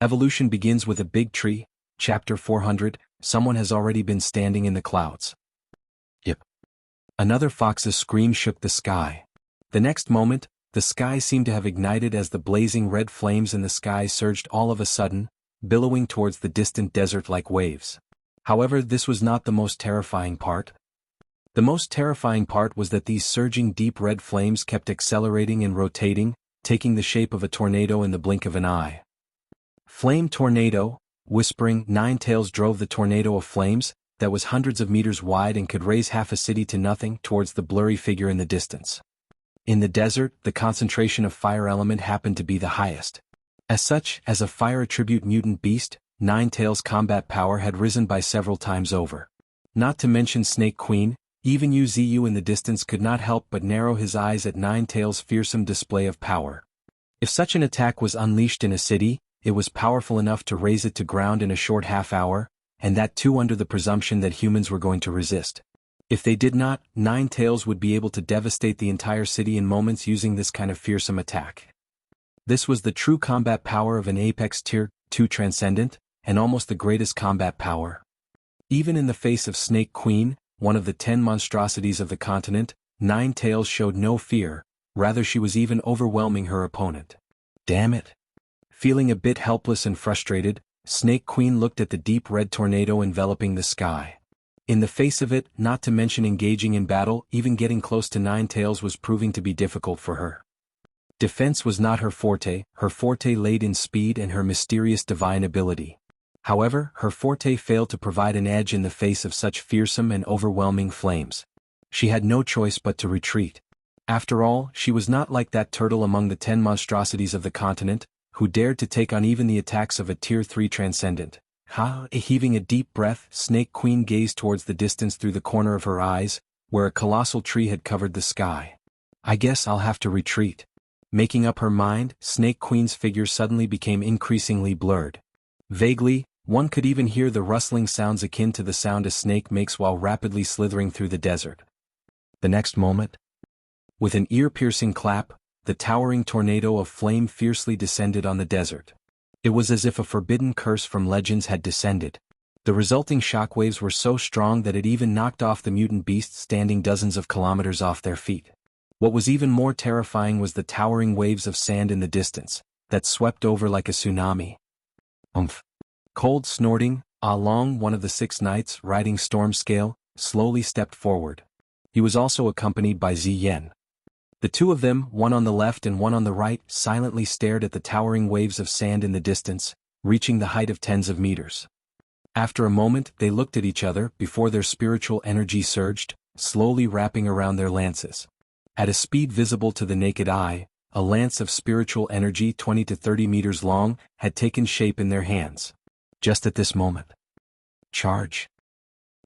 Evolution begins with a big tree. Chapter 400, someone has already been standing in the clouds. Yep. Another fox's scream shook the sky. The next moment, the sky seemed to have ignited as the blazing red flames in the sky surged all of a sudden, billowing towards the distant desert like waves. However, this was not the most terrifying part. The most terrifying part was that these surging deep red flames kept accelerating and rotating, taking the shape of a tornado in the blink of an eye. Flame tornado, whispering, Nine Tails drove the tornado of flames, that was hundreds of meters wide and could raise half a city to nothing, towards the blurry figure in the distance. In the desert, the concentration of fire element happened to be the highest. As such, as a fire attribute mutant beast, Nine Tails' combat power had risen by several times over. Not to mention Snake Queen, even Yuzu in the distance could not help but narrow his eyes at Nine Tails' fearsome display of power. If such an attack was unleashed in a city, it was powerful enough to raze it to ground in a short half-hour, and that too under the presumption that humans were going to resist. If they did not, Nine Tails would be able to devastate the entire city in moments using this kind of fearsome attack. This was the true combat power of an Apex Tier 2 Transcendent, and almost the greatest combat power. Even in the face of Snake Queen, one of the 10 monstrosities of the continent, Nine Tails showed no fear, rather she was even overwhelming her opponent. Damn it! Feeling a bit helpless and frustrated, Snake Queen looked at the deep red tornado enveloping the sky. In the face of it, not to mention engaging in battle, even getting close to Nine Tails was proving to be difficult for her. Defense was not her forte laid in speed and her mysterious divine ability. However, her forte failed to provide an edge in the face of such fearsome and overwhelming flames. She had no choice but to retreat. After all, she was not like that turtle among the 10 monstrosities of the continent, who dared to take on even the attacks of a Tier 3 Transcendent. Heaving a deep breath, Snake Queen gazed towards the distance through the corner of her eyes, where a colossal tree had covered the sky. I guess I'll have to retreat. Making up her mind, Snake Queen's figure suddenly became increasingly blurred. Vaguely, one could even hear the rustling sounds akin to the sound a snake makes while rapidly slithering through the desert. The next moment, with an ear-piercing clap, the towering tornado of flame fiercely descended on the desert. It was as if a forbidden curse from legends had descended. The resulting shockwaves were so strong that it even knocked off the mutant beasts standing dozens of kilometers off their feet. What was even more terrifying was the towering waves of sand in the distance, that swept over like a tsunami. Cold snorting, Ah Long, one of the 6 knights riding Storm Scale, slowly stepped forward. He was also accompanied by Ziyen. The two of them, one on the left and one on the right, silently stared at the towering waves of sand in the distance, reaching the height of tens of meters. After a moment, they looked at each other before their spiritual energy surged, slowly wrapping around their lances. At a speed visible to the naked eye, a lance of spiritual energy 20 to 30 meters long had taken shape in their hands. Just at this moment. Charge!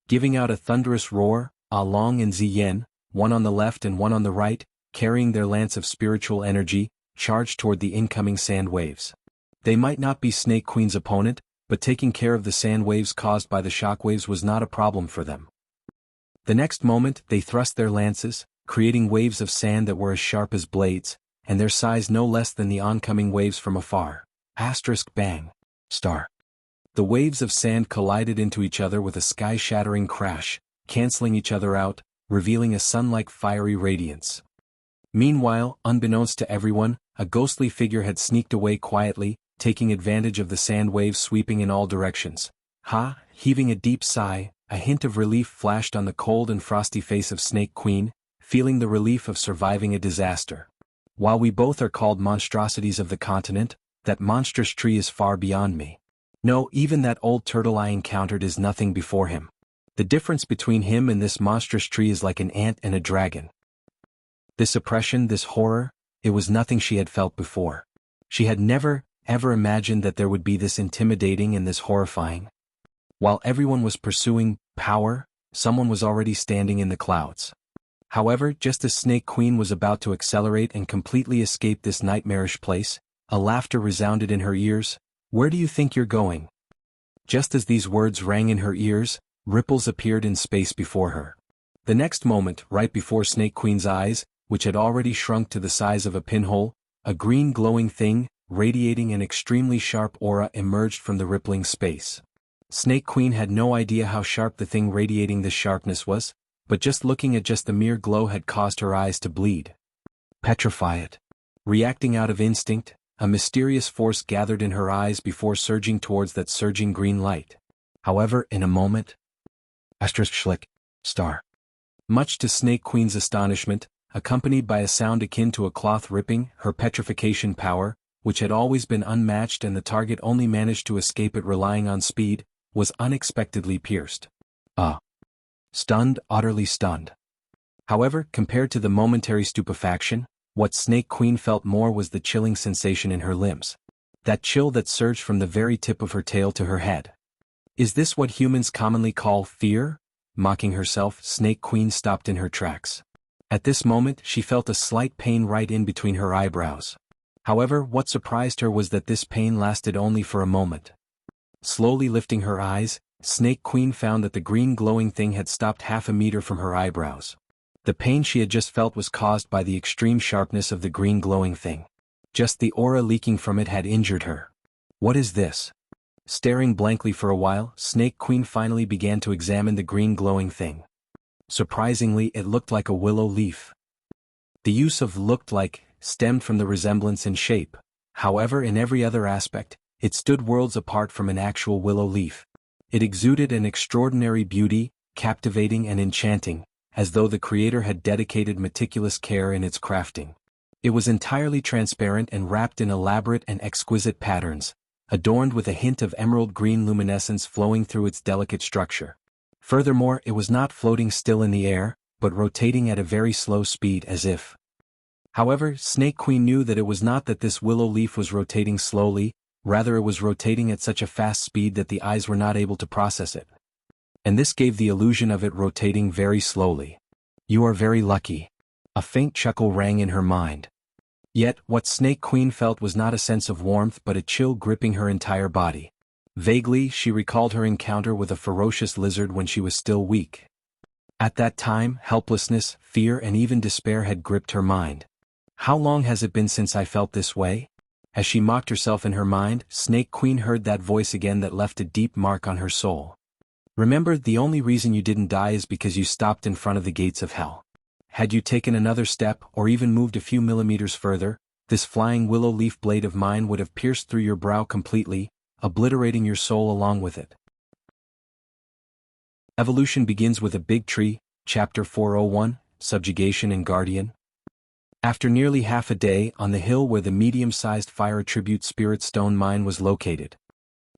Giving out a thunderous roar, Ah Long and Ziyen, one on the left and one on the right, carrying their lance of spiritual energy, charged toward the incoming sand waves. They might not be Snake Queen's opponent, but taking care of the sand waves caused by the shockwaves was not a problem for them. The next moment, they thrust their lances, creating waves of sand that were as sharp as blades, and their size no less than the oncoming waves from afar. Bang. Star. The waves of sand collided into each other with a sky-shattering crash, canceling each other out, revealing a sun-like fiery radiance. Meanwhile, unbeknownst to everyone, a ghostly figure had sneaked away quietly, taking advantage of the sand waves sweeping in all directions. Heaving a deep sigh, a hint of relief flashed on the cold and frosty face of Snake Queen, feeling the relief of surviving a disaster. While we both are called monstrosities of the continent, that monstrous tree is far beyond me. No, even that old turtle I encountered is nothing before him. The difference between him and this monstrous tree is like an ant and a dragon. This oppression, this horror, it was nothing she had felt before. She had never, ever imagined that there would be this intimidating and this horrifying. While everyone was pursuing power, someone was already standing in the clouds. However, just as Snake Queen was about to accelerate and completely escape this nightmarish place, a laughter resounded in her ears. "Where do you think you're going?" Just as these words rang in her ears, ripples appeared in space before her. The next moment, right before Snake Queen's eyes, which had already shrunk to the size of a pinhole, a green glowing thing, radiating an extremely sharp aura emerged from the rippling space. Snake Queen had no idea how sharp the thing radiating this sharpness was, but just looking at just the mere glow had caused her eyes to bleed. Petrify it. Reacting out of instinct, a mysterious force gathered in her eyes before surging towards that surging green light. However, in a moment, asterisk schlick, star. Much to Snake Queen's astonishment, accompanied by a sound akin to a cloth ripping, her petrification power, which had always been unmatched and the target only managed to escape it relying on speed, was unexpectedly pierced. Stunned, utterly stunned. However, compared to the momentary stupefaction, what Snake Queen felt more was the chilling sensation in her limbs. That chill that surged from the very tip of her tail to her head. Is this what humans commonly call fear? Mocking herself, Snake Queen stopped in her tracks. At this moment, she felt a slight pain right in between her eyebrows. However, what surprised her was that this pain lasted only for a moment. Slowly lifting her eyes, Snake Queen found that the green glowing thing had stopped half a meter from her eyebrows. The pain she had just felt was caused by the extreme sharpness of the green glowing thing. Just the aura leaking from it had injured her. What is this? Staring blankly for a while, Snake Queen finally began to examine the green glowing thing. Surprisingly, it looked like a willow leaf. The use of "looked like" stemmed from the resemblance in shape. However, in every other aspect, it stood worlds apart from an actual willow leaf. It exuded an extraordinary beauty, captivating and enchanting, as though the creator had dedicated meticulous care in its crafting. It was entirely transparent and wrapped in elaborate and exquisite patterns, adorned with a hint of emerald green luminescence flowing through its delicate structure. Furthermore, it was not floating still in the air, but rotating at a very slow speed as if. However, Snake Queen knew that it was not that this willow leaf was rotating slowly, rather it was rotating at such a fast speed that the eyes were not able to process it. And this gave the illusion of it rotating very slowly. You are very lucky. A faint chuckle rang in her mind. Yet, what Snake Queen felt was not a sense of warmth but a chill gripping her entire body. Vaguely, she recalled her encounter with a ferocious lizard when she was still weak. At that time, helplessness, fear and even despair had gripped her mind. How long has it been since I felt this way? As she mocked herself in her mind, Snake Queen heard that voice again that left a deep mark on her soul. Remember, the only reason you didn't die is because you stopped in front of the gates of hell. Had you taken another step, or even moved a few millimeters further, this flying willow leaf blade of mine would have pierced through your brow completely, obliterating your soul along with it. Evolution begins with a big tree, Chapter 401, Subjugation and Guardian. After nearly half a day, on the hill where the medium-sized fire attribute spirit stone mine was located,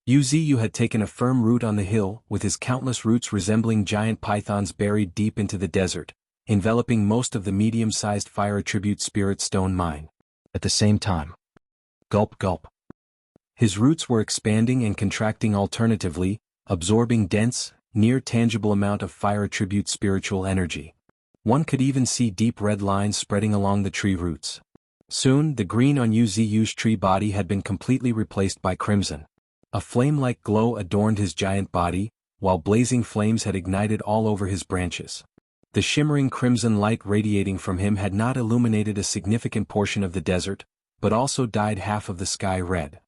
Wuxia had taken a firm root on the hill, with his countless roots resembling giant pythons buried deep into the desert, enveloping most of the medium-sized fire attribute spirit stone mine. At the same time, gulp gulp. His roots were expanding and contracting alternatively, absorbing dense, near-tangible amount of fire attribute spiritual energy. One could even see deep red lines spreading along the tree roots. Soon, the green on Wuxia's tree body had been completely replaced by crimson. A flame-like glow adorned his giant body, while blazing flames had ignited all over his branches. The shimmering crimson light radiating from him had not illuminated a significant portion of the desert, but also dyed half of the sky red.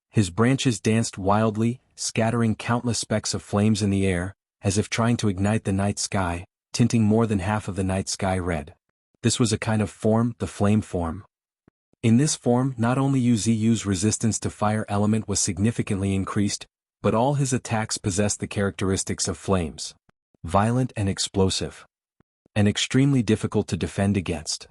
His branches danced wildly, scattering countless specks of flames in the air, as if trying to ignite the night sky, tinting more than half of the night sky red. This was a kind of form, the flame form. In this form, not only Wuxia's resistance to fire element was significantly increased, but all his attacks possessed the characteristics of flames. Violent and explosive. And extremely difficult to defend against.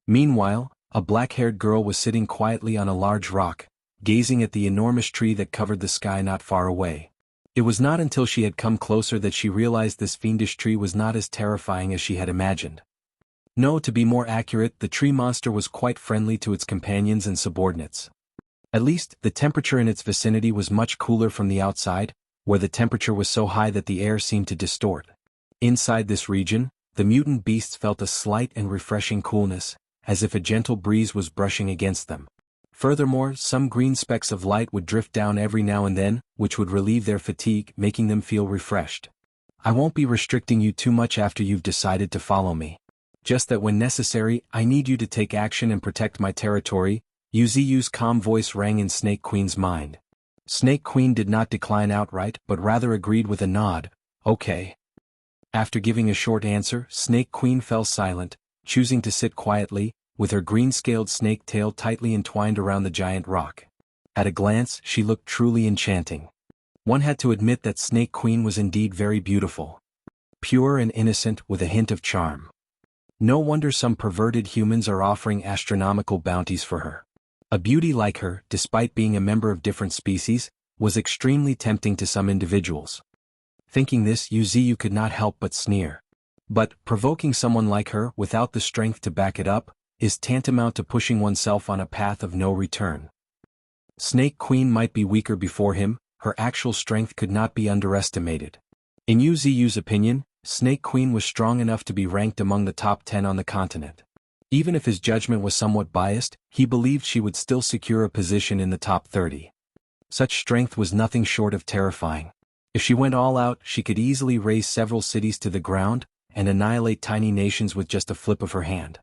Meanwhile, a black-haired girl was sitting quietly on a large rock, gazing at the enormous tree that covered the sky not far away. It was not until she had come closer that she realized this fiendish tree was not as terrifying as she had imagined. No, to be more accurate, the tree monster was quite friendly to its companions and subordinates. At least, the temperature in its vicinity was much cooler from the outside, where the temperature was so high that the air seemed to distort. Inside this region, the mutant beasts felt a slight and refreshing coolness, as if a gentle breeze was brushing against them. Furthermore, some green specks of light would drift down every now and then, which would relieve their fatigue, making them feel refreshed. I won't be restricting you too much after you've decided to follow me. Just that when necessary, I need you to take action and protect my territory, Yuziu's calm voice rang in Snake Queen's mind. Snake Queen did not decline outright but rather agreed with a nod, okay. After giving a short answer, Snake Queen fell silent, choosing to sit quietly, with her green-scaled snake tail tightly entwined around the giant rock. At a glance, she looked truly enchanting. One had to admit that Snake Queen was indeed very beautiful. Pure and innocent with a hint of charm. No wonder some perverted humans are offering astronomical bounties for her. A beauty like her, despite being a member of different species, was extremely tempting to some individuals. Thinking this, Yuziu could not help but sneer. But, provoking someone like her without the strength to back it up, is tantamount to pushing oneself on a path of no return. Snake Queen might be weaker before him, her actual strength could not be underestimated. In Yuziu's opinion, Snake Queen was strong enough to be ranked among the top 10 on the continent. Even if his judgment was somewhat biased, he believed she would still secure a position in the top 30. Such strength was nothing short of terrifying. If she went all out, she could easily raze several cities to the ground, and annihilate tiny nations with just a flip of her hand.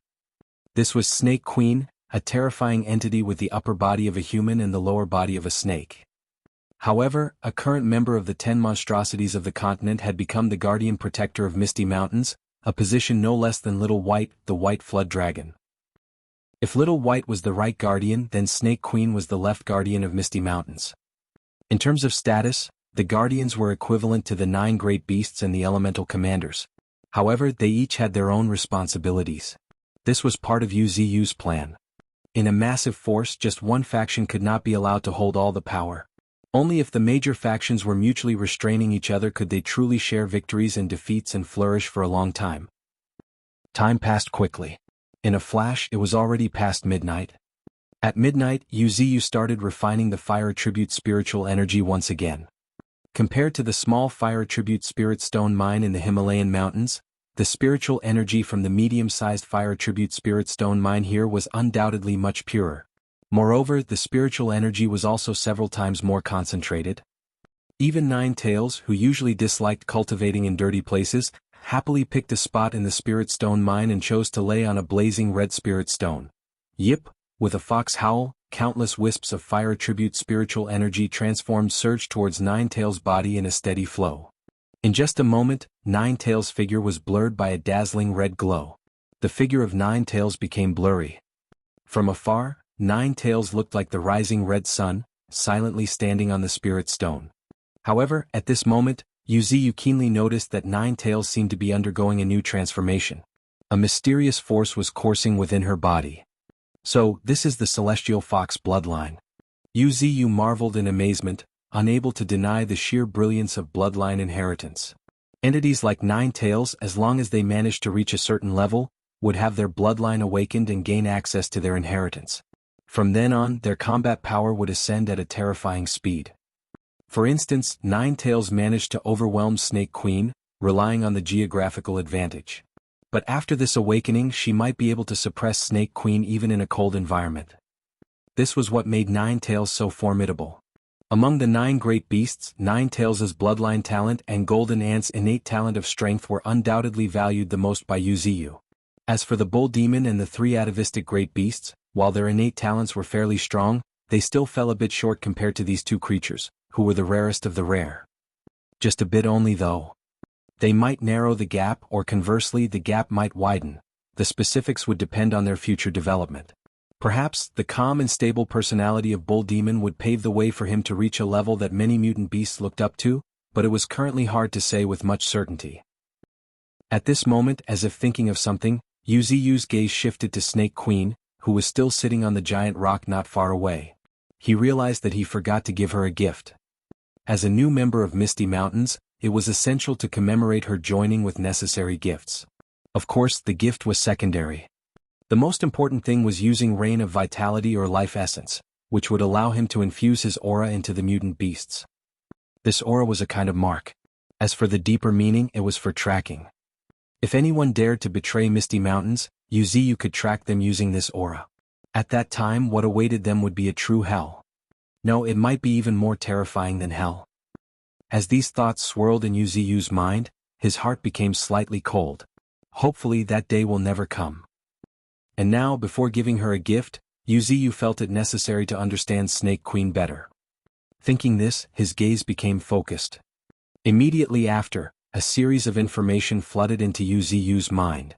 This was Snake Queen, a terrifying entity with the upper body of a human and the lower body of a snake. However, a current member of the 10 monstrosities of the continent had become the guardian protector of Misty Mountains, a position no less than Little White, the White Flood Dragon. If Little White was the right guardian, then Snake Queen was the left guardian of Misty Mountains. In terms of status, the guardians were equivalent to the 9 great beasts and the elemental commanders. However, they each had their own responsibilities. This was part of Yuziu's plan. In a massive force, just one faction could not be allowed to hold all the power. Only if the major factions were mutually restraining each other could they truly share victories and defeats and flourish for a long time. Time passed quickly. In a flash, it was already past midnight. At midnight, Yuziu started refining the fire attribute spiritual energy once again. Compared to the small fire attribute spirit stone mine in the Himalayan mountains, the spiritual energy from the medium-sized fire attribute spirit stone mine here was undoubtedly much purer. Moreover, the spiritual energy was also several times more concentrated. Even Nine Tails, who usually disliked cultivating in dirty places, happily picked a spot in the spirit stone mine and chose to lay on a blazing red spirit stone. Yip, with a fox howl, countless wisps of fire attribute spiritual energy transformed surged towards Nine Tails' body in a steady flow. In just a moment, Nine Tails' figure was blurred by a dazzling red glow. The figure of Nine Tails became blurry. From afar, Nine Tails looked like the rising red sun, silently standing on the spirit stone. However, at this moment, Yuziu keenly noticed that Nine Tails seemed to be undergoing a new transformation. A mysterious force was coursing within her body. So, this is the celestial fox bloodline. Yuziu marveled in amazement, unable to deny the sheer brilliance of bloodline inheritance. Entities like Nine Tails, as long as they managed to reach a certain level, would have their bloodline awakened and gain access to their inheritance. From then on, their combat power would ascend at a terrifying speed. For instance, Nine Tails managed to overwhelm Snake Queen, relying on the geographical advantage. But after this awakening, she might be able to suppress Snake Queen even in a cold environment. This was what made Nine Tails so formidable. Among the 9 great beasts, Nine Tails' bloodline talent and Golden Ant's innate talent of strength were undoubtedly valued the most by Yuziu. As for the bull demon and the 3 atavistic great beasts, while their innate talents were fairly strong, they still fell a bit short compared to these 2 creatures, who were the rarest of the rare. Just a bit only though. They might narrow the gap, or conversely the gap might widen. The specifics would depend on their future development. Perhaps, the calm and stable personality of Bull Demon would pave the way for him to reach a level that many mutant beasts looked up to, but it was currently hard to say with much certainty. At this moment, as if thinking of something, Yuziu's gaze shifted to Snake Queen, who was still sitting on the giant rock not far away. He realized that he forgot to give her a gift. As a new member of Misty Mountains, it was essential to commemorate her joining with necessary gifts. Of course, the gift was secondary. The most important thing was using Rain of Vitality or Life Essence, which would allow him to infuse his aura into the mutant beasts. This aura was a kind of mark. As for the deeper meaning, it was for tracking. If anyone dared to betray Misty Mountains, Yuziu could track them using this aura. At that time, what awaited them would be a true hell. No, it might be even more terrifying than hell. As these thoughts swirled in Yuziu's mind, his heart became slightly cold. Hopefully that day will never come. And now, before giving her a gift, Yuziyu felt it necessary to understand Snake Queen better. Thinking this, his gaze became focused. Immediately after, a series of information flooded into Yuziyu's mind.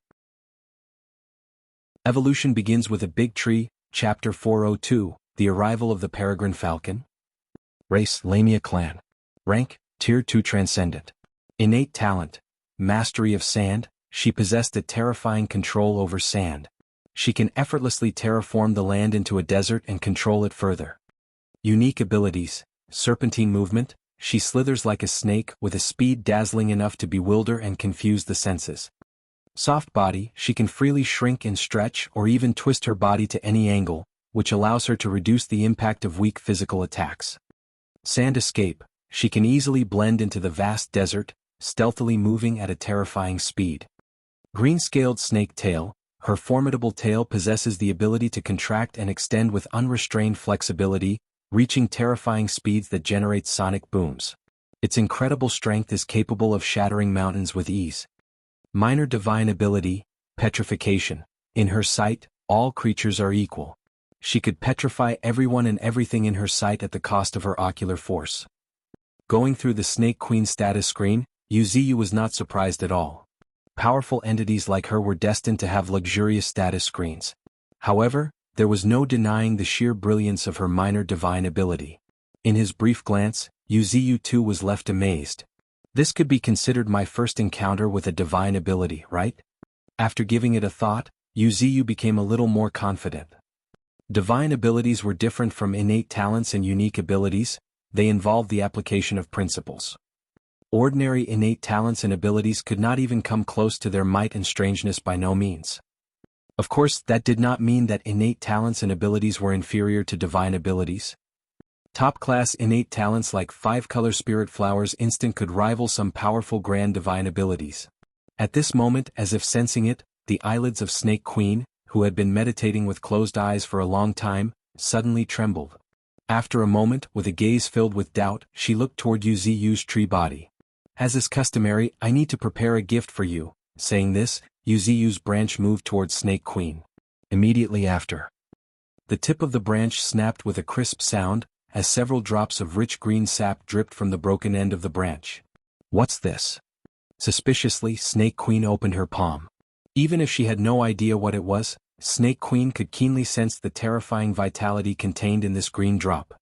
Evolution begins with a big tree, Chapter 402, the arrival of the peregrine falcon. Race, Lamia clan. Rank, Tier 2 Transcendent. Innate talent, mastery of sand, she possessed a terrifying control over sand. She can effortlessly terraform the land into a desert and control it further. Unique abilities, serpentine movement, she slithers like a snake with a speed dazzling enough to bewilder and confuse the senses. Soft body, she can freely shrink and stretch or even twist her body to any angle, which allows her to reduce the impact of weak physical attacks. Sand escape, she can easily blend into the vast desert, stealthily moving at a terrifying speed. Green-scaled snake tail, her formidable tail possesses the ability to contract and extend with unrestrained flexibility, reaching terrifying speeds that generate sonic booms. Its incredible strength is capable of shattering mountains with ease. Minor divine ability, petrification. In her sight, all creatures are equal. She could petrify everyone and everything in her sight at the cost of her ocular force. Going through the Snake Queen status screen, Yuziyu was not surprised at all. Powerful entities like her were destined to have luxurious status screens. However, there was no denying the sheer brilliance of her minor divine ability. In his brief glance, Yuziyu too was left amazed. This could be considered my first encounter with a divine ability, right? After giving it a thought, Yuziyu became a little more confident. Divine abilities were different from innate talents and unique abilities, they involved the application of principles. Ordinary innate talents and abilities could not even come close to their might and strangeness by no means. Of course, that did not mean that innate talents and abilities were inferior to divine abilities. Top-class innate talents like 5-color spirit flowers instant could rival some powerful grand divine abilities. At this moment, as if sensing it, the eyelids of Snake Queen, who had been meditating with closed eyes for a long time, suddenly trembled. After a moment, with a gaze filled with doubt, she looked toward Yuziyu's tree body. As is customary, I need to prepare a gift for you. Saying this, Yuziyu's branch moved towards Snake Queen. Immediately after, the tip of the branch snapped with a crisp sound, as several drops of rich green sap dripped from the broken end of the branch. What's this? Suspiciously, Snake Queen opened her palm. Even if she had no idea what it was, Snake Queen could keenly sense the terrifying vitality contained in this green drop.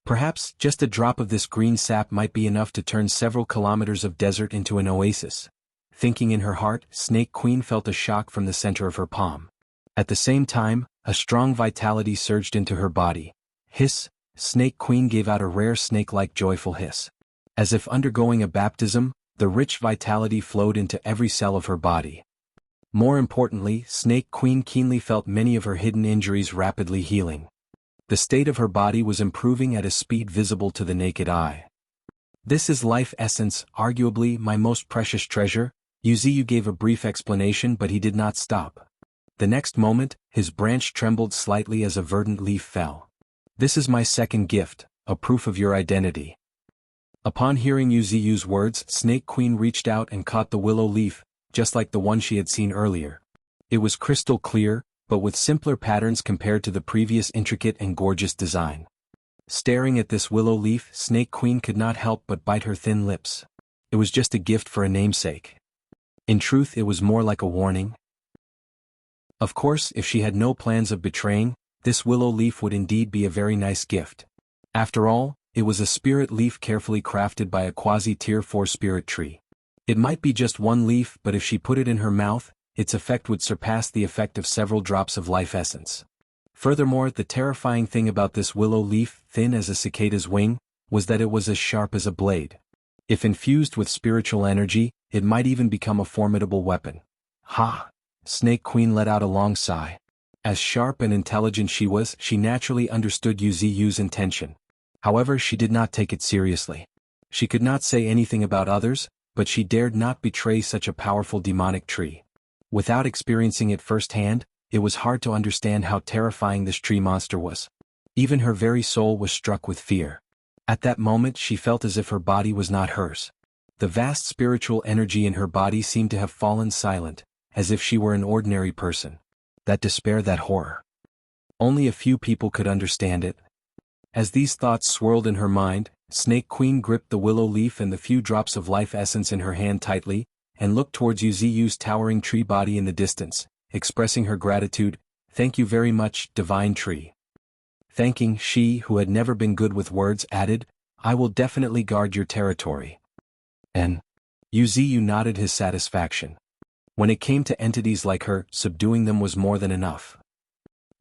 Perhaps, just a drop of this green sap might be enough to turn several kilometers of desert into an oasis. Thinking in her heart, Snake Queen felt a shock from the center of her palm. At the same time, a strong vitality surged into her body. Hiss! Snake Queen gave out a rare snake-like joyful hiss. As if undergoing a baptism, the rich vitality flowed into every cell of her body. More importantly, Snake Queen keenly felt many of her hidden injuries rapidly healing. The state of her body was improving at a speed visible to the naked eye. This is life essence, arguably my most precious treasure. Yuziyu gave a brief explanation, but he did not stop. The next moment, his branch trembled slightly as a verdant leaf fell. This is my second gift, a proof of your identity. Upon hearing Yuziyu's words, Snake Queen reached out and caught the willow leaf, just like the one she had seen earlier. It was crystal clear, but with simpler patterns compared to the previous intricate and gorgeous design. Staring at this willow leaf, Snake Queen could not help but bite her thin lips. It was just a gift for a namesake. In truth, it was more like a warning. Of course, if she had no plans of betraying, this willow leaf would indeed be a very nice gift. After all, it was a spirit leaf carefully crafted by a quasi-tier 4 spirit tree. It might be just one leaf, but if she put it in her mouth, its effect would surpass the effect of several drops of life essence. Furthermore, the terrifying thing about this willow leaf, thin as a cicada's wing, was that it was as sharp as a blade. If infused with spiritual energy, it might even become a formidable weapon. Ha! Snake Queen let out a long sigh. As sharp and intelligent she was, she naturally understood Yuziyu's intention. However, she did not take it seriously. She could not say anything about others, but she dared not betray such a powerful demonic tree. Without experiencing it firsthand, it was hard to understand how terrifying this tree monster was. Even her very soul was struck with fear. At that moment she felt as if her body was not hers. The vast spiritual energy in her body seemed to have fallen silent, as if she were an ordinary person. That despair, that horror. Only a few people could understand it. As these thoughts swirled in her mind, Snake Queen gripped the willow leaf and the few drops of life essence in her hand tightly, and looked towards Yuziu's towering tree body in the distance, expressing her gratitude. "Thank you very much, divine tree." Thanking, she, who had never been good with words, added, "I will definitely guard your territory." And Yuziu nodded his satisfaction. When it came to entities like her, subduing them was more than enough.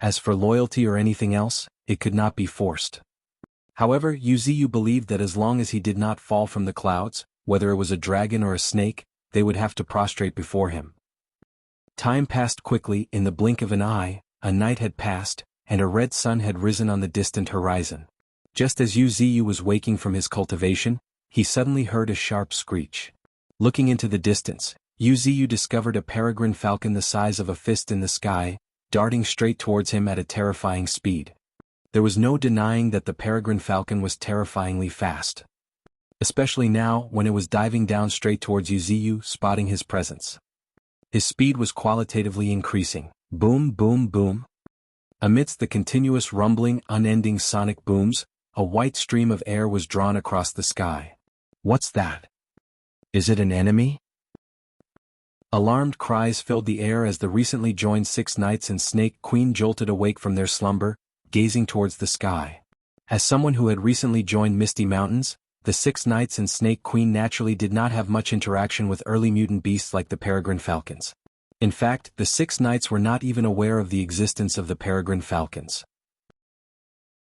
As for loyalty or anything else, it could not be forced. However, Yuziu believed that as long as he did not fall from the clouds, whether it was a dragon or a snake, they would have to prostrate before him. Time passed quickly. In the blink of an eye, a night had passed, and a red sun had risen on the distant horizon. Just as Yuziu was waking from his cultivation, he suddenly heard a sharp screech. Looking into the distance, Yuziu discovered a peregrine falcon the size of a fist in the sky, darting straight towards him at a terrifying speed. There was no denying that the peregrine falcon was terrifyingly fast. Especially now, when it was diving down straight towards Yuziu, spotting his presence. His speed was qualitatively increasing. Boom, boom, boom. Amidst the continuous rumbling, unending sonic booms, a white stream of air was drawn across the sky. "What's that? Is it an enemy?" Alarmed cries filled the air as the recently joined 6 knights and Snake Queen jolted awake from their slumber, gazing towards the sky. As someone who had recently joined Misty Mountains, the 6 knights and Snake Queen naturally did not have much interaction with early mutant beasts like the peregrine falcons. In fact, the 6 knights were not even aware of the existence of the peregrine falcons.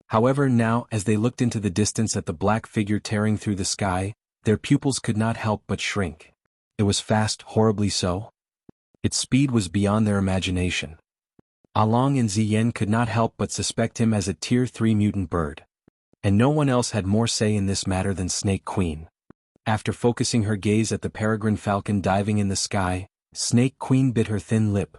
However, now, as they looked into the distance at the black figure tearing through the sky, their pupils could not help but shrink. It was fast, horribly so. Its speed was beyond their imagination. Along and Ziyen could not help but suspect him as a Tier 3 mutant bird. And no one else had more say in this matter than Snake Queen. After focusing her gaze at the peregrine falcon diving in the sky, Snake Queen bit her thin lip.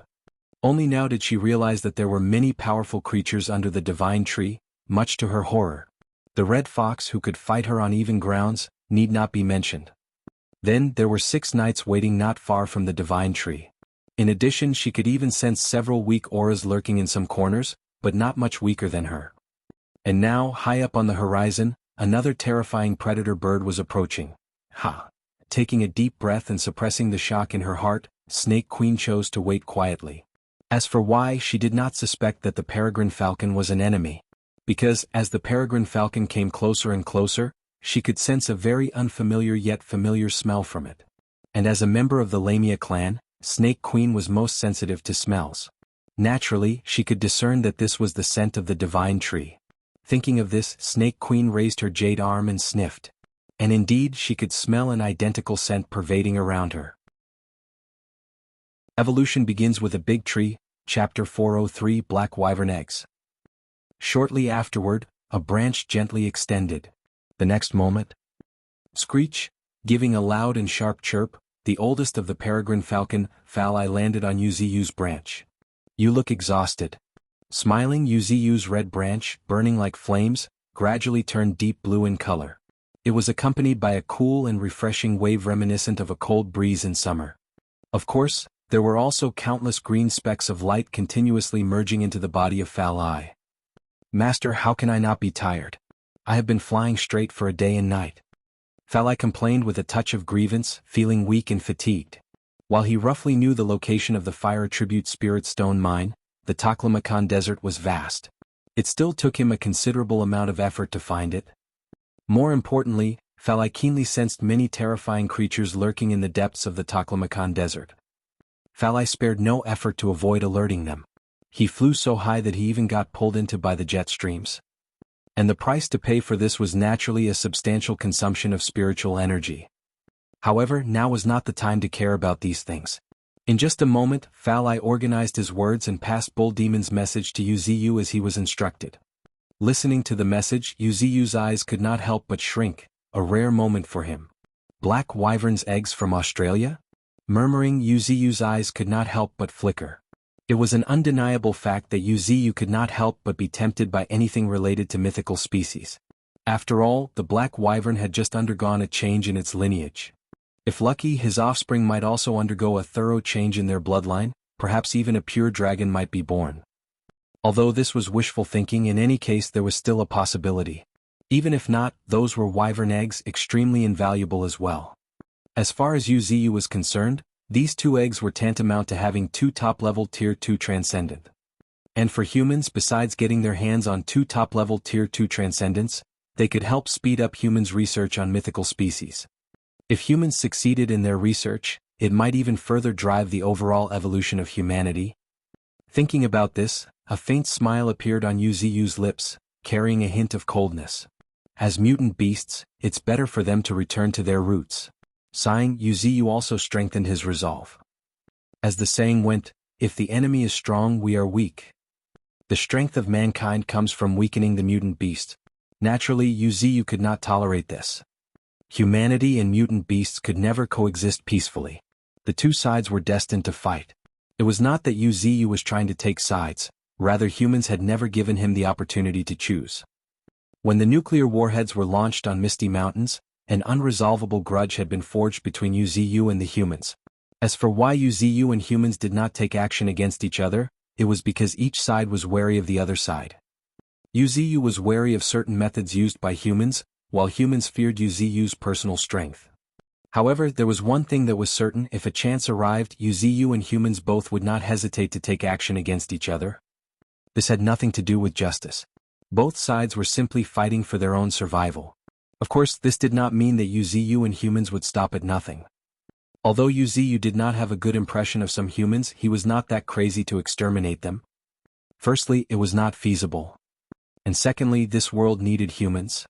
Only now did she realize that there were many powerful creatures under the divine tree, much to her horror. The red fox, who could fight her on even grounds, need not be mentioned. Then there were 6 knights waiting not far from the divine tree. In addition, she could even sense several weak auras lurking in some corners, but not much weaker than her. And now, high up on the horizon, another terrifying predator bird was approaching. Ha! Taking a deep breath and suppressing the shock in her heart, Snake Queen chose to wait quietly. As for why, she did not suspect that the peregrine falcon was an enemy. Because, as the peregrine falcon came closer and closer, she could sense a very unfamiliar yet familiar smell from it. And as a member of the Lamia clan, Snake Queen was most sensitive to smells. Naturally, she could discern that this was the scent of the divine tree. Thinking of this, Snake Queen raised her jade arm and sniffed. And indeed, she could smell an identical scent pervading around her. Evolution begins with a big tree, Chapter 403, Black Wyvern Eggs. Shortly afterward, a branch gently extended. The next moment, screech, giving a loud and sharp chirp, the oldest of the peregrine falcon, Falai, landed on Yuziu's branch. "You look exhausted." Smiling, Yuziu's red branch, burning like flames, gradually turned deep blue in color. It was accompanied by a cool and refreshing wave reminiscent of a cold breeze in summer. Of course, there were also countless green specks of light continuously merging into the body of Falai. "Master, how can I not be tired? I have been flying straight for a day and night." Falai complained with a touch of grievance, feeling weak and fatigued. While he roughly knew the location of the fire tribute spirit stone mine, the Taklamakan desert was vast. It still took him a considerable amount of effort to find it. More importantly, Falai keenly sensed many terrifying creatures lurking in the depths of the Taklamakan desert. Falai spared no effort to avoid alerting them. He flew so high that he even got pulled into by the jet streams. And the price to pay for this was naturally a substantial consumption of spiritual energy. However, now was not the time to care about these things. In just a moment, Falai organized his words and passed Bull Demon's message to Yuziu as he was instructed. Listening to the message, Yuziu's eyes could not help but shrink, a rare moment for him. "Black wyvern's eggs from Australia?" Murmuring, Yuziu's eyes could not help but flicker. It was an undeniable fact that Yuziu could not help but be tempted by anything related to mythical species. After all, the black wyvern had just undergone a change in its lineage. If lucky, his offspring might also undergo a thorough change in their bloodline, perhaps even a pure dragon might be born. Although this was wishful thinking, in any case there was still a possibility. Even if not, those were wyvern eggs, extremely invaluable as well. As far as Wuxia was concerned, these 2 eggs were tantamount to having 2 top-level Tier 2 Transcendent. And for humans, besides getting their hands on 2 top-level Tier 2 Transcendents, they could help speed up humans' research on mythical species. If humans succeeded in their research, it might even further drive the overall evolution of humanity. Thinking about this, a faint smile appeared on Wuxia's lips, carrying a hint of coldness. As mutant beasts, it's better for them to return to their roots. Sighing, Wuxia also strengthened his resolve. As the saying went, if the enemy is strong, we are weak. The strength of mankind comes from weakening the mutant beast. Naturally, Wuxia could not tolerate this. Humanity and mutant beasts could never coexist peacefully. The 2 sides were destined to fight. It was not that Wuxia was trying to take sides, rather humans had never given him the opportunity to choose. When the nuclear warheads were launched on Misty Mountains, an unresolvable grudge had been forged between Wuxia and the humans. As for why Wuxia and humans did not take action against each other, it was because each side was wary of the other side. Wuxia was wary of certain methods used by humans, while humans feared Wuxia's personal strength. However, there was one thing that was certain: if a chance arrived, Wuxia and humans both would not hesitate to take action against each other. This had nothing to do with justice. Both sides were simply fighting for their own survival. Of course, this did not mean that Wuxia and humans would stop at nothing. Although Wuxia did not have a good impression of some humans, he was not that crazy to exterminate them. Firstly, it was not feasible. And secondly, this world needed humans.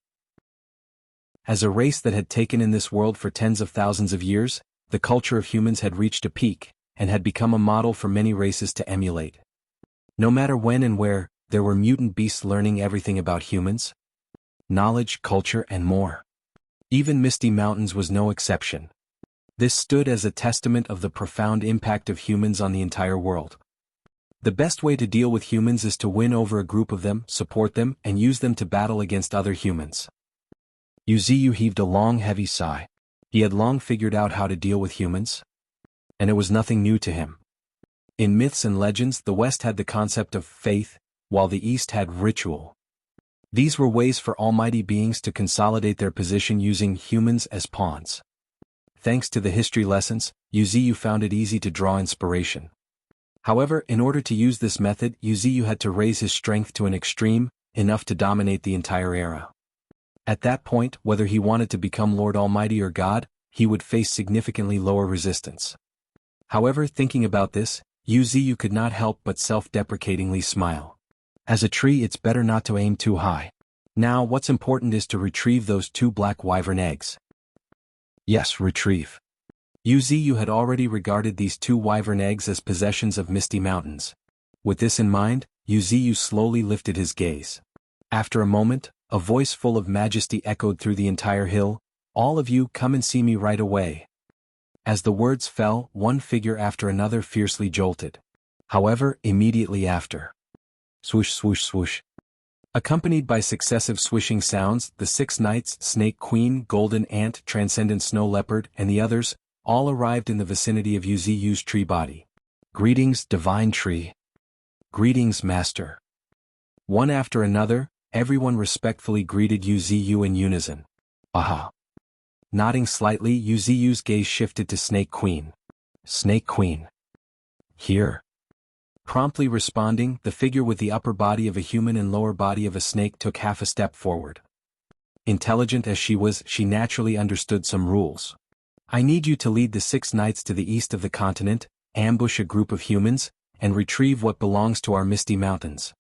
As a race that had taken in this world for tens of thousands of years, the culture of humans had reached a peak, and had become a model for many races to emulate. No matter when and where, there were mutant beasts learning everything about humans. Knowledge, culture, and more. Even Misty Mountains was no exception. This stood as a testament of the profound impact of humans on the entire world. The best way to deal with humans is to win over a group of them, support them, and use them to battle against other humans. Wuxia heaved a long, heavy sigh. He had long figured out how to deal with humans. And it was nothing new to him. In myths and legends, the West had the concept of faith, while the East had ritual. These were ways for almighty beings to consolidate their position using humans as pawns. Thanks to the history lessons, Wuxia found it easy to draw inspiration. However, in order to use this method, Wuxia had to raise his strength to an extreme, enough to dominate the entire era. At that point, whether he wanted to become Lord Almighty or God, he would face significantly lower resistance. However, thinking about this, Wuxia could not help but self-deprecatingly smile. As a tree, it's better not to aim too high. Now, what's important is to retrieve those 2 black wyvern eggs. Yes, retrieve. Wuxia had already regarded these 2 wyvern eggs as possessions of Misty Mountains. With this in mind, Wuxia slowly lifted his gaze. After a moment, a voice full of majesty echoed through the entire hill, "All of you, come and see me right away." As the words fell, one figure after another fiercely jolted. However, immediately after, swoosh swoosh swoosh. Accompanied by successive swishing sounds, the 6 knights, Snake Queen, Golden Ant, Transcendent Snow Leopard, and the others, all arrived in the vicinity of Wuxia's tree body. "Greetings, divine tree." "Greetings, master." One after another, everyone respectfully greeted Wuxia in unison. "Aha." Nodding slightly, Wuxia's gaze shifted to Snake Queen. "Snake Queen. Here." Promptly responding, the figure with the upper body of a human and lower body of a snake took half a step forward. Intelligent as she was, she naturally understood some rules. "I need you to lead the 6 knights to the east of the continent, ambush a group of humans, and retrieve what belongs to our Misty Mountains."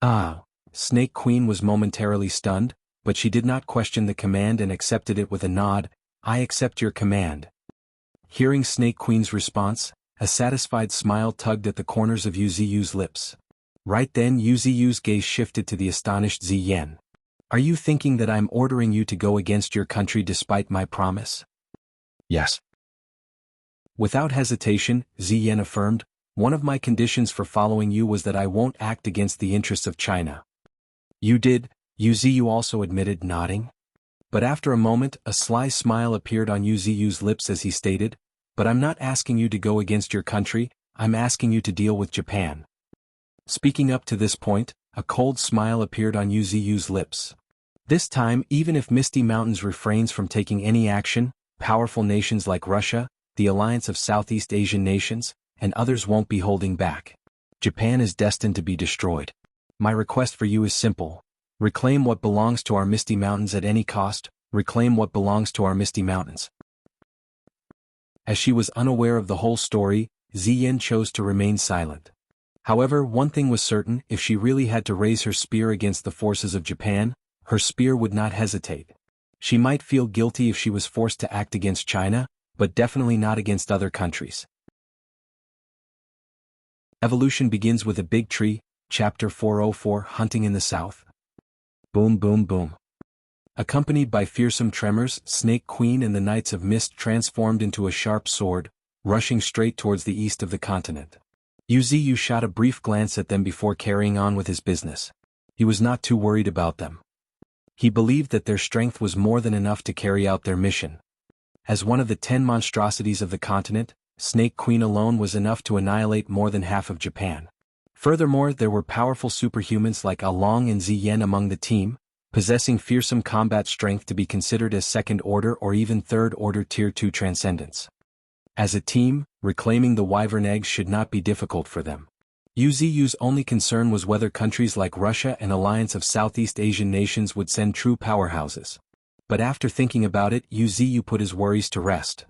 "Ah." Snake Queen was momentarily stunned, but she did not question the command and accepted it with a nod. "I accept your command." Hearing Snake Queen's response, a satisfied smile tugged at the corners of Wuxia's lips. Right then, Wuxia's gaze shifted to the astonished Ziyan. "Are you thinking that I'm ordering you to go against your country despite my promise?" "Yes." Without hesitation, Ziyan affirmed, "One of my conditions for following you was that I won't act against the interests of China." "You did," Wuxia also admitted, nodding. But after a moment, a sly smile appeared on Wuxia's lips as he stated, "But I'm not asking you to go against your country, I'm asking you to deal with Japan." Speaking up to this point, a cold smile appeared on Yu's lips. This time, even if Misty Mountains refrains from taking any action, powerful nations like Russia, the alliance of Southeast Asian nations, and others won't be holding back. Japan is destined to be destroyed. My request for you is simple. Reclaim what belongs to our Misty Mountains at any cost, reclaim what belongs to our Misty Mountains. As she was unaware of the whole story, Ziyin chose to remain silent. However, one thing was certain: if she really had to raise her spear against the forces of Japan, her spear would not hesitate. She might feel guilty if she was forced to act against China, but definitely not against other countries. Evolution begins with a big tree, Chapter 404, Hunting in the South. Boom boom boom. Accompanied by fearsome tremors, Snake Queen and the Knights of Mist transformed into a sharp sword, rushing straight towards the east of the continent. Yu shot a brief glance at them before carrying on with his business. He was not too worried about them. He believed that their strength was more than enough to carry out their mission. As one of the 10 monstrosities of the continent, Snake Queen alone was enough to annihilate more than half of Japan. Furthermore, there were powerful superhumans like Along and Ziyin among the team, possessing fearsome combat strength to be considered as second-order or even third-order Tier 2 transcendence. As a team, reclaiming the Wyvern eggs should not be difficult for them. Yu's only concern was whether countries like Russia and alliance of Southeast Asian nations would send true powerhouses. But after thinking about it, Yu put his worries to rest.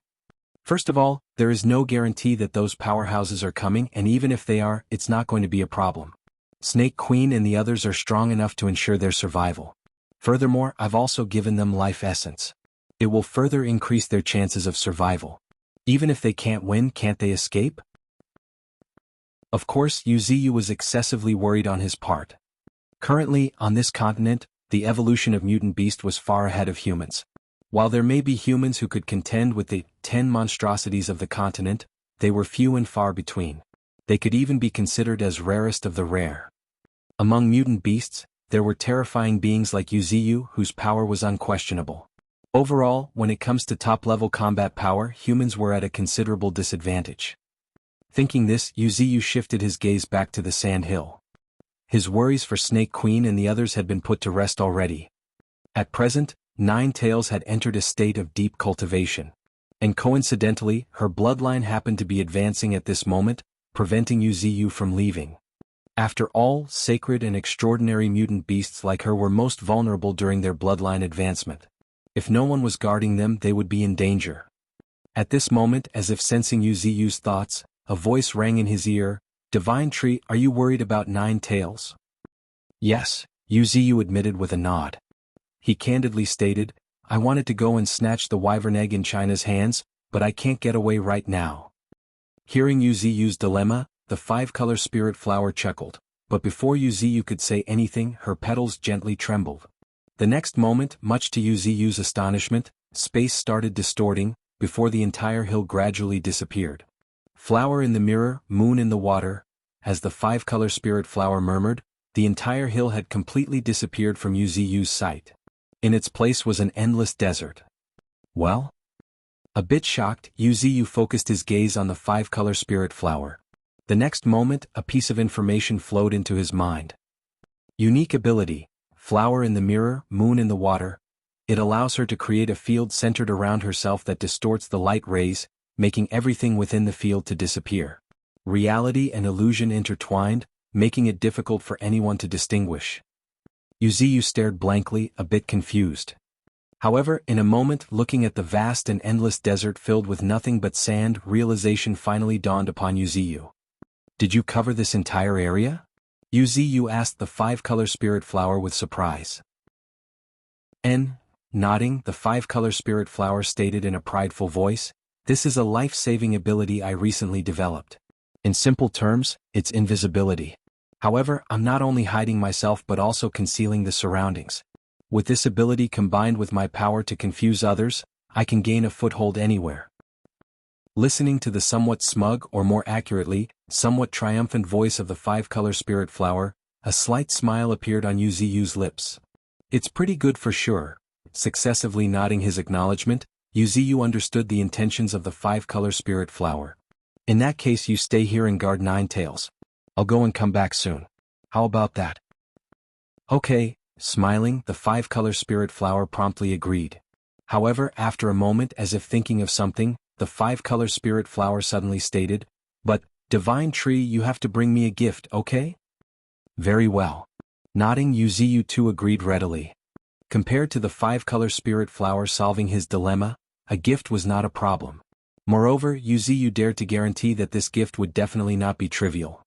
First of all, there is no guarantee that those powerhouses are coming, and even if they are, it's not going to be a problem. Snake Queen and the others are strong enough to ensure their survival. Furthermore, I've also given them life essence. It will further increase their chances of survival. Even if they can't win, can't they escape? Of course, Yu was excessively worried on his part. Currently, on this continent, the evolution of mutant beast was far ahead of humans. While there may be humans who could contend with the 10 monstrosities of the continent, they were few and far between. They could even be considered as rarest of the rare. Among mutant beasts, there were terrifying beings like Yu, whose power was unquestionable. Overall, when it comes to top-level combat power, humans were at a considerable disadvantage. Thinking this, Yu shifted his gaze back to the sand hill. His worries for Snake Queen and the others had been put to rest already. At present, Nine Tails had entered a state of deep cultivation. And coincidentally, her bloodline happened to be advancing at this moment, preventing Yu from leaving. After all, sacred and extraordinary mutant beasts like her were most vulnerable during their bloodline advancement. If no one was guarding them, they would be in danger. At this moment, as if sensing Yu's thoughts, a voice rang in his ear. "Divine Tree, are you worried about Nine Tails?" "Yes," Yu admitted with a nod. He candidly stated, "I wanted to go and snatch the Wyvern egg in China's hands, but I can't get away right now." Hearing Yu's dilemma, the 5-color spirit flower chuckled, but before Yu could say anything, her petals gently trembled. The next moment, much to Yu's astonishment, space started distorting, before the entire hill gradually disappeared. "Flower in the mirror, moon in the water," as the 5-color spirit flower murmured, the entire hill had completely disappeared from Yu's sight. In its place was an endless desert. Well? A bit shocked, Yu focused his gaze on the 5-color spirit flower. The next moment, a piece of information flowed into his mind. Unique ability. Flower in the mirror, moon in the water. It allows her to create a field centered around herself that distorts the light rays, making everything within the field to disappear. Reality and illusion intertwined, making it difficult for anyone to distinguish. Yu stared blankly, a bit confused. However, in a moment, looking at the vast and endless desert filled with nothing but sand, realization finally dawned upon Yu. "Did you cover this entire area?" Yu asked the 5-color spirit flower with surprise. Nodding, the 5-color spirit flower stated in a prideful voice, "This is a life-saving ability I recently developed. In simple terms, it's invisibility. However, I'm not only hiding myself but also concealing the surroundings. With this ability combined with my power to confuse others, I can gain a foothold anywhere." Listening to the somewhat smug, or more accurately, somewhat triumphant voice of the 5-color spirit flower, a slight smile appeared on Yu's lips. "It's pretty good for sure." Successively nodding his acknowledgement, Yu understood the intentions of the 5-color spirit flower. "In that case, you stay here and guard Nine Tails. I'll go and come back soon." How about that? Okay, smiling, the five-color spirit flower promptly agreed. However, after a moment, as if thinking of something, the five-color spirit flower suddenly stated, "But, divine tree, you have to bring me a gift, okay?" Very well. Nodding, Yuziyu too agreed readily. Compared to the five-color spirit flower solving his dilemma, a gift was not a problem. Moreover, Yuziyu dared to guarantee that this gift would definitely not be trivial.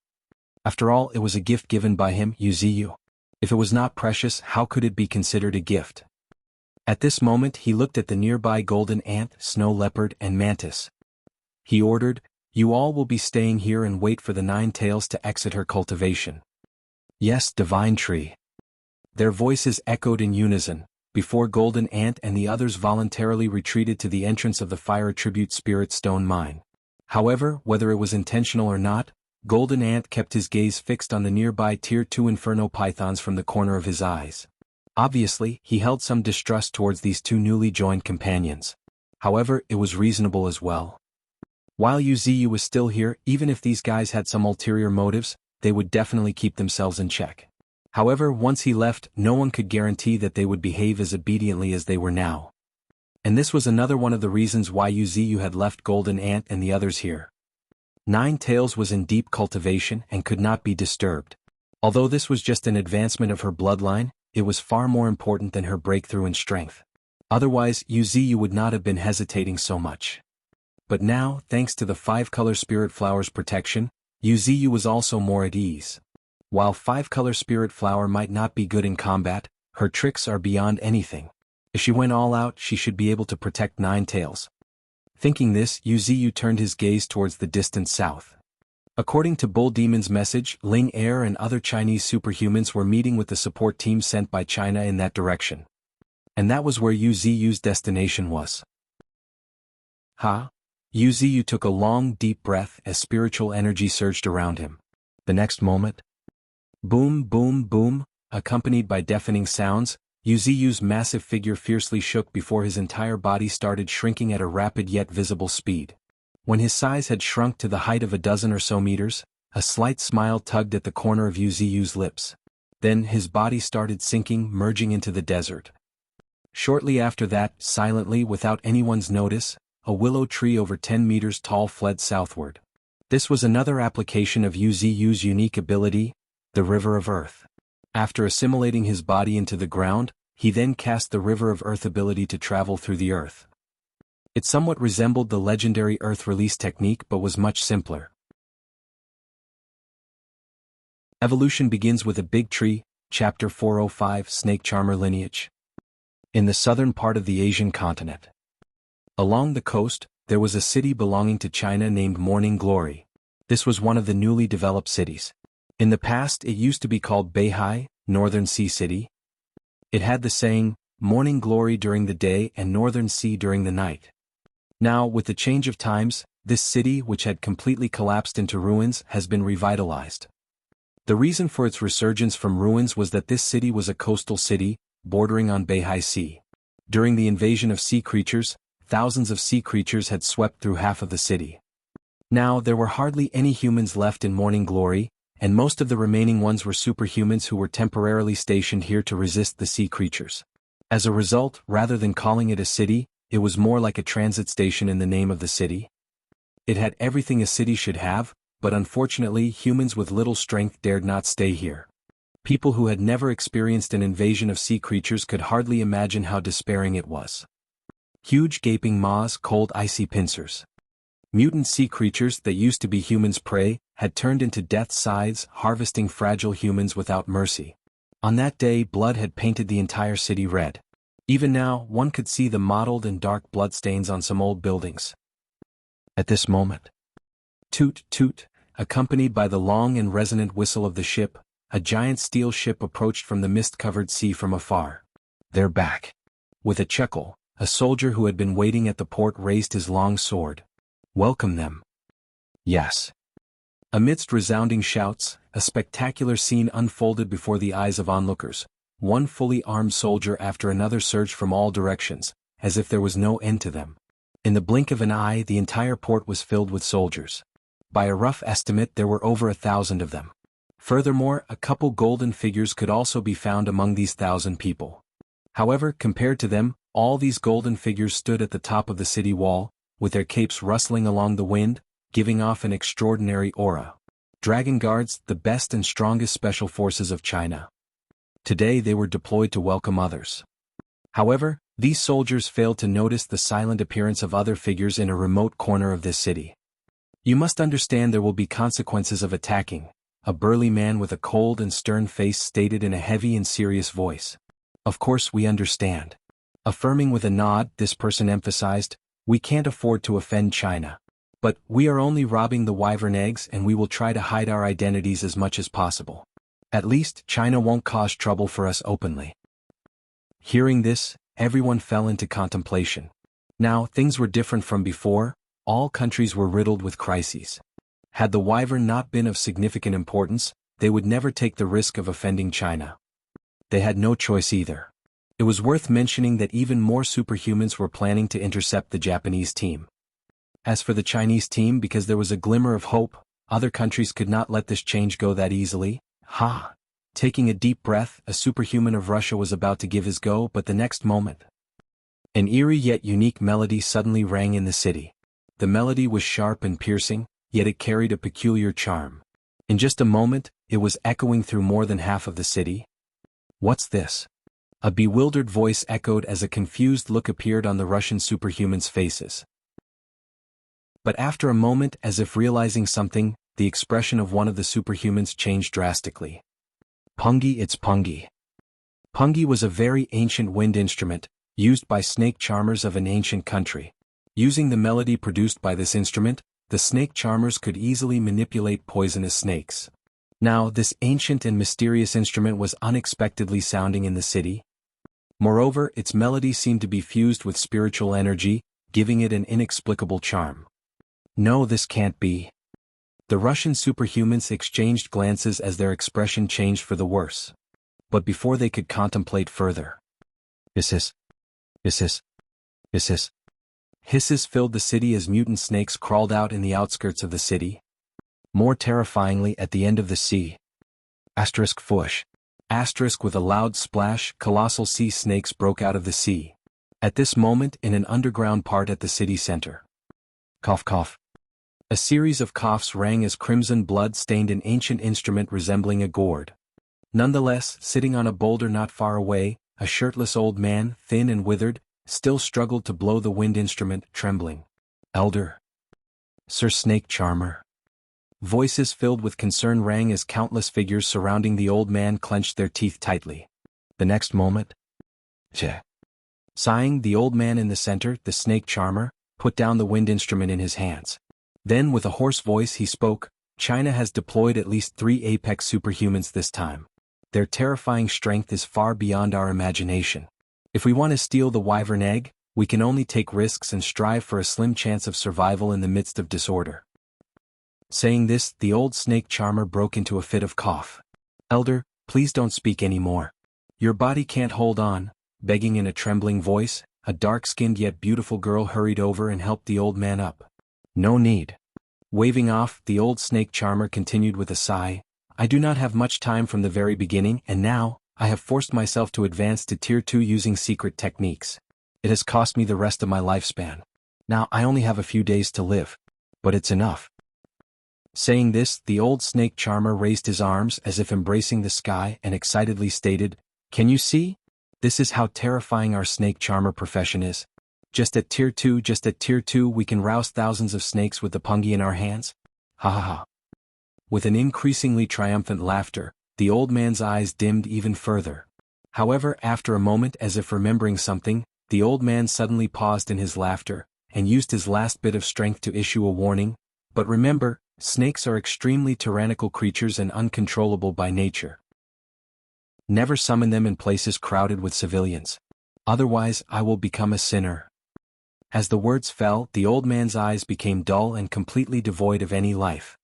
After all, it was a gift given by him, Yuziyu. If it was not precious, how could it be considered a gift? At this moment he looked at the nearby golden ant, snow leopard, and mantis. He ordered, "You all will be staying here and wait for the nine tails to exit her cultivation." "Yes, divine tree." Their voices echoed in unison, before Golden Ant and the others voluntarily retreated to the entrance of the fire attribute spirit stone mine. However, whether it was intentional or not, Golden Ant kept his gaze fixed on the nearby Tier 2 Inferno pythons from the corner of his eyes. Obviously, he held some distrust towards these two newly joined companions. However, it was reasonable as well. While Yuziyu was still here, even if these guys had some ulterior motives, they would definitely keep themselves in check. However, once he left, no one could guarantee that they would behave as obediently as they were now. And this was another one of the reasons why Yuziyu had left Golden Ant and the others here. Nine Tails was in deep cultivation and could not be disturbed. Although this was just an advancement of her bloodline, it was far more important than her breakthrough in strength. Otherwise, Yuziyu would not have been hesitating so much. But now, thanks to the five-color spirit flower's protection, Yuziyu was also more at ease. While five-color spirit flower might not be good in combat, her tricks are beyond anything. If she went all out, she should be able to protect Nine Tails. Thinking this, Yuziyu turned his gaze towards the distant south. According to Bull Demon's message, Ling Air and other Chinese superhumans were meeting with the support team sent by China in that direction. And that was where Yuziyu's destination was. Ha! Yuziyu took a long, deep breath as spiritual energy surged around him. The next moment, boom, boom, boom, accompanied by deafening sounds, Yuziyu's massive figure fiercely shook before his entire body started shrinking at a rapid yet visible speed. When his size had shrunk to the height of a dozen or so meters, a slight smile tugged at the corner of Yuziyu's lips. Then his body started sinking, merging into the desert. Shortly after that, silently without anyone's notice, a willow tree over 10 meters tall fled southward. This was another application of Yuziyu's unique ability, the River of Earth. After assimilating his body into the ground, he then cast the River of Earth ability to travel through the earth. It somewhat resembled the legendary Earth release technique but was much simpler. Evolution begins with a big tree, Chapter 405, Snake Charmer Lineage. In the southern part of the Asian continent. Along the coast, there was a city belonging to China named Morning Glory. This was one of the newly developed cities. In the past it used to be called Beihai, Northern Sea City. It had the saying, Morning Glory during the day and Northern Sea during the night. Now, with the change of times, this city, which had completely collapsed into ruins, has been revitalized. The reason for its resurgence from ruins was that this city was a coastal city, bordering on Beihai Sea. During the invasion of sea creatures, thousands of sea creatures had swept through half of the city. Now, there were hardly any humans left in Morning Glory, and most of the remaining ones were superhumans who were temporarily stationed here to resist the sea creatures. As a result, rather than calling it a city, it was more like a transit station in the name of the city. It had everything a city should have, but unfortunately humans with little strength dared not stay here. People who had never experienced an invasion of sea creatures could hardly imagine how despairing it was. Huge gaping maws, cold icy pincers. Mutant sea creatures that used to be humans' prey, had turned into death's scythes, harvesting fragile humans without mercy. On that day, blood had painted the entire city red. Even now, one could see the mottled and dark bloodstains on some old buildings. At this moment, toot toot, accompanied by the long and resonant whistle of the ship, a giant steel ship approached from the mist-covered sea from afar. They're back. With a chuckle, a soldier who had been waiting at the port raised his long sword. Welcome them. Yes. Amidst resounding shouts, a spectacular scene unfolded before the eyes of onlookers. One fully armed soldier after another surged from all directions, as if there was no end to them. In the blink of an eye, the entire port was filled with soldiers. By a rough estimate, there were over 1,000 of them. Furthermore, a couple golden figures could also be found among these 1,000 people. However, compared to them, all these golden figures stood at the top of the city wall, with their capes rustling along the wind, giving off an extraordinary aura. Dragon Guards, the best and strongest special forces of China. Today they were deployed to welcome others. However, these soldiers failed to notice the silent appearance of other figures in a remote corner of this city. You must understand there will be consequences of attacking, a burly man with a cold and stern face stated in a heavy and serious voice. Of course we understand. Affirming with a nod, this person emphasized, we can't afford to offend China. But we are only robbing the wyvern eggs and we will try to hide our identities as much as possible. At least, China won't cause trouble for us openly. Hearing this, everyone fell into contemplation. Now, things were different from before, all countries were riddled with crises. Had the wyvern not been of significant importance, they would never take the risk of offending China. They had no choice either. It was worth mentioning that even more superhumans were planning to intercept the Japanese team. As for the Chinese team, because there was a glimmer of hope, other countries could not let this change go that easily. Taking a deep breath, a superhuman of Russia was about to give his go, but the next moment, an eerie yet unique melody suddenly rang in the city. The melody was sharp and piercing, yet it carried a peculiar charm. In just a moment, it was echoing through more than half of the city. What's this? A bewildered voice echoed as a confused look appeared on the Russian superhumans' faces. But after a moment, as if realizing something, the expression of one of the superhumans changed drastically. Pungi, it's Pungi. Pungi was a very ancient wind instrument, used by snake charmers of an ancient country. Using the melody produced by this instrument, the snake charmers could easily manipulate poisonous snakes. Now, this ancient and mysterious instrument was unexpectedly sounding in the city. Moreover, its melody seemed to be fused with spiritual energy, giving it an inexplicable charm. No, this can't be. The Russian superhumans exchanged glances as their expression changed for the worse. But before they could contemplate further, hisses filled the city as mutant snakes crawled out in the outskirts of the city. More terrifyingly, at the end of the sea, *fush. With a loud splash, colossal sea snakes broke out of the sea. At this moment, in an underground part at the city center. Cough cough. A series of coughs rang as crimson blood stained an ancient instrument resembling a gourd. Nonetheless, sitting on a boulder not far away, a shirtless old man, thin and withered, still struggled to blow the wind instrument, trembling. Elder. Sir Snake Charmer. Voices filled with concern rang as countless figures surrounding the old man clenched their teeth tightly. The next moment, sighing, the old man in the center, the snake charmer, put down the wind instrument in his hands. Then with a hoarse voice he spoke, China has deployed at least 3 apex superhumans this time. Their terrifying strength is far beyond our imagination. If we want to steal the wyvern egg, we can only take risks and strive for a slim chance of survival in the midst of disorder. Saying this, the old snake charmer broke into a fit of cough. Elder, please don't speak anymore. Your body can't hold on. Begging in a trembling voice, a dark-skinned yet beautiful girl hurried over and helped the old man up. No need. Waving off, the old snake charmer continued with a sigh, I do not have much time from the very beginning, and now, I have forced myself to advance to Tier 2 using secret techniques. It has cost me the rest of my lifespan. Now I only have a few days to live. But it's enough. Saying this, the old snake charmer raised his arms as if embracing the sky and excitedly stated, Can you see? This is how terrifying our snake charmer profession is. Just at Tier 2 we can rouse thousands of snakes with the pungi in our hands. Ha ha ha. With an increasingly triumphant laughter, the old man's eyes dimmed even further. However, after a moment, as if remembering something, the old man suddenly paused in his laughter, and used his last bit of strength to issue a warning. But remember, snakes are extremely tyrannical creatures and uncontrollable by nature. Never summon them in places crowded with civilians. Otherwise, I will become a sinner. As the words fell, the old man's eyes became dull and completely devoid of any life.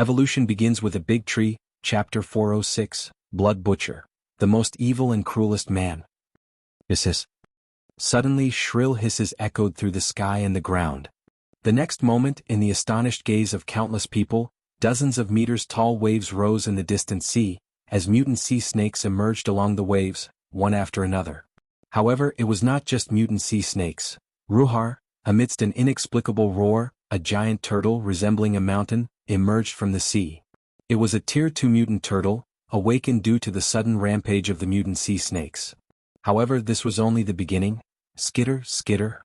Evolution begins with a big tree, Chapter 406, Blood Butcher, the most evil and cruelest man. Hiss. Suddenly shrill hisses echoed through the sky and the ground. The next moment, in the astonished gaze of countless people, dozens of meters tall waves rose in the distant sea, as mutant sea snakes emerged along the waves, one after another. However, it was not just mutant sea snakes. Ruhar, amidst an inexplicable roar, a giant turtle resembling a mountain, emerged from the sea. It was a Tier 2 mutant turtle, awakened due to the sudden rampage of the mutant sea snakes. However, this was only the beginning. Skitter, skitter.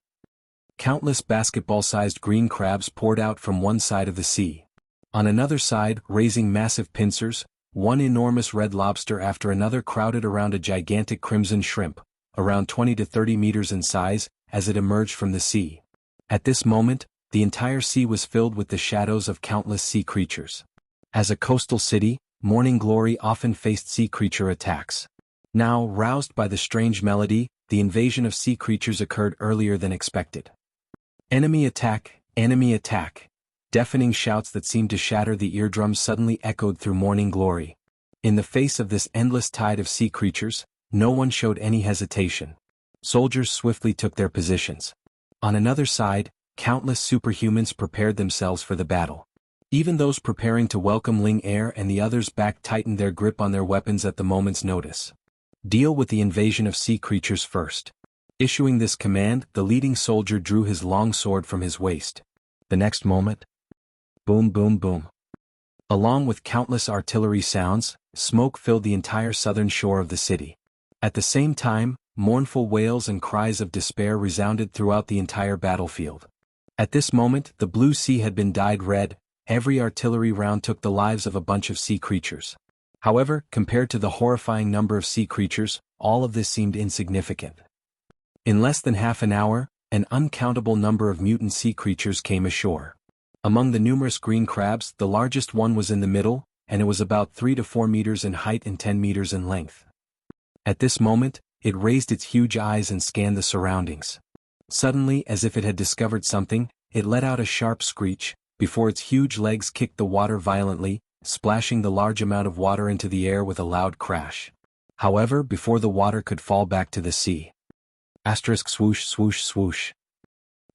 Countless basketball-sized green crabs poured out from one side of the sea. On another side, raising massive pincers, one enormous red lobster after another crowded around a gigantic crimson shrimp, around 20 to 30 meters in size, as it emerged from the sea. At this moment, the entire sea was filled with the shadows of countless sea creatures. As a coastal city, Morning Glory often faced sea creature attacks. Now, roused by the strange melody, the invasion of sea creatures occurred earlier than expected. Enemy attack, enemy attack. Deafening shouts that seemed to shatter the eardrums suddenly echoed through Morning Glory. In the face of this endless tide of sea creatures, no one showed any hesitation. Soldiers swiftly took their positions. On another side, countless superhumans prepared themselves for the battle. Even those preparing to welcome Ling Air and the others back tightened their grip on their weapons at the moment's notice. Deal with the invasion of sea creatures first. Issuing this command, the leading soldier drew his long sword from his waist. The next moment, boom boom boom. Along with countless artillery sounds, smoke filled the entire southern shore of the city. At the same time, mournful wails and cries of despair resounded throughout the entire battlefield. At this moment, the blue sea had been dyed red. Every artillery round took the lives of a bunch of sea creatures. However, compared to the horrifying number of sea creatures, all of this seemed insignificant. In less than half an hour, an uncountable number of mutant sea creatures came ashore. Among the numerous green crabs, the largest one was in the middle, and it was about 3 to 4 meters in height and 10 meters in length. At this moment, it raised its huge eyes and scanned the surroundings. Suddenly, as if it had discovered something, it let out a sharp screech, before its huge legs kicked the water violently, splashing the large amount of water into the air with a loud crash. However, before the water could fall back to the sea. Asterisk swoosh swoosh swoosh.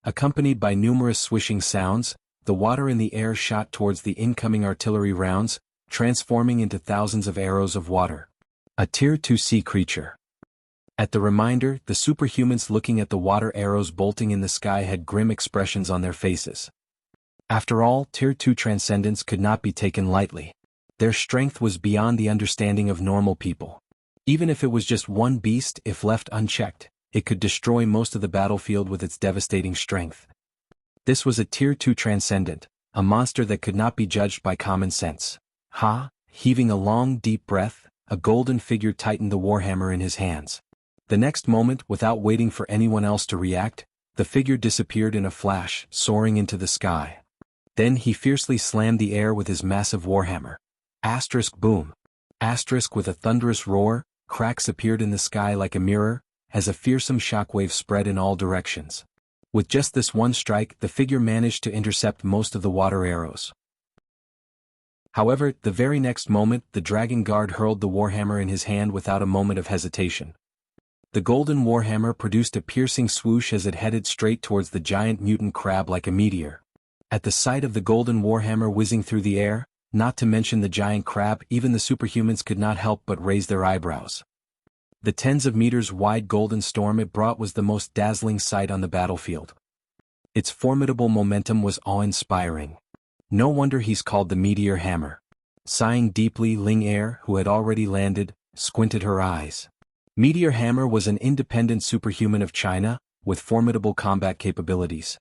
Accompanied by numerous swishing sounds, the water in the air shot towards the incoming artillery rounds, transforming into thousands of arrows of water. A Tier 2 sea creature. At the reminder, the superhumans looking at the water arrows bolting in the sky had grim expressions on their faces. After all, Tier 2 transcendents could not be taken lightly. Their strength was beyond the understanding of normal people. Even if it was just one beast, if left unchecked, it could destroy most of the battlefield with its devastating strength. This was a Tier 2 transcendent, a monster that could not be judged by common sense. Heaving a long, deep breath, a golden figure tightened the warhammer in his hands. The next moment, without waiting for anyone else to react, the figure disappeared in a flash, soaring into the sky. Then he fiercely slammed the air with his massive warhammer. Asterisk boom. Asterisk with a thunderous roar, cracks appeared in the sky like a mirror, as a fearsome shockwave spread in all directions. With just this one strike, the figure managed to intercept most of the water arrows. However, the very next moment, the dragon guard hurled the warhammer in his hand without a moment of hesitation. The golden warhammer produced a piercing swoosh as it headed straight towards the giant mutant crab like a meteor. At the sight of the golden warhammer whizzing through the air, not to mention the giant crab, even the superhumans could not help but raise their eyebrows. The tens of meters wide golden storm it brought was the most dazzling sight on the battlefield. Its formidable momentum was awe-inspiring. No wonder he's called the Meteor Hammer. Sighing deeply, Ling Air, who had already landed, squinted her eyes. Meteor Hammer was an independent superhuman of China, with formidable combat capabilities.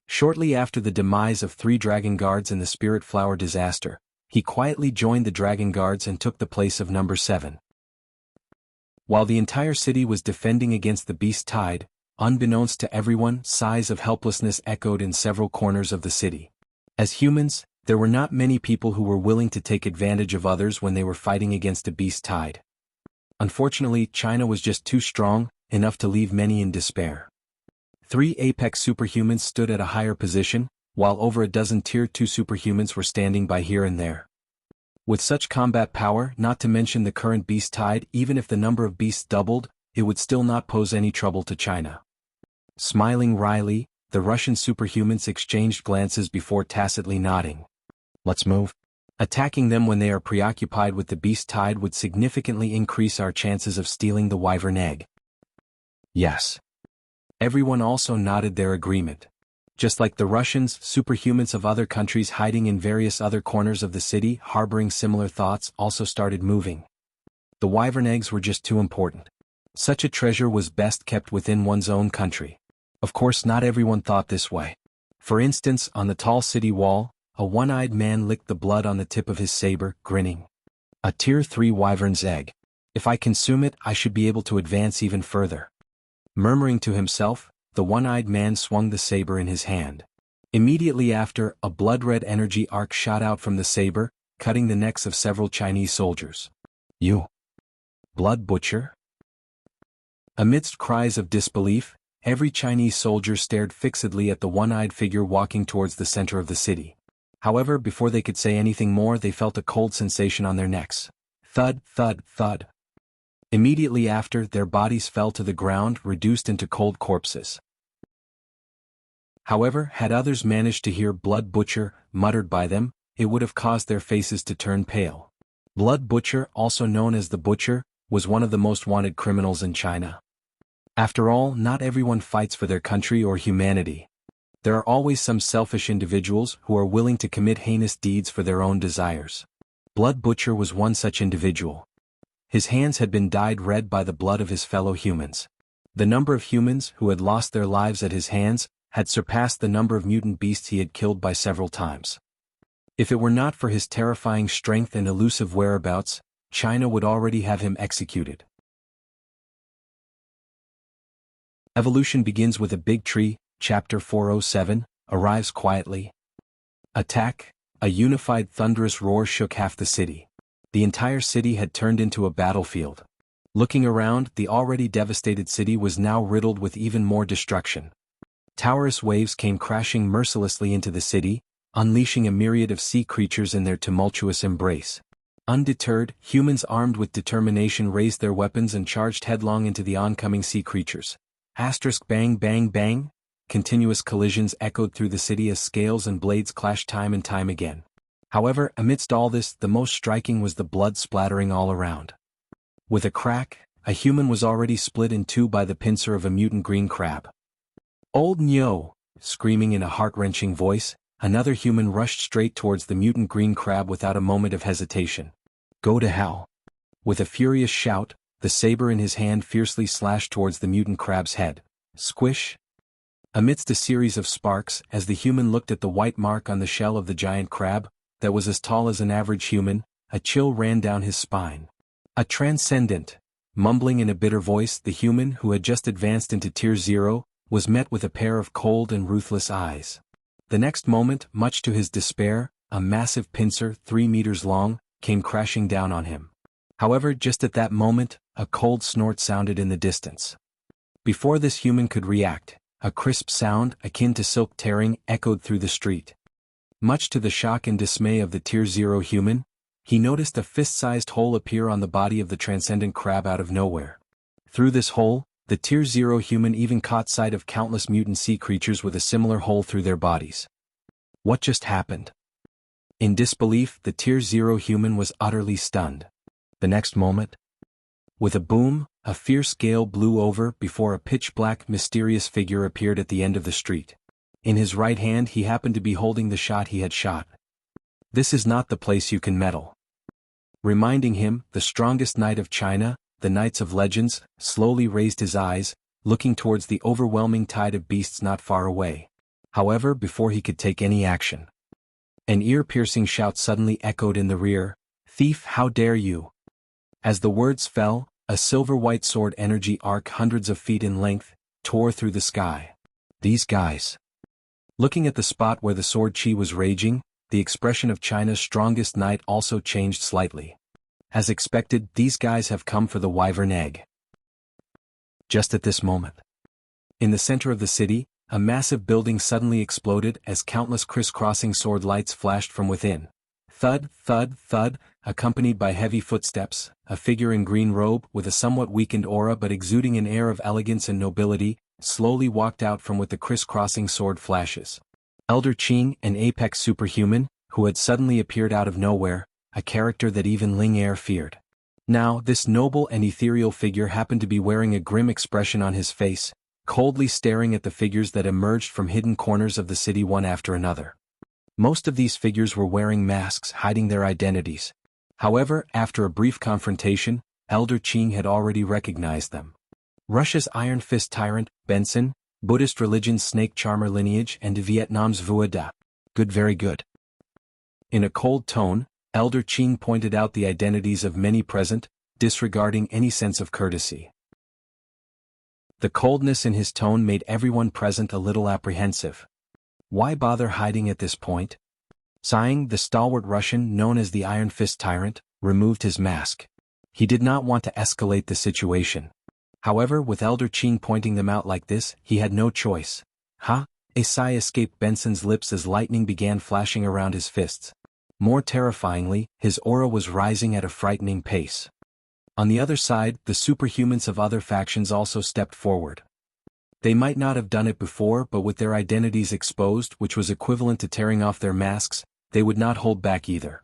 Shortly after the demise of 3 Dragon Guards in the Spirit Flower disaster, he quietly joined the Dragon Guards and took the place of number 7. While the entire city was defending against the beast tide, unbeknownst to everyone, sighs of helplessness echoed in several corners of the city. As humans, there were not many people who were willing to take advantage of others when they were fighting against a beast tide. Unfortunately, China was just too strong, enough to leave many in despair. 3 apex superhumans stood at a higher position, while over a dozen Tier 2 superhumans were standing by here and there. With such combat power, not to mention the current beast tide, even if the number of beasts doubled, it would still not pose any trouble to China. Smiling wryly, the Russian superhumans exchanged glances before tacitly nodding. Let's move. Attacking them when they are preoccupied with the beast tide would significantly increase our chances of stealing the wyvern egg. Yes. Everyone also nodded their agreement. Just like the Russians, superhumans of other countries hiding in various other corners of the city, harboring similar thoughts, also started moving. The wyvern eggs were just too important. Such a treasure was best kept within one's own country. Of course, not everyone thought this way. For instance, on the tall city wall, a one-eyed man licked the blood on the tip of his saber, grinning. A Tier 3 wyvern's egg. If I consume it, I should be able to advance even further. Murmuring to himself, the one-eyed man swung the saber in his hand. Immediately after, a blood-red energy arc shot out from the saber, cutting the necks of several Chinese soldiers. You. Blood butcher? Amidst cries of disbelief, every Chinese soldier stared fixedly at the one-eyed figure walking towards the center of the city. However, before they could say anything more, they felt a cold sensation on their necks. Thud, thud, thud. Immediately after, their bodies fell to the ground, reduced into cold corpses. However, had others managed to hear "blood butcher" muttered by them, it would have caused their faces to turn pale. Blood butcher, also known as the Butcher, was one of the most wanted criminals in China. After all, not everyone fights for their country or humanity. There are always some selfish individuals who are willing to commit heinous deeds for their own desires. Blood Butcher was one such individual. His hands had been dyed red by the blood of his fellow humans. The number of humans who had lost their lives at his hands had surpassed the number of mutant beasts he had killed by several times. If it were not for his terrifying strength and elusive whereabouts, China would already have him executed. Evolution begins with a big tree. Chapter 407, arrives quietly. Attack! A unified thunderous roar shook half the city. The entire city had turned into a battlefield. Looking around, the already devastated city was now riddled with even more destruction. Towerous waves came crashing mercilessly into the city, unleashing a myriad of sea creatures in their tumultuous embrace. Undeterred, humans armed with determination raised their weapons and charged headlong into the oncoming sea creatures. Asterisk bang bang bang. Continuous collisions echoed through the city as scales and blades clashed time and time again. However, amidst all this, the most striking was the blood splattering all around. With a crack, a human was already split in two by the pincer of a mutant green crab. Old Nyo! Screaming in a heart-wrenching voice, another human rushed straight towards the mutant green crab without a moment of hesitation. Go to hell! With a furious shout, the saber in his hand fiercely slashed towards the mutant crab's head. Squish! Amidst a series of sparks, as the human looked at the white mark on the shell of the giant crab, that was as tall as an average human, a chill ran down his spine. A transcendent! Mumbling in a bitter voice, the human who had just advanced into Tier 0, was met with a pair of cold and ruthless eyes. The next moment, much to his despair, a massive pincer, 3 meters long, came crashing down on him. However, just at that moment, a cold snort sounded in the distance. Before this human could react, a crisp sound, akin to silk tearing, echoed through the street. Much to the shock and dismay of the Tier 0 human, he noticed a fist-sized hole appear on the body of the transcendent crab out of nowhere. Through this hole, the Tier 0 human even caught sight of countless mutant sea creatures with a similar hole through their bodies. What just happened? In disbelief, the Tier 0 human was utterly stunned. The next moment, with a boom, a fierce gale blew over before a pitch-black, mysterious figure appeared at the end of the street. In his right hand he happened to be holding the shot he had shot. This is not the place you can meddle. Reminding him, the strongest knight of China, the Knights of Legends, slowly raised his eyes, looking towards the overwhelming tide of beasts not far away. However, before he could take any action, an ear-piercing shout suddenly echoed in the rear. Thief, how dare you! As the words fell, a silver-white sword energy arc hundreds of feet in length, tore through the sky. These guys. Looking at the spot where the sword chi was raging, the expression of China's strongest knight also changed slightly. As expected, these guys have come for the wyvern egg. Just at this moment, in the center of the city, a massive building suddenly exploded as countless crisscrossing sword lights flashed from within. Thud, thud, thud, accompanied by heavy footsteps, a figure in green robe with a somewhat weakened aura but exuding an air of elegance and nobility, slowly walked out from with the crisscrossing sword flashes. Elder Qing, an apex superhuman, who had suddenly appeared out of nowhere, a character that even Ling Er feared. Now, this noble and ethereal figure happened to be wearing a grim expression on his face, coldly staring at the figures that emerged from hidden corners of the city one after another. Most of these figures were wearing masks hiding their identities. However, after a brief confrontation, Elder Qing had already recognized them. Russia's Iron Fist tyrant, Benson, Buddhist religion's snake charmer lineage, and Vietnam's Vua Da. Good, very good. In a cold tone, Elder Qing pointed out the identities of many present, disregarding any sense of courtesy. The coldness in his tone made everyone present a little apprehensive. Why bother hiding at this point? Sighing, the stalwart Russian known as the Iron Fist tyrant removed his mask. He did not want to escalate the situation. However, with Elder Qing pointing them out like this, he had no choice. Ha! A sigh escaped Benson's lips as lightning began flashing around his fists. More terrifyingly, his aura was rising at a frightening pace. On the other side, the superhumans of other factions also stepped forward. They might not have done it before, but with their identities exposed, which was equivalent to tearing off their masks, they would not hold back either.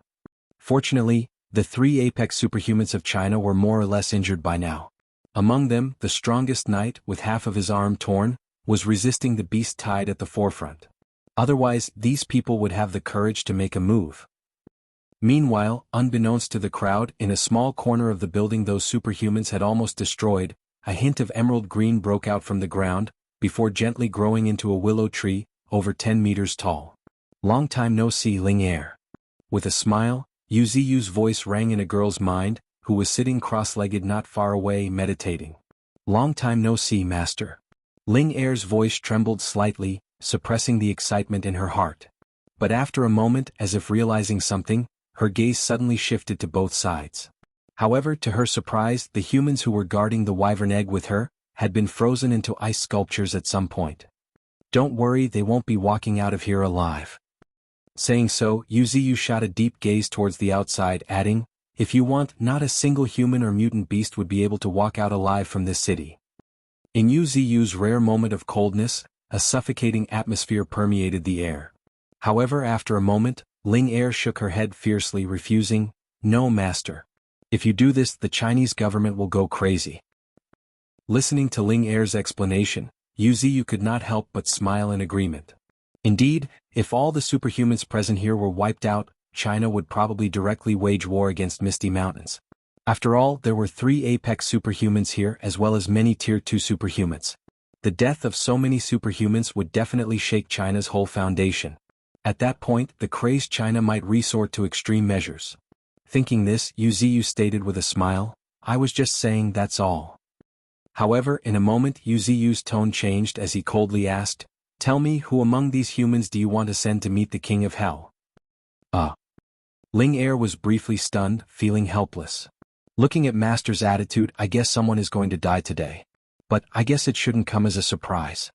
Fortunately, the three apex superhumans of China were more or less injured by now. Among them, the strongest knight, with half of his arm torn, was resisting the beast tied at the forefront. Otherwise, these people would have the courage to make a move. Meanwhile, unbeknownst to the crowd, in a small corner of the building those superhumans had almost destroyed, a hint of emerald green broke out from the ground, before gently growing into a willow tree, over 10 meters tall. Long time no see, Ling Er. With a smile, Yu Ziyu's voice rang in a girl's mind, who was sitting cross-legged not far away meditating. Long time no see, master. Ling Er's voice trembled slightly, suppressing the excitement in her heart. But after a moment, as if realizing something, her gaze suddenly shifted to both sides. However, to her surprise, the humans who were guarding the wyvern egg with her had been frozen into ice sculptures at some point. Don't worry, they won't be walking out of here alive. Saying so, Yu Ziyu shot a deep gaze towards the outside, adding, if you want, not a single human or mutant beast would be able to walk out alive from this city. In Yu Ziyu's rare moment of coldness, a suffocating atmosphere permeated the air. However, after a moment, Ling Er shook her head fiercely, refusing, no, master. If you do this, the Chinese government will go crazy. Listening to Ling Er's explanation, Yu Ziyu could not help but smile in agreement. Indeed, if all the superhumans present here were wiped out, China would probably directly wage war against Misty Mountains. After all, there were 3 apex superhumans here as well as many tier 2 superhumans. The death of so many superhumans would definitely shake China's whole foundation. At that point, the crazed China might resort to extreme measures. Thinking this, Yu Ziyu stated with a smile, I was just saying that's all. However, in a moment Yu Ziyu's tone changed as he coldly asked, tell me, who among these humans do you want to send to meet the King of Hell? Ling Er was briefly stunned, feeling helpless. Looking at Master's attitude, I guess someone is going to die today. But I guess it shouldn't come as a surprise.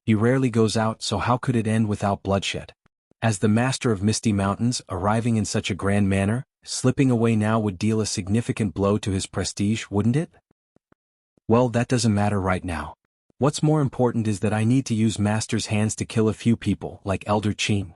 He rarely goes out, so how could it end without bloodshed? As the master of Misty Mountains, arriving in such a grand manner, slipping away now would deal a significant blow to his prestige, wouldn't it? Well, that doesn't matter right now. What's more important is that I need to use Master's hands to kill a few people, like Elder Qing.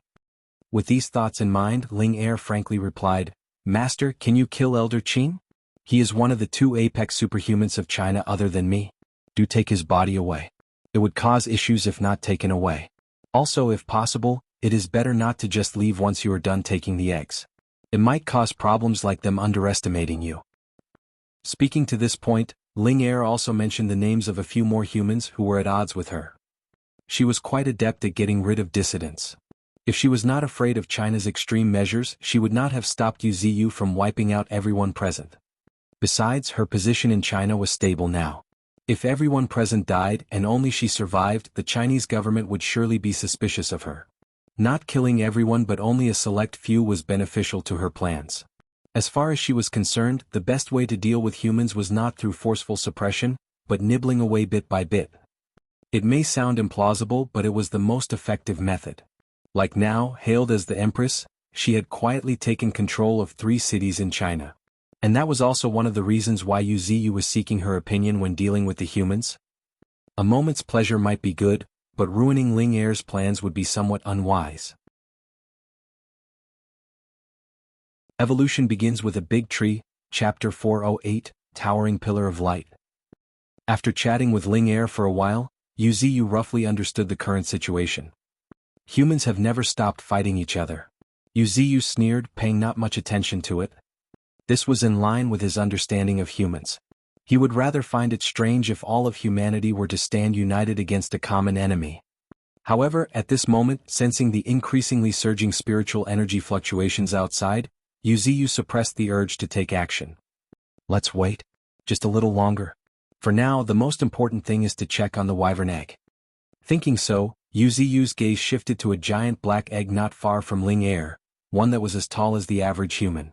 With these thoughts in mind, Ling Er frankly replied, Master, can you kill Elder Qing? He is one of the 2 apex superhumans of China other than me. Do take his body away. It would cause issues if not taken away. Also, if possible, it is better not to just leave once you are done taking the eggs. It might cause problems like them underestimating you. Speaking to this point, Ling Er also mentioned the names of a few more humans who were at odds with her. She was quite adept at getting rid of dissidents. If she was not afraid of China's extreme measures, she would not have stopped Yu Ziyu from wiping out everyone present. Besides, her position in China was stable now. If everyone present died and only she survived, the Chinese government would surely be suspicious of her. Not killing everyone but only a select few was beneficial to her plans. As far as she was concerned, the best way to deal with humans was not through forceful suppression, but nibbling away bit by bit. It may sound implausible, but it was the most effective method. Like now, hailed as the Empress, she had quietly taken control of 3 cities in China. And that was also one of the reasons why Yu Ziyu was seeking her opinion when dealing with the humans. A moment's pleasure might be good, but ruining Ling Er's plans would be somewhat unwise. Evolution begins with a big tree, Chapter 408, Towering Pillar of Light. After chatting with Ling Er for a while, Yuziyu roughly understood the current situation. Humans have never stopped fighting each other. Yuziyu sneered, paying not much attention to it. This was in line with his understanding of humans. He would rather find it strange if all of humanity were to stand united against a common enemy. However, at this moment, sensing the increasingly surging spiritual energy fluctuations outside, Yuziyu suppressed the urge to take action. Let's wait. Just a little longer. For now, the most important thing is to check on the wyvern egg. Thinking so, Yuziyu's gaze shifted to a giant black egg not far from Ling Er, one that was as tall as the average human.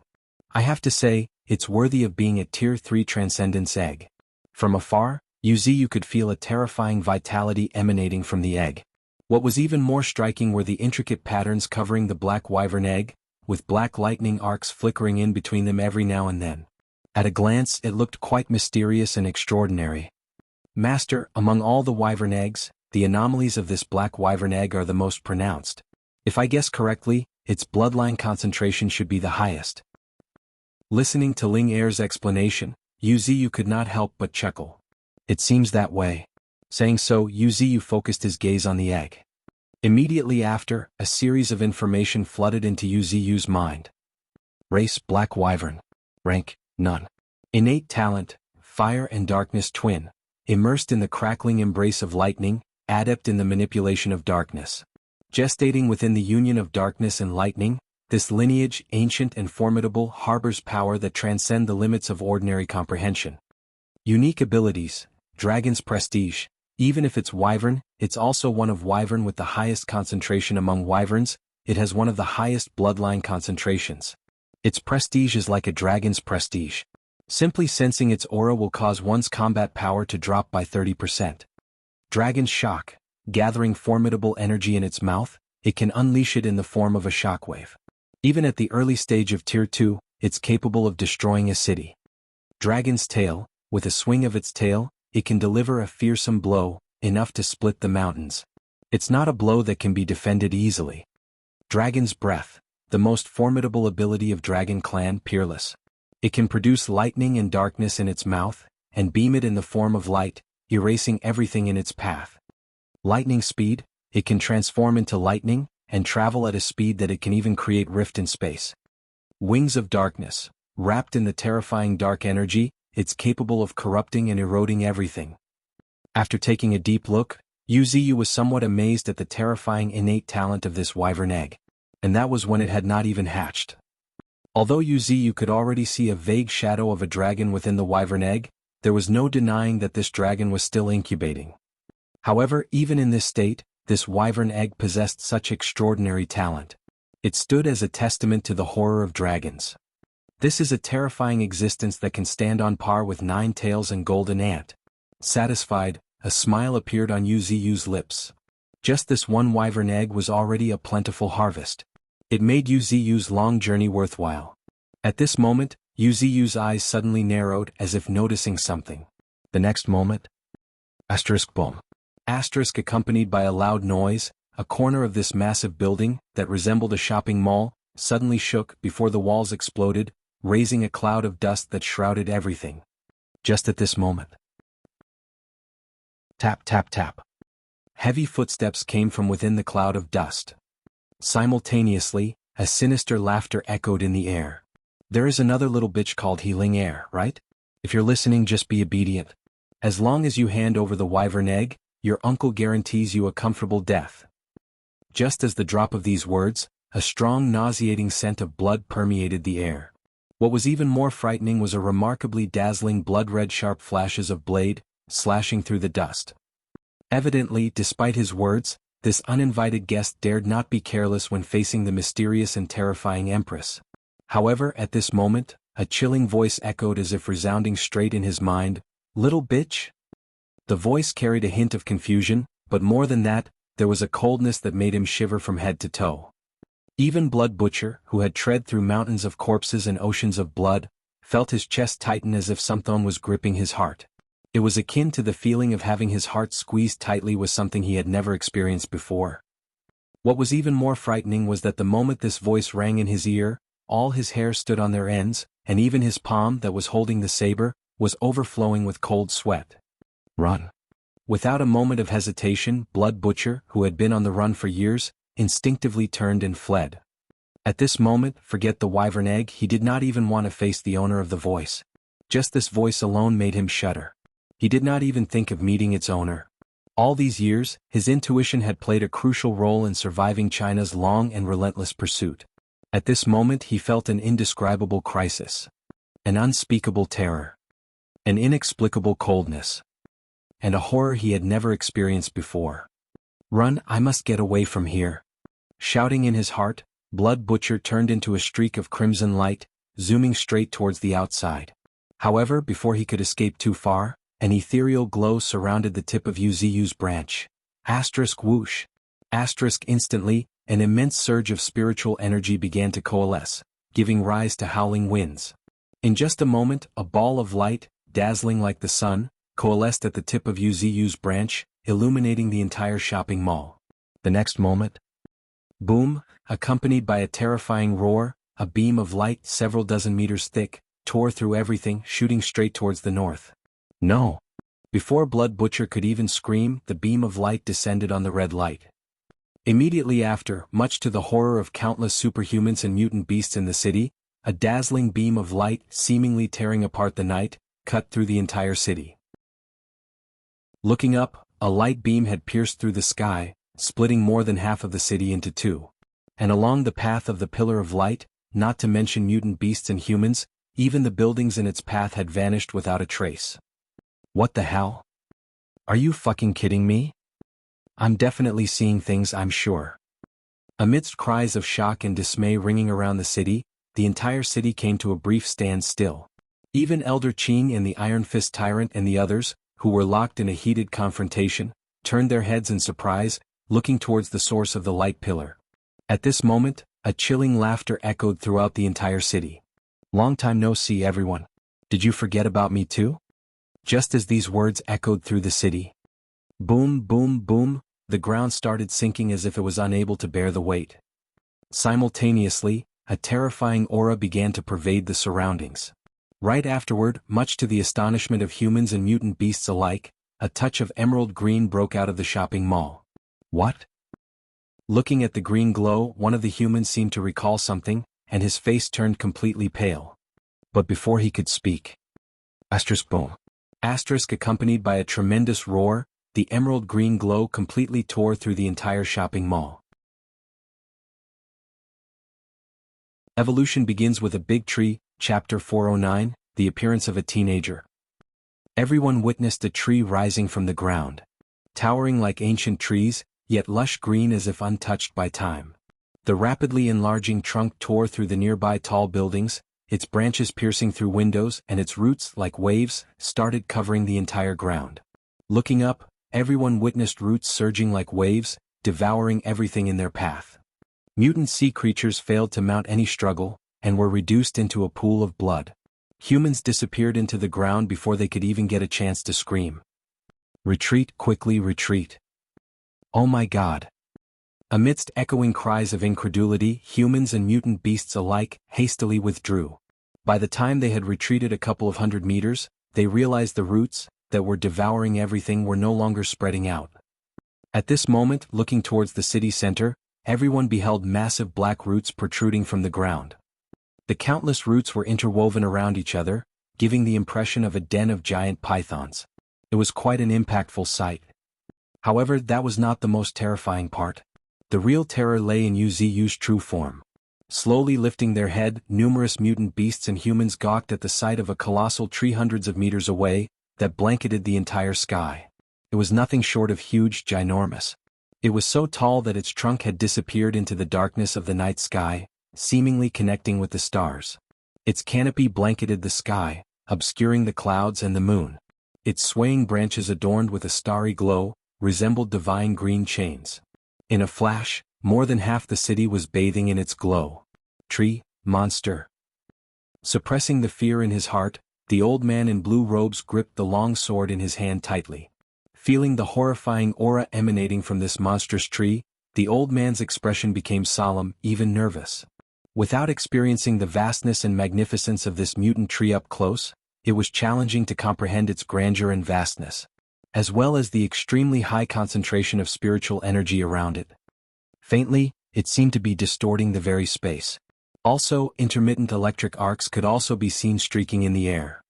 I have to say, it's worthy of being a Tier 3 Transcendence egg. From afar, Yuziyu could feel a terrifying vitality emanating from the egg. What was even more striking were the intricate patterns covering the black wyvern egg, with black lightning arcs flickering in between them every now and then. At a glance, it looked quite mysterious and extraordinary. Master, among all the wyvern eggs, the anomalies of this black wyvern egg are the most pronounced. If I guess correctly, its bloodline concentration should be the highest. Listening to Ling Er's explanation, Yuziyu could not help but chuckle. It seems that way. Saying so, Yuziyu focused his gaze on the egg. Immediately after, a series of information flooded into Yuziyu's mind. Race: Black Wyvern. Rank: None. Innate talent: Fire and Darkness Twin. Immersed in the crackling embrace of lightning, adept in the manipulation of darkness. Gestating within the union of darkness and lightning, this lineage, ancient and formidable, harbors power that transcend the limits of ordinary comprehension. Unique abilities: Dragon's Prestige. Even if it's wyvern, it's also one of wyvern with the highest concentration among wyverns. It has one of the highest bloodline concentrations. Its prestige is like a dragon's prestige. Simply sensing its aura will cause one's combat power to drop by 30%. Dragon's Shock. Gathering formidable energy in its mouth, it can unleash it in the form of a shockwave. Even at the early stage of Tier 2, it's capable of destroying a city. Dragon's Tail. With a swing of its tail, it can deliver a fearsome blow, enough to split the mountains. It's not a blow that can be defended easily. Dragon's Breath. The most formidable ability of Dragon Clan, Peerless. It can produce lightning and darkness in its mouth, and beam it in the form of light, erasing everything in its path. Lightning Speed. It can transform into lightning, and travel at a speed that it can even create rift in space. Wings of Darkness. Wrapped in the terrifying dark energy, it's capable of corrupting and eroding everything. After taking a deep look, Yuziyu was somewhat amazed at the terrifying innate talent of this wyvern egg. And that was when it had not even hatched. Although Yuziyu could already see a vague shadow of a dragon within the wyvern egg, there was no denying that this dragon was still incubating. However, even in this state, this wyvern egg possessed such extraordinary talent. It stood as a testament to the horror of dragons. This is a terrifying existence that can stand on par with Nine Tails and Golden Ant. Satisfied, a smile appeared on Yuziyu's lips. Just this one wyvern egg was already a plentiful harvest. It made Yuziyu's long journey worthwhile. At this moment, Yuziyu's eyes suddenly narrowed as if noticing something. The next moment, asterisk boom. Asterisk accompanied by a loud noise, a corner of this massive building, that resembled a shopping mall, suddenly shook before the walls exploded, raising a cloud of dust that shrouded everything. Just at this moment. Tap tap tap. Heavy footsteps came from within the cloud of dust. Simultaneously, a sinister laughter echoed in the air. There is another little bitch called Ling Er, right? If you're listening, just be obedient. As long as you hand over the wyvern egg, your uncle guarantees you a comfortable death. Just as the drop of these words, a strong nauseating scent of blood permeated the air. What was even more frightening was a remarkably dazzling blood-red sharp flashes of blade, slashing through the dust. Evidently, despite his words, this uninvited guest dared not be careless when facing the mysterious and terrifying Empress. However, at this moment, a chilling voice echoed as if resounding straight in his mind, "Little bitch?" The voice carried a hint of confusion, but more than that, there was a coldness that made him shiver from head to toe. Even Blood Butcher, who had tread through mountains of corpses and oceans of blood, felt his chest tighten as if something was gripping his heart. It was akin to the feeling of having his heart squeezed tightly with something he had never experienced before. What was even more frightening was that the moment this voice rang in his ear, all his hair stood on their ends, and even his palm that was holding the saber was overflowing with cold sweat. Run. Without a moment of hesitation, Blood Butcher, who had been on the run for years, instinctively turned and fled. At this moment, forget the wyvern egg, he did not even want to face the owner of the voice. Just this voice alone made him shudder. He did not even think of meeting its owner. All these years, his intuition had played a crucial role in surviving China's long and relentless pursuit. At this moment he felt an indescribable crisis. An unspeakable terror. An inexplicable coldness. And a horror he had never experienced before. Run, I must get away from here. Shouting in his heart, Blood Butcher turned into a streak of crimson light, zooming straight towards the outside. However, before he could escape too far, an ethereal glow surrounded the tip of Wuxia's branch. Asterisk whoosh. Asterisk instantly, an immense surge of spiritual energy began to coalesce, giving rise to howling winds. In just a moment, a ball of light, dazzling like the sun, coalesced at the tip of Wuxia's branch, illuminating the entire shopping mall. The next moment, boom, accompanied by a terrifying roar, a beam of light several dozen meters thick, tore through everything, shooting straight towards the north. No! Before Blood Butcher could even scream, the beam of light descended on the red light. Immediately after, much to the horror of countless superhumans and mutant beasts in the city, a dazzling beam of light, seemingly tearing apart the night, cut through the entire city. Looking up, a light beam had pierced through the sky, splitting more than half of the city into two. And along the path of the pillar of light, not to mention mutant beasts and humans, even the buildings in its path had vanished without a trace. What the hell? Are you fucking kidding me? I'm definitely seeing things, I'm sure. Amidst cries of shock and dismay ringing around the city, the entire city came to a brief standstill. Even Elder Qing and the Iron Fist Tyrant and the others, who were locked in a heated confrontation, turned their heads in surprise, looking towards the source of the light pillar. At this moment, a chilling laughter echoed throughout the entire city. Long time no see, everyone. Did you forget about me too? Just as these words echoed through the city. Boom, boom, boom, the ground started sinking as if it was unable to bear the weight. Simultaneously, a terrifying aura began to pervade the surroundings. Right afterward, much to the astonishment of humans and mutant beasts alike, a touch of emerald green broke out of the shopping mall. What? Looking at the green glow, one of the humans seemed to recall something, and his face turned completely pale. But before he could speak, asterisk boom. Asterisk accompanied by a tremendous roar, the emerald green glow completely tore through the entire shopping mall. Evolution begins with a big tree, Chapter 409, the appearance of a teenager. Everyone witnessed a tree rising from the ground. Towering like ancient trees, yet lush green as if untouched by time. The rapidly enlarging trunk tore through the nearby tall buildings, its branches piercing through windows, and its roots, like waves, started covering the entire ground. Looking up, everyone witnessed roots surging like waves, devouring everything in their path. Mutant sea creatures failed to mount any struggle, and were reduced into a pool of blood. Humans disappeared into the ground before they could even get a chance to scream. Retreat, quickly retreat. Oh my God. Amidst echoing cries of incredulity, humans and mutant beasts alike hastily withdrew. By the time they had retreated a couple of 100 meters, they realized the roots, that were devouring everything, were no longer spreading out. At this moment, looking towards the city center, everyone beheld massive black roots protruding from the ground. The countless roots were interwoven around each other, giving the impression of a den of giant pythons. It was quite an impactful sight. However, that was not the most terrifying part. The real terror lay in Wuxia's true form. Slowly lifting their head, numerous mutant beasts and humans gawked at the sight of a colossal tree hundreds of meters away, that blanketed the entire sky. It was nothing short of huge, ginormous. It was so tall that its trunk had disappeared into the darkness of the night sky, seemingly connecting with the stars. Its canopy blanketed the sky, obscuring the clouds and the moon. Its swaying branches adorned with a starry glow, resembled divine green chains. In a flash, more than half the city was bathing in its glow. Tree, monster. Suppressing the fear in his heart, The old man in blue robes gripped the long sword in his hand tightly. Feeling the horrifying aura emanating from this monstrous tree, the old man's expression became solemn, even nervous. Without experiencing the vastness and magnificence of this mutant tree up close, it was challenging to comprehend its grandeur and vastness, as well as the extremely high concentration of spiritual energy around it. Faintly, it seemed to be distorting the very space. Also, intermittent electric arcs could also be seen streaking in the air.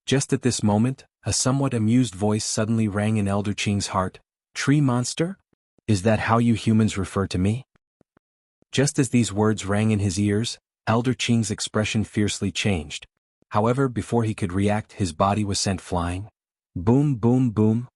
Just at this moment, a somewhat amused voice suddenly rang in Elder Qing's heart. "Tree monster? Is that how you humans refer to me?" Just as these words rang in his ears, Elder Qing's expression fiercely changed. However, before he could react, his body was sent flying. Boom, boom, boom.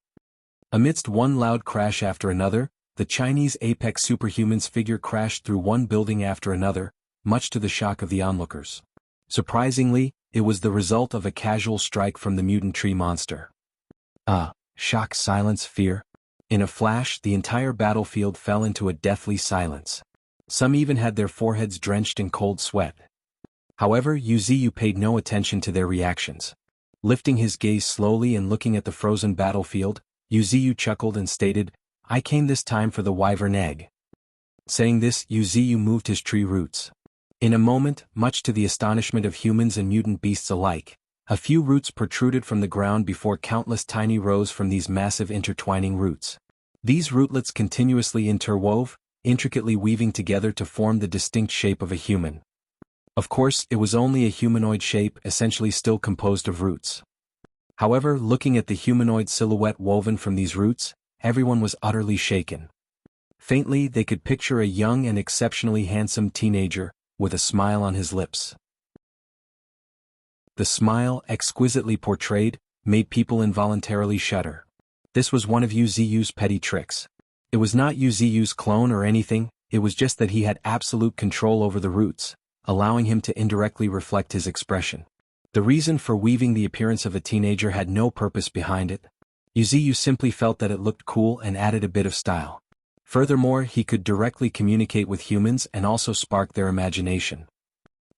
Amidst one loud crash after another, the Chinese apex superhuman's figure crashed through one building after another, much to the shock of the onlookers. Surprisingly, it was the result of a casual strike from the mutant tree monster. Shock, silence, fear. In a flash, the entire battlefield fell into a deathly silence. Some even had their foreheads drenched in cold sweat. However, Wuxia paid no attention to their reactions. Lifting his gaze slowly and looking at the frozen battlefield, Wuxia chuckled and stated, "I came this time for the wyvern egg." Saying this, Wuxia moved his tree roots. In a moment, much to the astonishment of humans and mutant beasts alike, a few roots protruded from the ground before countless tiny rows from these massive intertwining roots. These rootlets continuously interwove, intricately weaving together to form the distinct shape of a human. Of course, it was only a humanoid shape, essentially still composed of roots. However, looking at the humanoid silhouette woven from these roots, everyone was utterly shaken. Faintly, they could picture a young and exceptionally handsome teenager, with a smile on his lips. The smile, exquisitely portrayed, made people involuntarily shudder. This was one of Wuxia's petty tricks. It was not Wuxia's clone or anything, it was just that he had absolute control over the roots, allowing him to indirectly reflect his expression. The reason for weaving the appearance of a teenager had no purpose behind it. Wuxia simply felt that it looked cool and added a bit of style. Furthermore, he could directly communicate with humans and also spark their imagination.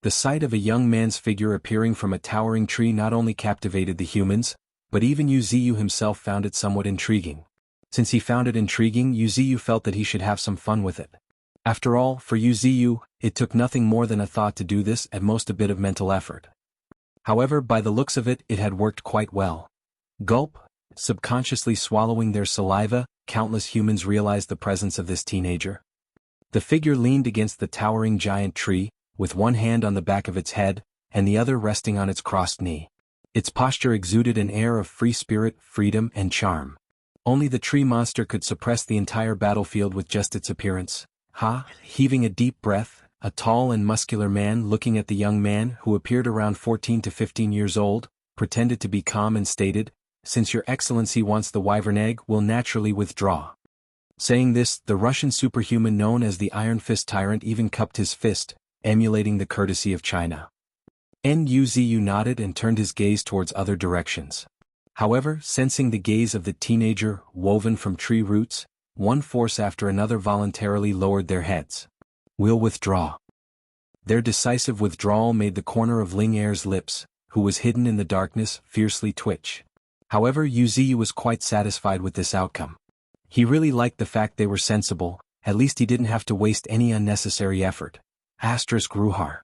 The sight of a young man's figure appearing from a towering tree not only captivated the humans, but even Wuxia himself found it somewhat intriguing. Since he found it intriguing, Wuxia felt that he should have some fun with it. After all, for Wuxia, it took nothing more than a thought to do this, at most a bit of mental effort. However, by the looks of it, it had worked quite well. Gulp, subconsciously swallowing their saliva, countless humans realized the presence of this teenager. The figure leaned against the towering giant tree, with one hand on the back of its head, and the other resting on its crossed knee. Its posture exuded an air of free spirit, freedom, and charm. Only the tree monster could suppress the entire battlefield with just its appearance. Heaving a deep breath, a tall and muscular man looking at the young man, who appeared around 14 to 15 years old, pretended to be calm and stated, "Since your excellency wants the wyvern egg, we'll naturally withdraw." Saying this, the Russian superhuman known as the Iron Fist Tyrant even cupped his fist, emulating the courtesy of China. Wuxia nodded and turned his gaze towards other directions. However, sensing the gaze of the teenager, woven from tree roots, one force after another voluntarily lowered their heads. "We'll withdraw." Their decisive withdrawal made the corner of Ling Er's lips, who was hidden in the darkness, fiercely twitch. However, Wuxia was quite satisfied with this outcome. He really liked the fact they were sensible, at least he didn't have to waste any unnecessary effort. Ruhar.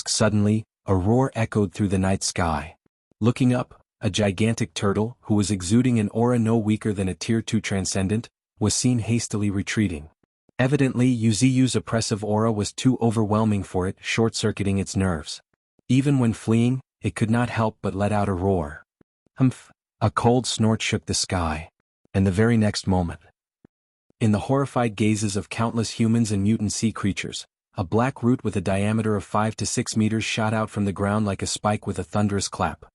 Suddenly, a roar echoed through the night sky. Looking up, a gigantic turtle, who was exuding an aura no weaker than a Tier 2 transcendent, was seen hastily retreating. Evidently, Wuxia's oppressive aura was too overwhelming for it, short-circuiting its nerves. Even when fleeing, it could not help but let out a roar. Humph! A cold snort shook the sky. And the very next moment, in the horrified gazes of countless humans and mutant sea creatures, a black root with a diameter of 5 to 6 meters shot out from the ground like a spike with a thunderous clap.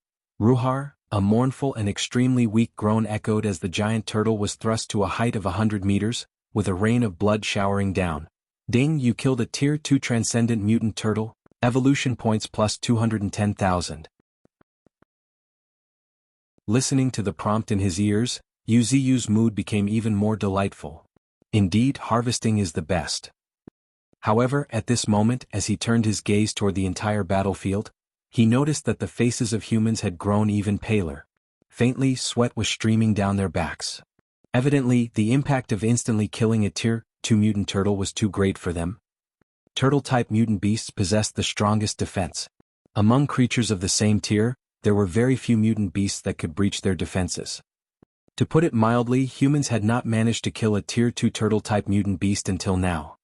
Ruhar, a mournful and extremely weak groan echoed as the giant turtle was thrust to a height of 100 meters, with a rain of blood showering down. Ding, you killed a Tier 2 transcendent mutant turtle, evolution points plus 210,000. Listening to the prompt in his ears, Wuxia's mood became even more delightful. Indeed, harvesting is the best. However, at this moment, as he turned his gaze toward the entire battlefield, He noticed that the faces of humans had grown even paler. Faintly, sweat was streaming down their backs. Evidently, the impact of instantly killing a Tier 2 mutant turtle was too great for them. Turtle-type mutant beasts possessed the strongest defense. Among creatures of the same tier, there were very few mutant beasts that could breach their defenses. To put it mildly, humans had not managed to kill a Tier 2 turtle-type mutant beast until now.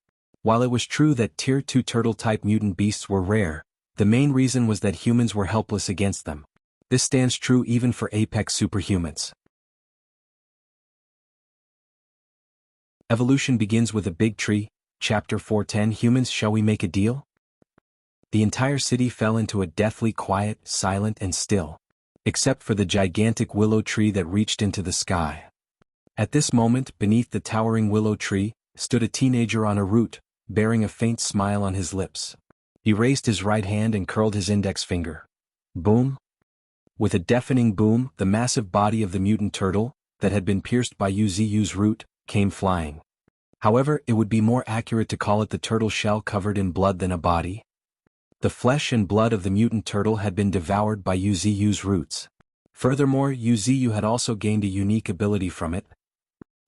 While it was true that Tier 2 turtle-type mutant beasts were rare, the main reason was that humans were helpless against them. This stands true even for apex superhumans. Evolution begins with a big tree. Chapter 410 Humans, shall we make a deal? The entire city fell into a deathly quiet, silent and still, except for the gigantic willow tree that reached into the sky. At this moment, beneath the towering willow tree, stood a teenager on a root, bearing a faint smile on his lips. He raised his right hand and curled his index finger. Boom! With a deafening boom, the massive body of the mutant turtle, that had been pierced by Wuxia's root, came flying. However, it would be more accurate to call it the turtle shell covered in blood than a body. The flesh and blood of the mutant turtle had been devoured by Wuxia's roots. Furthermore, Wuxia had also gained a unique ability from it.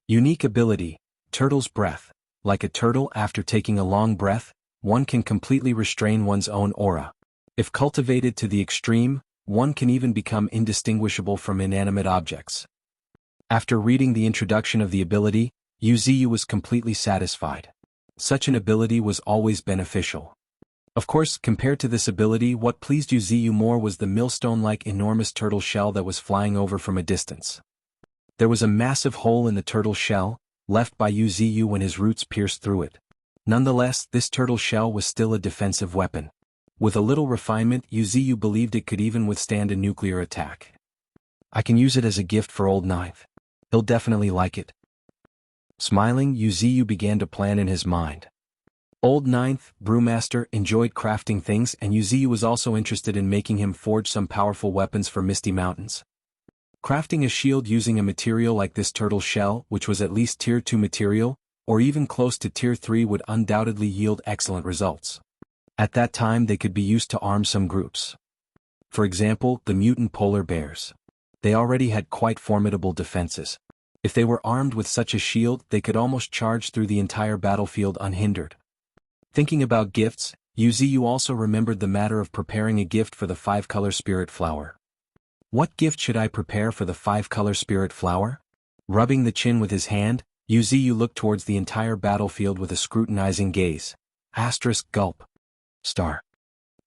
Unique ability, Turtle's Breath. Like a turtle after taking a long breath, one can completely restrain one's own aura. If cultivated to the extreme, one can even become indistinguishable from inanimate objects. After reading the introduction of the ability, Wuxia was completely satisfied. Such an ability was always beneficial. Of course, compared to this ability, what pleased Wuxia more was the millstone-like enormous turtle shell that was flying over from a distance. There was a massive hole in the turtle shell, left by Wuxia when his roots pierced through it. Nonetheless, this turtle shell was still a defensive weapon. With a little refinement, Wuxia believed it could even withstand a nuclear attack. I can use it as a gift for Old Ninth. He'll definitely like it. Smiling, Wuxia began to plan in his mind. Old Ninth, Brewmaster, enjoyed crafting things, and Wuxia was also interested in making him forge some powerful weapons for Misty Mountains. Crafting a shield using a material like this turtle shell, which was at least Tier 2 material, or even close to Tier 3, would undoubtedly yield excellent results. At that time they could be used to arm some groups. For example, the mutant polar bears. They already had quite formidable defenses. If they were armed with such a shield, they could almost charge through the entire battlefield unhindered. Thinking about gifts, Wuxia also remembered the matter of preparing a gift for the 5-color spirit flower. What gift should I prepare for the 5-color spirit flower? Rubbing the chin with his hand, Wuxia looked towards the entire battlefield with a scrutinizing gaze. Gulp. Star.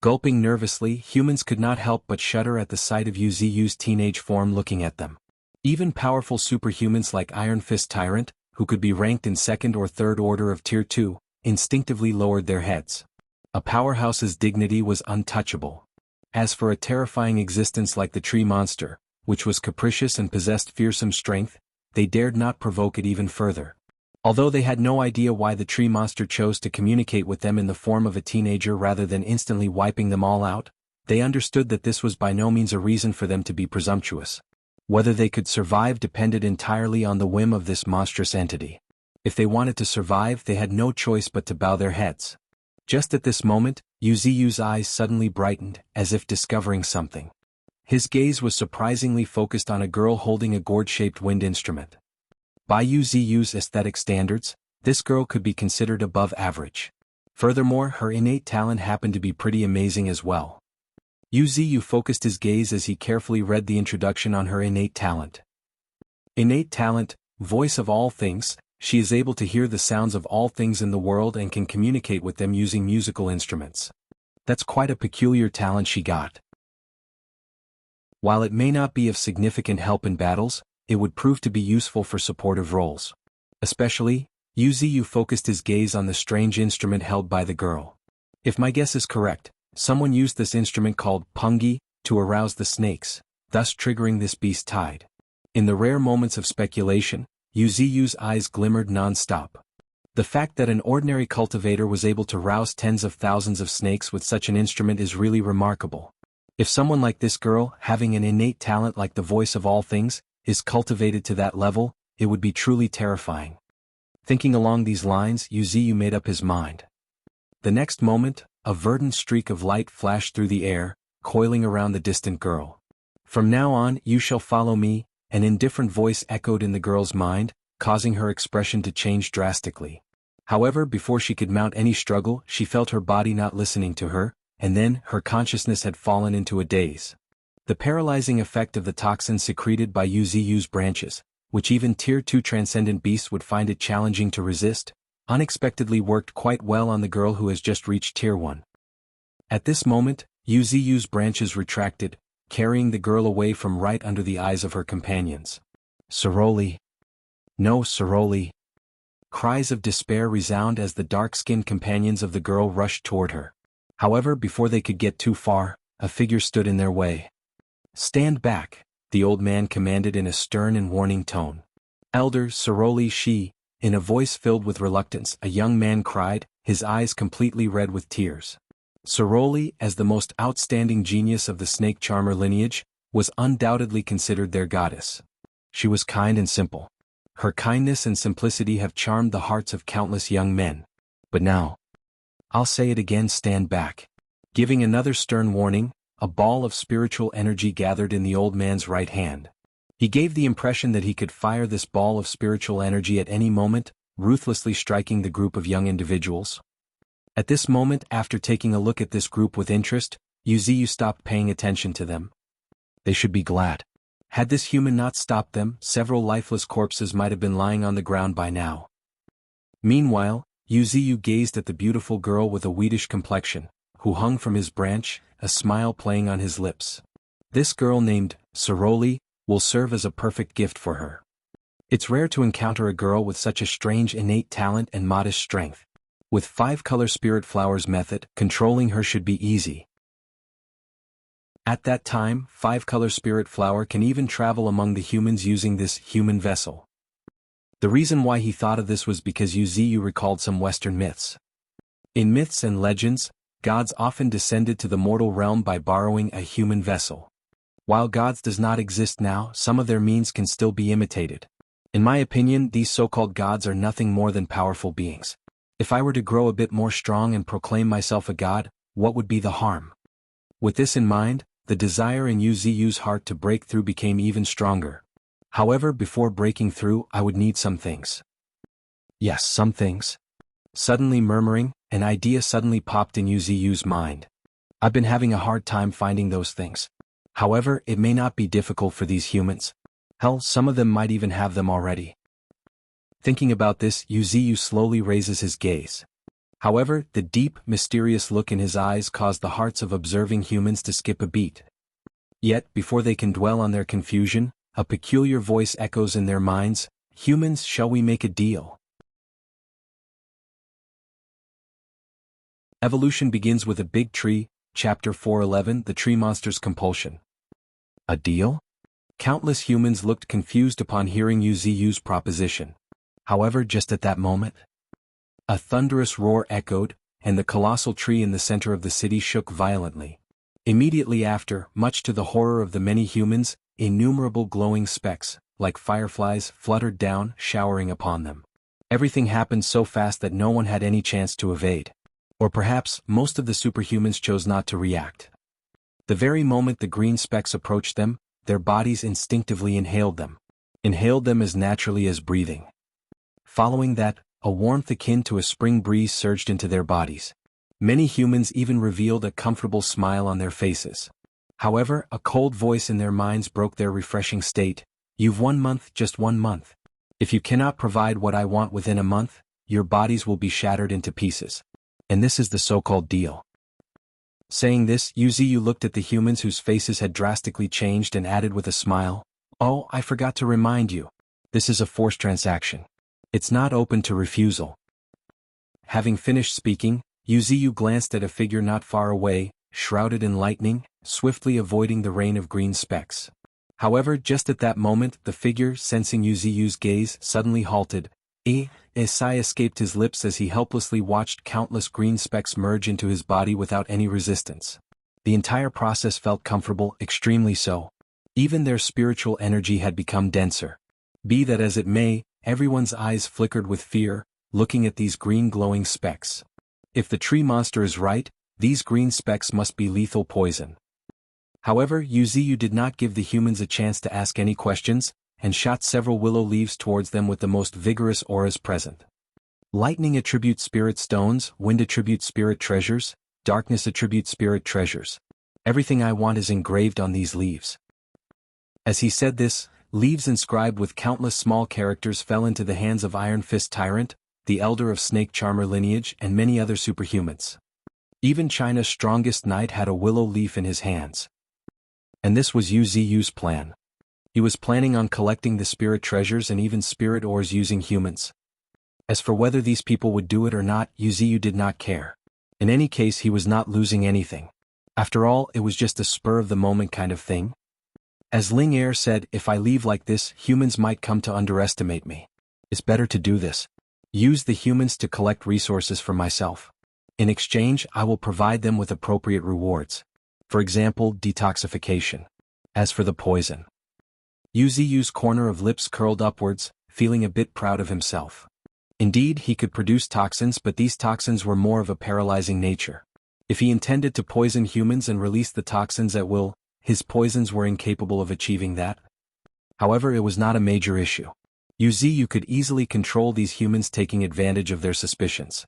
Gulping nervously, humans could not help but shudder at the sight of Wuxia's teenage form looking at them. Even powerful superhumans like Iron Fist Tyrant, who could be ranked in 2nd or 3rd order of Tier 2, instinctively lowered their heads. A powerhouse's dignity was untouchable. As for a terrifying existence like the tree monster, which was capricious and possessed fearsome strength, they dared not provoke it even further. Although they had no idea why the tree monster chose to communicate with them in the form of a teenager rather than instantly wiping them all out, they understood that this was by no means a reason for them to be presumptuous. Whether they could survive depended entirely on the whim of this monstrous entity. If they wanted to survive, they had no choice but to bow their heads. Just at this moment, Wuxia's eyes suddenly brightened, as if discovering something. His gaze was surprisingly focused on a girl holding a gourd-shaped wind instrument. By Wuxia's aesthetic standards, this girl could be considered above average. Furthermore, her innate talent happened to be pretty amazing as well. Wuxia focused his gaze as he carefully read the introduction on her innate talent. Innate talent, voice of all things. She is able to hear the sounds of all things in the world and can communicate with them using musical instruments. That's quite a peculiar talent she got. While it may not be of significant help in battles, it would prove to be useful for supportive roles. Especially, Wuxia focused his gaze on the strange instrument held by the girl. If my guess is correct, someone used this instrument called pungi to arouse the snakes, thus triggering this beast tide. In the rare moments of speculation, Wuxia's eyes glimmered non-stop. The fact that an ordinary cultivator was able to rouse tens of thousands of snakes with such an instrument is really remarkable. If someone like this girl, having an innate talent like the voice of all things, is cultivated to that level, it would be truly terrifying. Thinking along these lines, Wuxia made up his mind. The next moment, a verdant streak of light flashed through the air, coiling around the distant girl. From now on, you shall follow me, an indifferent voice echoed in the girl's mind, causing her expression to change drastically. However, before she could mount any struggle, she felt her body not listening to her, and then, her consciousness had fallen into a daze. The paralyzing effect of the toxin secreted by Yuziu's branches, which even Tier 2 transcendent beasts would find it challenging to resist, unexpectedly worked quite well on the girl who has just reached Tier 1. At this moment, Yuziu's branches retracted, carrying the girl away from right under the eyes of her companions. Soroli! No, Soroli! Cries of despair resound as the dark-skinned companions of the girl rushed toward her. However, before they could get too far, a figure stood in their way. Stand back, the old man commanded in a stern and warning tone. Elder Soroli she, in a voice filled with reluctance, a young man cried, his eyes completely red with tears. Soroli, as the most outstanding genius of the snake charmer lineage, was undoubtedly considered their goddess. She was kind and simple. Her kindness and simplicity have charmed the hearts of countless young men. But now, I'll say it again, stand back. Giving another stern warning, a ball of spiritual energy gathered in the old man's right hand. He gave the impression that he could fire this ball of spiritual energy at any moment, ruthlessly striking the group of young individuals. At this moment, after taking a look at this group with interest, Yuziu stopped paying attention to them. They should be glad. Had this human not stopped them, several lifeless corpses might have been lying on the ground by now. Meanwhile, Yuziu gazed at the beautiful girl with a wheatish complexion, who hung from his branch, a smile playing on his lips. This girl named Soroli will serve as a perfect gift for her. It's rare to encounter a girl with such a strange innate talent and modest strength. With 5-color spirit flowers method, controlling her should be easy. At that time, 5-color spirit flower can even travel among the humans using this human vessel. The reason why he thought of this was because Yuziu recalled some Western myths. In myths and legends, gods often descended to the mortal realm by borrowing a human vessel. While gods does not exist now, some of their means can still be imitated. In my opinion, these so-called gods are nothing more than powerful beings. If I were to grow a bit more strong and proclaim myself a god, what would be the harm? With this in mind, the desire in Yuziu's heart to break through became even stronger. However, before breaking through, I would need some things. Yes, some things. Suddenly murmuring, an idea suddenly popped in Yuziu's mind. I've been having a hard time finding those things. However, it may not be difficult for these humans. Hell, some of them might even have them already. Thinking about this, Yuziu slowly raises his gaze. However, the deep, mysterious look in his eyes caused the hearts of observing humans to skip a beat. Yet, before they can dwell on their confusion, a peculiar voice echoes in their minds, "Humans, shall we make a deal?" Evolution begins with a big tree, Chapter 411, The Tree Monster's Compulsion. A deal? Countless humans looked confused upon hearing Yuziu's proposition. However, just at that moment, a thunderous roar echoed, and the colossal tree in the center of the city shook violently. Immediately after, much to the horror of the many humans, innumerable glowing specks, like fireflies, fluttered down, showering upon them. Everything happened so fast that no one had any chance to evade. Or perhaps, most of the superhumans chose not to react. The very moment the green specks approached them, their bodies instinctively inhaled them. Inhaled them as naturally as breathing. Following that, a warmth akin to a spring breeze surged into their bodies. Many humans even revealed a comfortable smile on their faces. However, a cold voice in their minds broke their refreshing state. "You've 1 month, just 1 month. If you cannot provide what I want within a month, your bodies will be shattered into pieces. And this is the so-called deal." Saying this, Yuziu looked at the humans whose faces had drastically changed and added with a smile, "Oh, I forgot to remind you. This is a forced transaction. It's not open to refusal." Having finished speaking, Yuziu glanced at a figure not far away, shrouded in lightning, swiftly avoiding the rain of green specks. However, just at that moment, the figure, sensing Yuziu's gaze, suddenly halted. A sigh escaped his lips as he helplessly watched countless green specks merge into his body without any resistance. The entire process felt comfortable, extremely so. Even their spiritual energy had become denser. Be that as it may, everyone's eyes flickered with fear, looking at these green glowing specks. If the tree monster is right, these green specks must be lethal poison. However, Yuziyu did not give the humans a chance to ask any questions, and shot several willow leaves towards them with the most vigorous auras present. Lightning attributes spirit stones, wind attributes spirit treasures, darkness attributes spirit treasures. Everything I want is engraved on these leaves. As he said this, leaves inscribed with countless small characters fell into the hands of Iron Fist Tyrant, the elder of Snake Charmer lineage, and many other superhumans. Even China's strongest knight had a willow leaf in his hands. And this was Yuziyu's plan. He was planning on collecting the spirit treasures and even spirit ores using humans. As for whether these people would do it or not, Yuziyu did not care. In any case, he was not losing anything. After all, it was just a spur-of-the-moment kind of thing. As Ling Er said, if I leave like this, humans might come to underestimate me. It's better to do this. Use the humans to collect resources for myself. In exchange, I will provide them with appropriate rewards. For example, detoxification. As for the poison. Yuziyu's corner of lips curled upwards, feeling a bit proud of himself. Indeed, he could produce toxins, but these toxins were more of a paralyzing nature. If he intended to poison humans and release the toxins at will, his poisons were incapable of achieving that. However, it was not a major issue. Yuziyu could easily control these humans, taking advantage of their suspicions.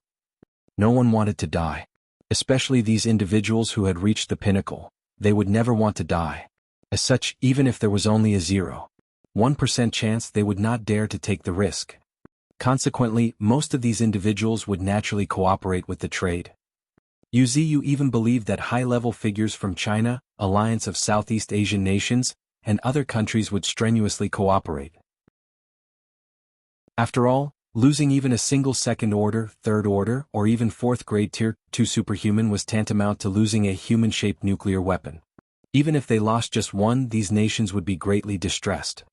No one wanted to die. Especially these individuals who had reached the pinnacle. They would never want to die. As such, even if there was only a 0.1% chance, they would not dare to take the risk. Consequently, most of these individuals would naturally cooperate with the trade. Yuziyu even believed that high-level figures from China, Alliance of Southeast Asian nations, and other countries would strenuously cooperate. After all, losing even a single second order, third order, or even fourth grade tier 2 superhuman was tantamount to losing a human-shaped nuclear weapon. Even if they lost just one, these nations would be greatly distressed.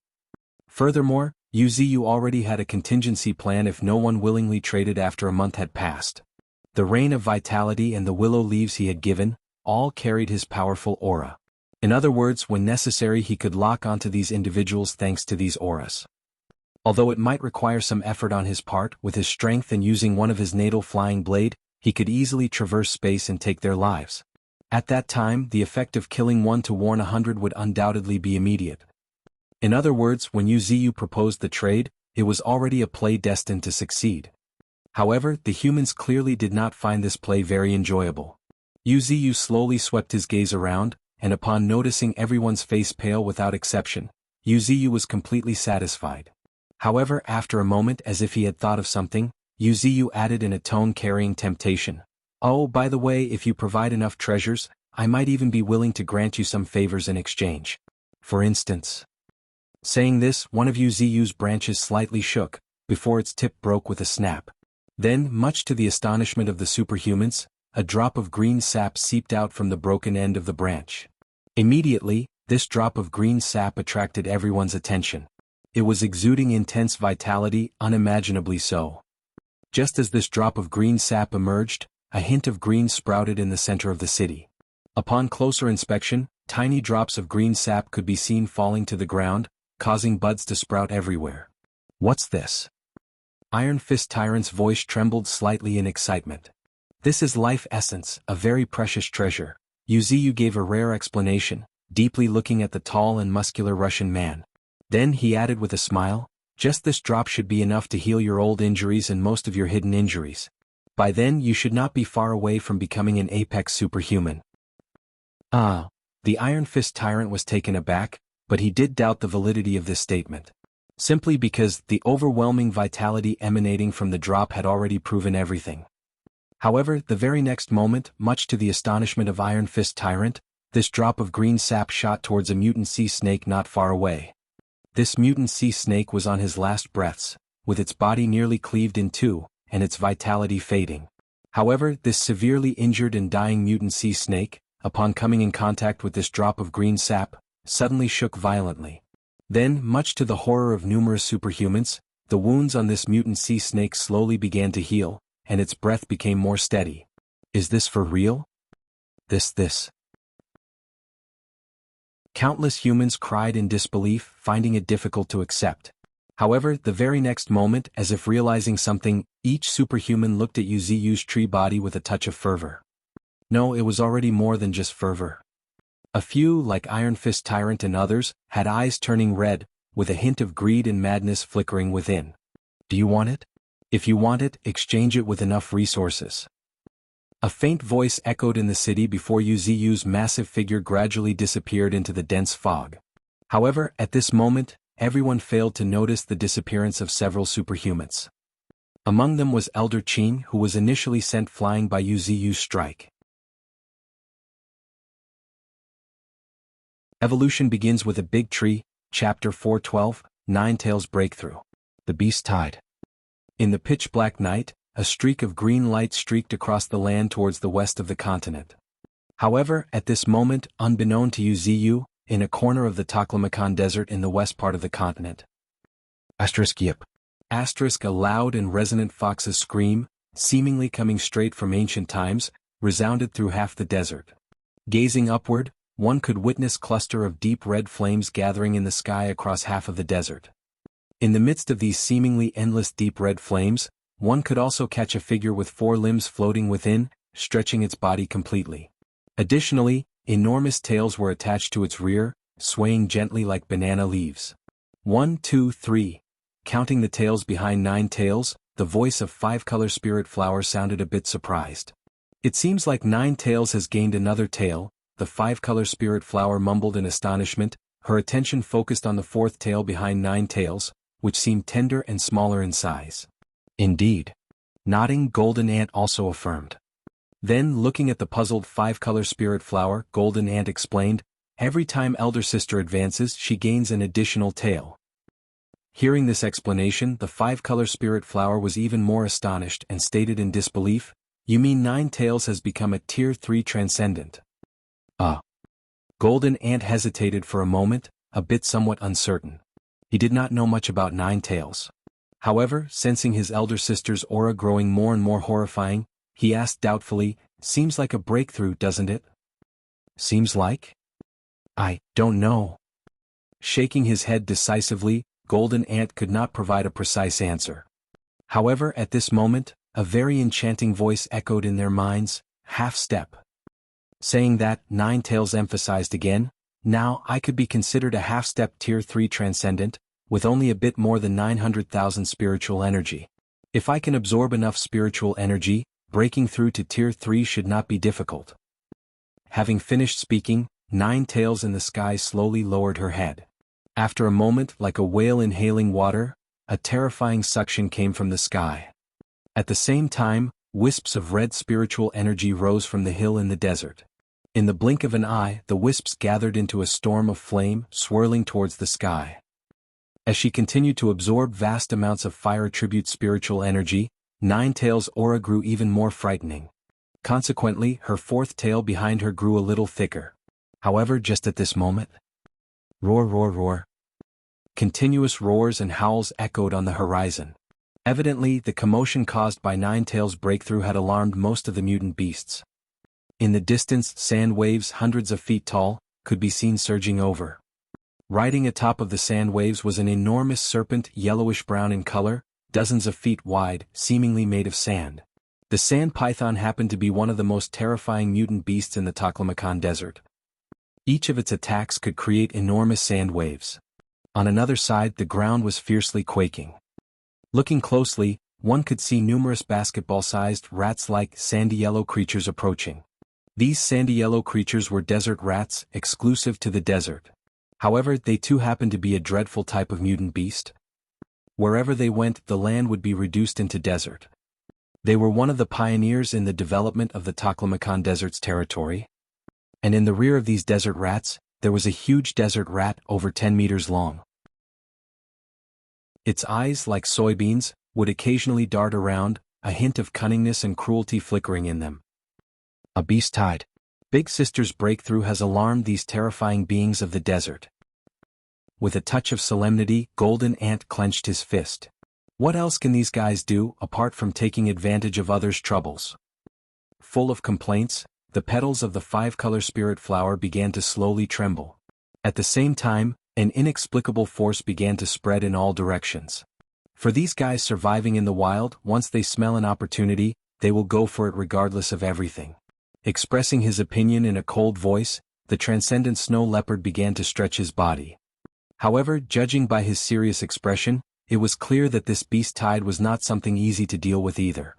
Furthermore, Yuziyu already had a contingency plan if no one willingly traded after a month had passed. The rain of vitality and the willow leaves he had given, all carried his powerful aura. In other words, when necessary he could lock onto these individuals thanks to these auras. Although it might require some effort on his part, with his strength and using one of his natal flying blade, he could easily traverse space and take their lives. At that time, the effect of killing 1 to warn 100 would undoubtedly be immediate. In other words, when Yuziyu proposed the trade, it was already a play destined to succeed. However, the humans clearly did not find this play very enjoyable. Yuziyu slowly swept his gaze around, and upon noticing everyone's face pale without exception, Yuziyu was completely satisfied. However, after a moment, as if he had thought of something, Yuziyu added in a tone carrying temptation. Oh, by the way, if you provide enough treasures, I might even be willing to grant you some favors in exchange. For instance. Saying this, one of Yuziyu's branches slightly shook, before its tip broke with a snap. Then, much to the astonishment of the superhumans, a drop of green sap seeped out from the broken end of the branch. Immediately, this drop of green sap attracted everyone's attention. It was exuding intense vitality, unimaginably so. Just as this drop of green sap emerged, a hint of green sprouted in the center of the city. Upon closer inspection, tiny drops of green sap could be seen falling to the ground, causing buds to sprout everywhere. What's this? Iron Fist Tyrant's voice trembled slightly in excitement. This is life essence, a very precious treasure. Yuziyu gave a rare explanation, deeply looking at the tall and muscular Russian man. Then he added with a smile, just this drop should be enough to heal your old injuries and most of your hidden injuries. By then you should not be far away from becoming an apex superhuman. Ah, the Iron Fist Tyrant was taken aback, but he did doubt the validity of this statement. Simply because the overwhelming vitality emanating from the drop had already proven everything. However, the very next moment, much to the astonishment of Iron Fist Tyrant, this drop of green sap shot towards a mutant sea snake not far away. This mutant sea snake was on his last breaths, with its body nearly cleaved in two, and its vitality fading. However, this severely injured and dying mutant sea snake, upon coming in contact with this drop of green sap, suddenly shook violently. Then, much to the horror of numerous superhumans, the wounds on this mutant sea snake slowly began to heal, and its breath became more steady. Is this for real? This. Countless humans cried in disbelief, finding it difficult to accept. However, the very next moment, as if realizing something, each superhuman looked at Yuziyu's tree body with a touch of fervor. No, it was already more than just fervor. A few, like Iron Fist Tyrant and others, had eyes turning red, with a hint of greed and madness flickering within. Do you want it? If you want it, exchange it with enough resources. A faint voice echoed in the city before Yuziu's massive figure gradually disappeared into the dense fog. However, at this moment, everyone failed to notice the disappearance of several superhumans. Among them was Elder Qing, who was initially sent flying by Yuziu's strike. Evolution begins with a big tree, Chapter 412, Nine-Tails Breakthrough. The beast tied. In the pitch-black night, a streak of green light streaked across the land towards the west of the continent. However, at this moment, unbeknown to Yuziu, in a corner of the Taklamakan Desert in the west part of the continent. Yip. A loud and resonant fox's scream, seemingly coming straight from ancient times, resounded through half the desert. Gazing upward, one could witness a cluster of deep red flames gathering in the sky across half of the desert. In the midst of these seemingly endless deep red flames, one could also catch a figure with 4 limbs floating within, stretching its body completely. Additionally, enormous tails were attached to its rear, swaying gently like banana leaves. 1, 2, 3. Counting the tails behind 9 tails, the voice of 5-color spirit flower sounded a bit surprised. It seems like 9 tails has gained another tail, the 5-color spirit flower mumbled in astonishment, her attention focused on the 4th tail behind 9 tails, which seemed tender and smaller in size. Indeed. Nodding, Golden Ant also affirmed. Then, looking at the puzzled 5-color spirit flower, Golden Ant explained, every time Elder Sister advances she gains an additional tail. Hearing this explanation, the 5-color spirit flower was even more astonished and stated in disbelief, you mean 9 tails has become a Tier 3 transcendent? Golden Ant hesitated for a moment, a bit somewhat uncertain. He did not know much about 9 tails. However, sensing his elder sister's aura growing more and more horrifying, he asked doubtfully, seems like a breakthrough, doesn't it? Seems like? I don't know. Shaking his head decisively, Golden Ant could not provide a precise answer. However, at this moment, a very enchanting voice echoed in their minds, half-step. Saying that, 9 tails emphasized again, now I could be considered a half-step Tier 3 transcendent, with only a bit more than 900,000 spiritual energy. If I can absorb enough spiritual energy, breaking through to Tier 3 should not be difficult. Having finished speaking, 9 tails in the sky slowly lowered her head. After a moment, like a whale inhaling water, a terrifying suction came from the sky. At the same time, wisps of red spiritual energy rose from the hill in the desert. In the blink of an eye, the wisps gathered into a storm of flame, swirling towards the sky. As she continued to absorb vast amounts of fire attribute spiritual energy, 9 tails' aura grew even more frightening. Consequently, her 4th tail behind her grew a little thicker. However, just at this moment, roar, roar, roar. Continuous roars and howls echoed on the horizon. Evidently, the commotion caused by 9 tails' breakthrough had alarmed most of the mutant beasts. In the distance, sand waves hundreds of feet tall could be seen surging over. Riding atop of the sand waves was an enormous serpent, yellowish-brown in color, dozens of feet wide, seemingly made of sand. The sand python happened to be one of the most terrifying mutant beasts in the Taklamakan Desert. Each of its attacks could create enormous sand waves. On another side, the ground was fiercely quaking. Looking closely, one could see numerous basketball-sized, rats-like, sandy yellow creatures approaching. These sandy yellow creatures were desert rats, exclusive to the desert. However, they too happened to be a dreadful type of mutant beast. Wherever they went, the land would be reduced into desert. They were one of the pioneers in the development of the Taklamakan Desert's territory. And in the rear of these desert rats, there was a huge desert rat over 10 meters long. Its eyes, like soybeans, would occasionally dart around, a hint of cunningness and cruelty flickering in them. A beast tied. Big Sister's breakthrough has alarmed these terrifying beings of the desert. With a touch of solemnity, Golden Ant clenched his fist. What else can these guys do, apart from taking advantage of others' troubles? Full of complaints, the petals of the 5-color spirit flower began to slowly tremble. At the same time, an inexplicable force began to spread in all directions. For these guys surviving in the wild, once they smell an opportunity, they will go for it regardless of everything. Expressing his opinion in a cold voice, the transcendent snow leopard began to stretch his body. However, judging by his serious expression, it was clear that this beast tide was not something easy to deal with either.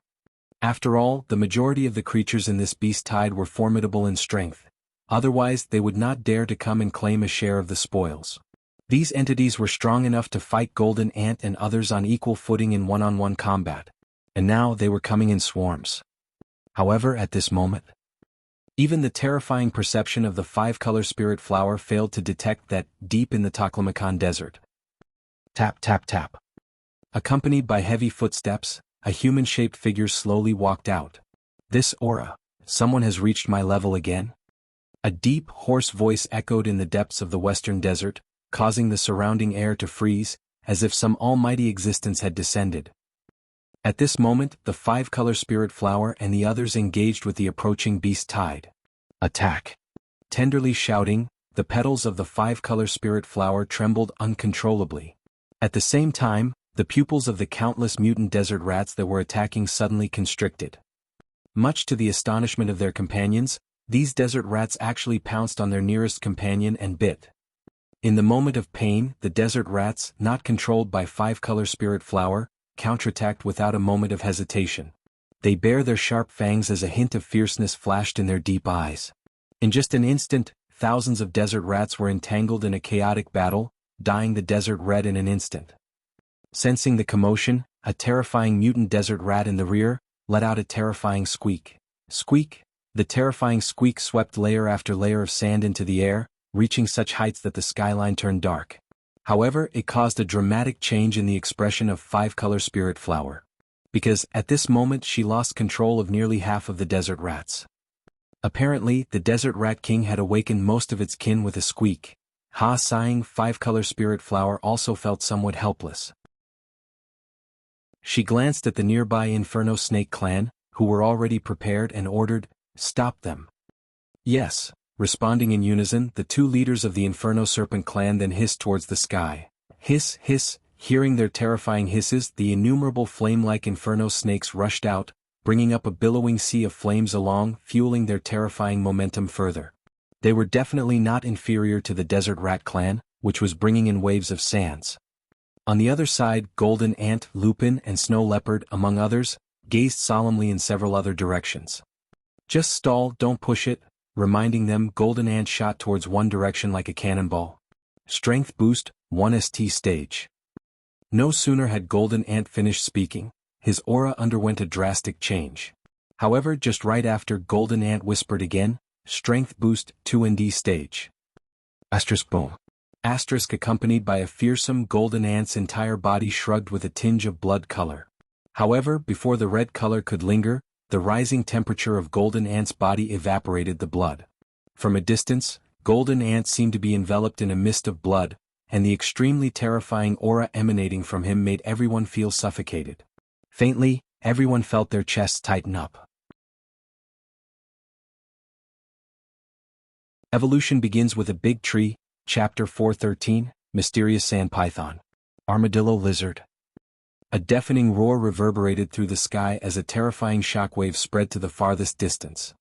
After all, the majority of the creatures in this beast tide were formidable in strength. Otherwise, they would not dare to come and claim a share of the spoils. These entities were strong enough to fight Golden Ant and others on equal footing in one-on-one combat. And now they were coming in swarms. However, at this moment, even the terrifying perception of the five-color spirit flower failed to detect that, deep in the Taklamakan desert. Tap tap tap. Accompanied by heavy footsteps, a human-shaped figure slowly walked out. This aura, someone has reached my level again? A deep, hoarse voice echoed in the depths of the western desert, causing the surrounding air to freeze, as if some almighty existence had descended. At this moment, the five-color spirit flower and the others engaged with the approaching beast tide. Attack! Tenderly shouting, the petals of the five-color spirit flower trembled uncontrollably. At the same time, the pupils of the countless mutant desert rats that were attacking suddenly constricted. Much to the astonishment of their companions, these desert rats actually pounced on their nearest companion and bit. In the moment of pain, the desert rats, not controlled by five-color spirit flower, counterattacked without a moment of hesitation. They bare their sharp fangs as a hint of fierceness flashed in their deep eyes. In just an instant, thousands of desert rats were entangled in a chaotic battle, dyeing the desert red in an instant. Sensing the commotion, a terrifying mutant desert rat in the rear let out a terrifying squeak. Squeak! The terrifying squeak swept layer after layer of sand into the air, reaching such heights that the skyline turned dark. However, it caused a dramatic change in the expression of five-color spirit flower. Because, at this moment she lost control of nearly half of the desert rats. Apparently, the desert rat king had awakened most of its kin with a squeak. Sighing, five-color spirit flower also felt somewhat helpless. She glanced at the nearby Inferno Snake clan, who were already prepared and ordered, "Stop them." Yes. Responding in unison, the two leaders of the Inferno Serpent clan then hissed towards the sky. Hiss, hiss, hearing their terrifying hisses, the innumerable flame-like Inferno snakes rushed out, bringing up a billowing sea of flames along, fueling their terrifying momentum further. They were definitely not inferior to the Desert Rat clan, which was bringing in waves of sands. On the other side, Golden Ant, Lupin, and Snow Leopard, among others, gazed solemnly in several other directions. Just stall, don't push it. Reminding them, Golden Ant shot towards one direction like a cannonball. Strength boost, 1st stage. No sooner had Golden Ant finished speaking, his aura underwent a drastic change. However, just right after, Golden Ant whispered again, strength boost, 2nd stage. Asterisk boom. Asterisk accompanied by a fearsome Golden Ant's entire body shrugged with a tinge of blood color. However, before the red color could linger, the rising temperature of Golden Ant's body evaporated the blood. From a distance, Golden Ant seemed to be enveloped in a mist of blood, and the extremely terrifying aura emanating from him made everyone feel suffocated. Faintly, everyone felt their chests tighten up. Evolution begins with a big tree, Chapter 413, Mysterious Sand Python. Armadillo Lizard. A deafening roar reverberated through the sky as a terrifying shockwave spread to the farthest distance.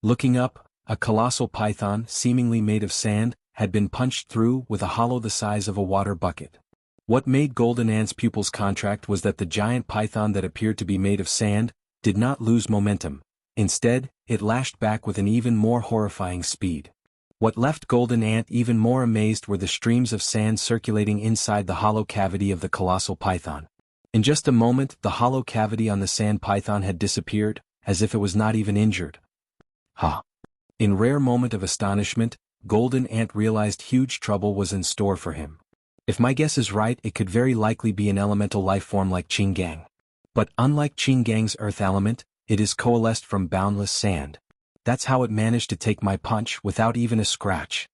Looking up, a colossal python, seemingly made of sand, had been punched through with a hollow the size of a water bucket. What made Golden Ant's pupils contract was that the giant python that appeared to be made of sand did not lose momentum. Instead, it lashed back with an even more horrifying speed. What left Golden Ant even more amazed were the streams of sand circulating inside the hollow cavity of the colossal python. In just a moment, the hollow cavity on the sand python had disappeared, as if it was not even injured. In rare moment of astonishment, Golden Ant realized huge trouble was in store for him. If my guess is right, it could very likely be an elemental life form like Qinggang. But unlike Qinggang's earth element, it is coalesced from boundless sand. That's how it managed to take my punch without even a scratch.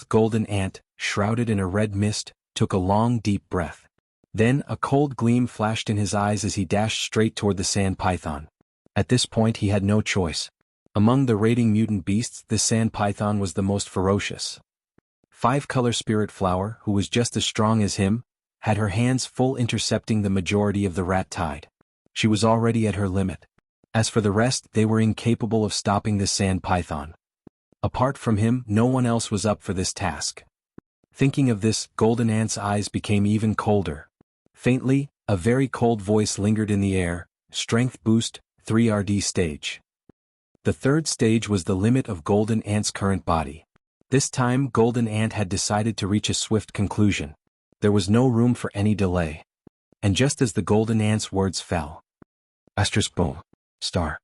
Golden Ant, shrouded in a red mist, took a long deep breath. Then a cold gleam flashed in his eyes as he dashed straight toward the sand python. At this point he had no choice. Among the raiding mutant beasts, this sand python was the most ferocious. Five-color spirit flower, who was just as strong as him, had her hands full intercepting the majority of the rat tide. She was already at her limit. As for the rest, they were incapable of stopping this sand python. Apart from him, no one else was up for this task. Thinking of this, Golden Ant's eyes became even colder. Faintly, a very cold voice lingered in the air, strength boost, 3RD stage. The third stage was the limit of Golden Ant's current body. This time Golden Ant had decided to reach a swift conclusion. There was no room for any delay. And just as the Golden Ant's words fell, asterisk boom, star.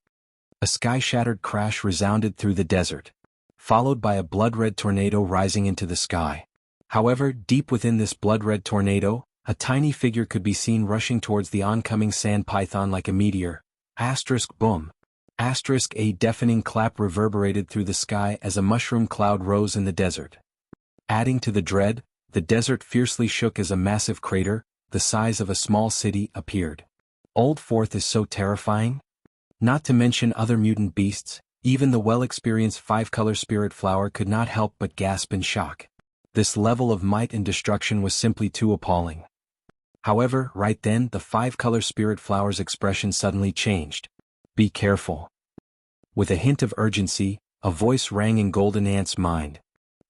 A sky-shattered crash resounded through the desert, followed by a blood-red tornado rising into the sky. However, deep within this blood-red tornado, a tiny figure could be seen rushing towards the oncoming sand python like a meteor. Asterisk boom. Asterisk a deafening clap reverberated through the sky as a mushroom cloud rose in the desert. Adding to the dread, the desert fiercely shook as a massive crater, the size of a small city, appeared. Old Fourth is so terrifying? Not to mention other mutant beasts, even the well-experienced five-color spirit flower could not help but gasp in shock. This level of might and destruction was simply too appalling. However, right then the five-color spirit flower's expression suddenly changed. Be careful. With a hint of urgency, a voice rang in Golden Ant's mind.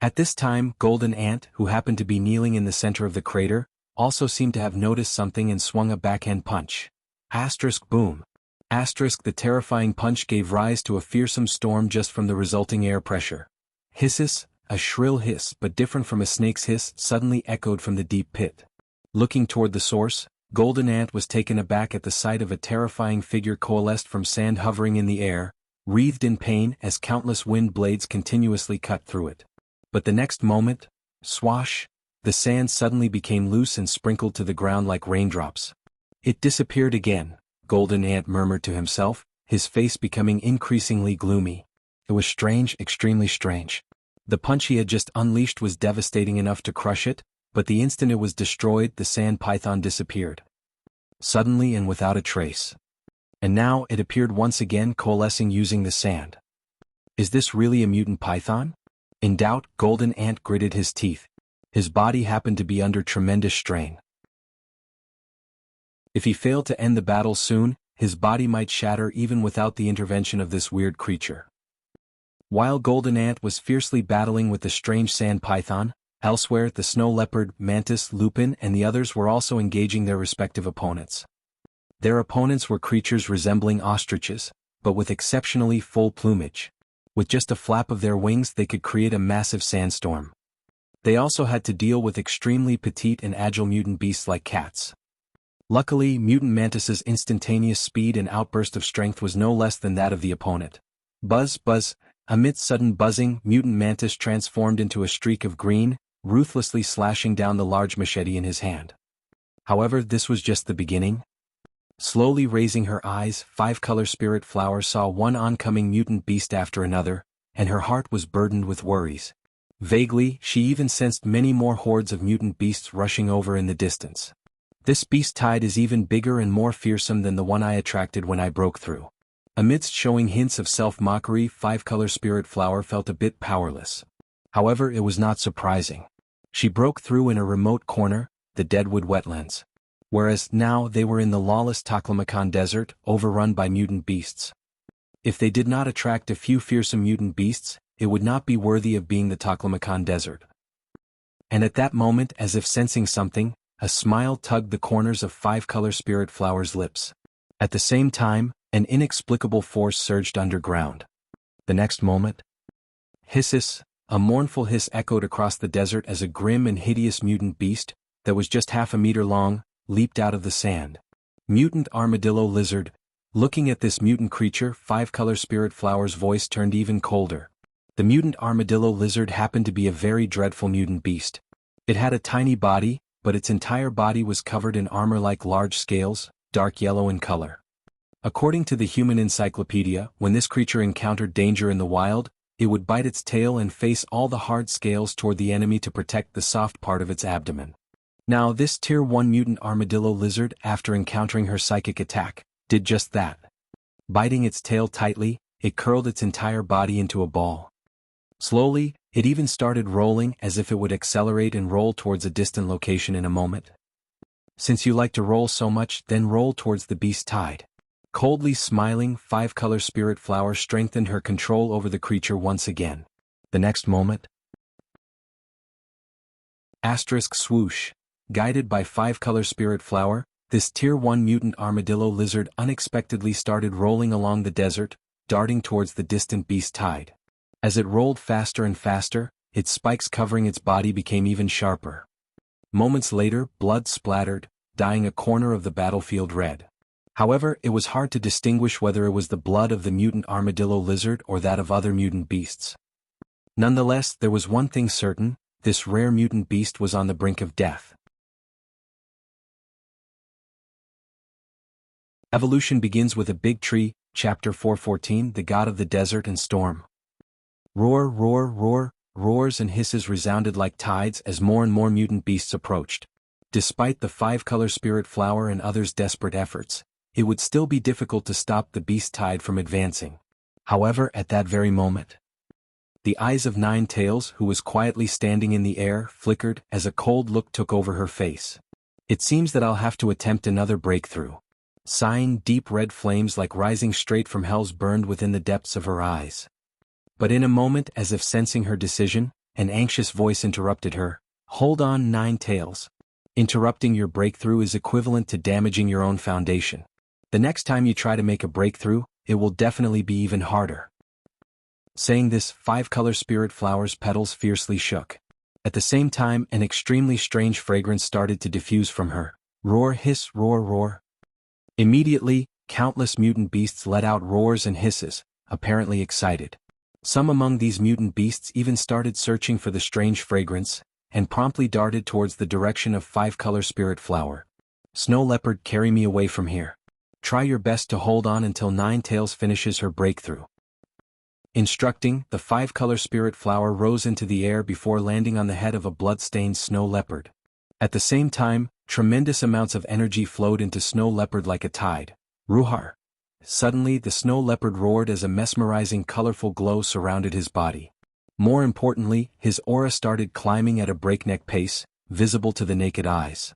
At this time, Golden Ant, who happened to be kneeling in the center of the crater, also seemed to have noticed something and swung a backhand punch. Asterisk boom. Asterisk the terrifying punch gave rise to a fearsome storm just from the resulting air pressure. Hisses, a shrill hiss but different from a snake's hiss, suddenly echoed from the deep pit. Looking toward the source, Golden Ant was taken aback at the sight of a terrifying figure coalesced from sand hovering in the air, wreathed in pain as countless wind blades continuously cut through it. But the next moment, swash, the sand suddenly became loose and sprinkled to the ground like raindrops. It disappeared again, Golden Ant murmured to himself, his face becoming increasingly gloomy. It was strange, extremely strange. The punch he had just unleashed was devastating enough to crush it, but the instant it was destroyed, the sand python disappeared. Suddenly and without a trace. And now it appeared once again, coalescing using the sand. Is this really a mutant python? In doubt, Golden Ant gritted his teeth. His body happened to be under tremendous strain. If he failed to end the battle soon, his body might shatter even without the intervention of this weird creature. While Golden Ant was fiercely battling with the strange sand python, elsewhere the snow leopard, mantis, lupin and the others were also engaging their respective opponents. Their opponents were creatures resembling ostriches, but with exceptionally full plumage. With just a flap of their wings they could create a massive sandstorm. They also had to deal with extremely petite and agile mutant beasts like cats. Luckily, mutant mantis's instantaneous speed and outburst of strength was no less than that of the opponent. Buzz, buzz, amidst sudden buzzing, mutant mantis transformed into a streak of green, ruthlessly slashing down the large machete in his hand. However, this was just the beginning. Slowly raising her eyes, five-color spirit flower saw one oncoming mutant beast after another, and her heart was burdened with worries. Vaguely, she even sensed many more hordes of mutant beasts rushing over in the distance. This beast tide is even bigger and more fearsome than the one I attracted when I broke through. Amidst showing hints of self-mockery, five-color spirit flower felt a bit powerless. However, it was not surprising. She broke through in a remote corner, the Deadwood wetlands. Whereas now they were in the lawless Taklamakan desert, overrun by mutant beasts. If they did not attract a few fearsome mutant beasts, it would not be worthy of being the Taklamakan desert. And at that moment, as if sensing something, a smile tugged the corners of five-color spirit flower's lips. At the same time, an inexplicable force surged underground. The next moment, hisses, a mournful hiss echoed across the desert as a grim and hideous mutant beast, that was just half a meter long, leaped out of the sand. Mutant armadillo lizard. Looking at this mutant creature, five-color spirit flower's voice turned even colder. The mutant armadillo lizard happened to be a very dreadful mutant beast. It had a tiny body, but its entire body was covered in armor like large scales, dark yellow in color. According to the Human Encyclopedia, when this creature encountered danger in the wild, it would bite its tail and face all the hard scales toward the enemy to protect the soft part of its abdomen. Now this Tier 1 mutant armadillo lizard, after encountering her psychic attack, did just that. Biting its tail tightly, it curled its entire body into a ball. Slowly, it even started rolling as if it would accelerate and roll towards a distant location in a moment. Since you like to roll so much, then roll towards the beast tide. Coldly smiling, five-color spirit flower strengthened her control over the creature once again. The next moment, asterisk swoosh. Guided by 5-color spirit flower, this Tier 1 mutant armadillo lizard unexpectedly started rolling along the desert, darting towards the distant beast tide. As it rolled faster and faster, its spikes covering its body became even sharper. Moments later, blood splattered, dyeing a corner of the battlefield red. However, it was hard to distinguish whether it was the blood of the mutant armadillo lizard or that of other mutant beasts. Nonetheless, there was one thing certain: this rare mutant beast was on the brink of death. Evolution begins with a big tree, Chapter 414, the god of the desert and storm. Roar, roar, roar, roars and hisses resounded like tides as more and more mutant beasts approached. Despite the 5-color spirit flower and others' desperate efforts, it would still be difficult to stop the beast tide from advancing. However, at that very moment, the eyes of Nine Tails, who was quietly standing in the air, flickered as a cold look took over her face. It seems that I'll have to attempt another breakthrough. Sighing, deep red flames like rising straight from hells burned within the depths of her eyes. But in a moment, as if sensing her decision, an anxious voice interrupted her. Hold on, Nine Tails. Interrupting your breakthrough is equivalent to damaging your own foundation. The next time you try to make a breakthrough, it will definitely be even harder. Saying this, 5-color spirit flower's petals fiercely shook. At the same time, an extremely strange fragrance started to diffuse from her. Roar, hiss, roar, roar. Immediately, countless mutant beasts let out roars and hisses, apparently excited. Some among these mutant beasts even started searching for the strange fragrance, and promptly darted towards the direction of 5-color spirit flower. Snow leopard, carry me away from here. Try your best to hold on until Nine Tails finishes her breakthrough. Instructing, the 5-color spirit flower rose into the air before landing on the head of a blood-stained snow leopard. At the same time, tremendous amounts of energy flowed into snow leopard like a tide. Ruhar. Suddenly, the snow leopard roared as a mesmerizing colorful glow surrounded his body. More importantly, his aura started climbing at a breakneck pace, visible to the naked eyes.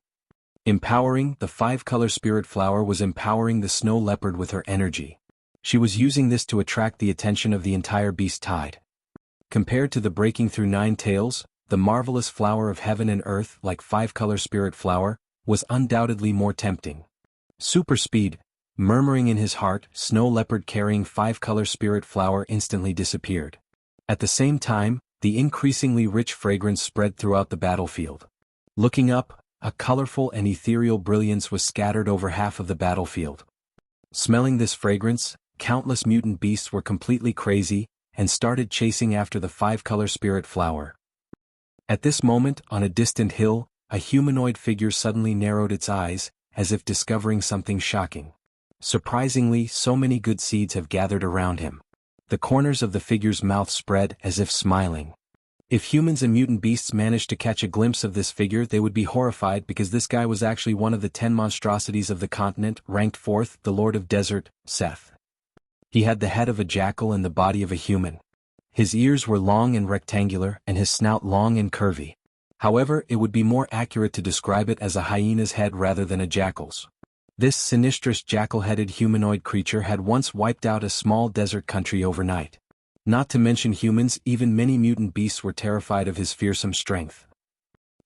Empowering, the 5-color spirit flower was empowering the snow leopard with her energy. She was using this to attract the attention of the entire beast tide. Compared to the breaking through Nine Tails, the marvelous flower of heaven and earth, like 5-color spirit flower, was undoubtedly more tempting. Super speed. Murmuring in his heart, snow leopard carrying 5-color spirit flower instantly disappeared. At the same time, the increasingly rich fragrance spread throughout the battlefield. Looking up, a colorful and ethereal brilliance was scattered over half of the battlefield. Smelling this fragrance, countless mutant beasts were completely crazy, and started chasing after the 5-color spirit flower. At this moment, on a distant hill, a humanoid figure suddenly narrowed its eyes, as if discovering something shocking. Surprisingly, so many good seeds have gathered around him. The corners of the figure's mouth spread as if smiling. If humans and mutant beasts managed to catch a glimpse of this figure, they would be horrified because this guy was actually one of the 10 monstrosities of the continent, ranked 4th, the Lord of Desert, Seth. He had the head of a jackal and the body of a human. His ears were long and rectangular and his snout long and curvy. However, it would be more accurate to describe it as a hyena's head rather than a jackal's. This sinistrous jackal-headed humanoid creature had once wiped out a small desert country overnight. Not to mention humans, even many mutant beasts were terrified of his fearsome strength.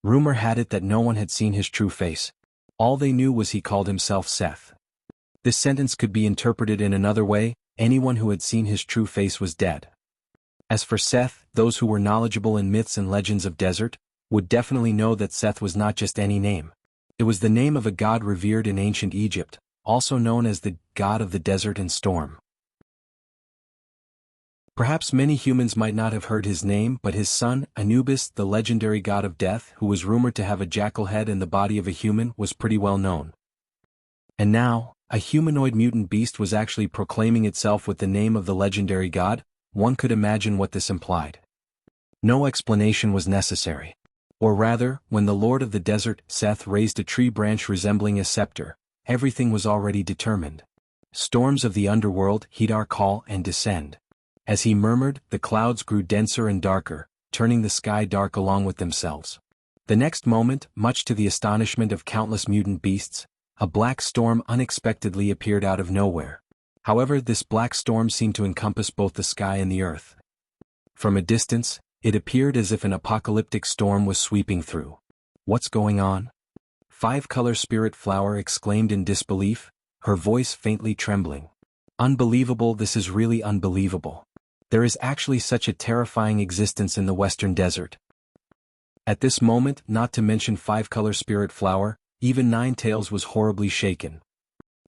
Rumor had it that no one had seen his true face. All they knew was he called himself Seth. This sentence could be interpreted in another way: anyone who had seen his true face was dead. As for Seth, those who were knowledgeable in myths and legends of desert would definitely know that Seth was not just any name. It was the name of a god revered in ancient Egypt, also known as the god of the desert and storm. Perhaps many humans might not have heard his name, but his son, Anubis, the legendary god of death, who was rumored to have a jackal head and the body of a human, was pretty well known. And now, a humanoid mutant beast was actually proclaiming itself with the name of the legendary god. One could imagine what this implied. No explanation was necessary. Or rather, when the Lord of the Desert, Seth, raised a tree branch resembling a scepter, everything was already determined. Storms of the underworld heed our call and descend. As he murmured, the clouds grew denser and darker, turning the sky dark along with themselves. The next moment, much to the astonishment of countless mutant beasts, a black storm unexpectedly appeared out of nowhere. However, this black storm seemed to encompass both the sky and the earth. From a distance, it appeared as if an apocalyptic storm was sweeping through. What's going on? Five-color spirit flower exclaimed in disbelief, her voice faintly trembling. Unbelievable, this is really unbelievable. There is actually such a terrifying existence in the western desert. At this moment, not to mention five-color spirit flower, even Ninetails was horribly shaken.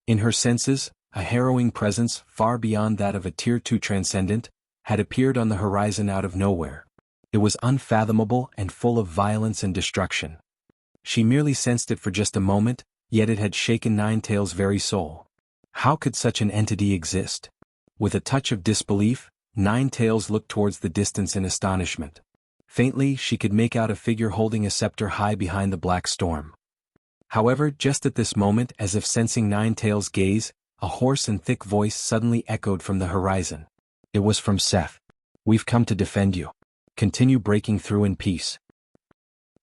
In her senses, a harrowing presence, far beyond that of a Tier 2 transcendent, had appeared on the horizon out of nowhere. It was unfathomable and full of violence and destruction. She merely sensed it for just a moment, yet it had shaken Ninetails' very soul. How could such an entity exist? With a touch of disbelief, Ninetails looked towards the distance in astonishment. Faintly, she could make out a figure holding a scepter high behind the black storm. However, just at this moment, as if sensing Ninetails' gaze, a hoarse and thick voice suddenly echoed from the horizon. It was from Seth. "We've come to defend you. Continue breaking through in peace."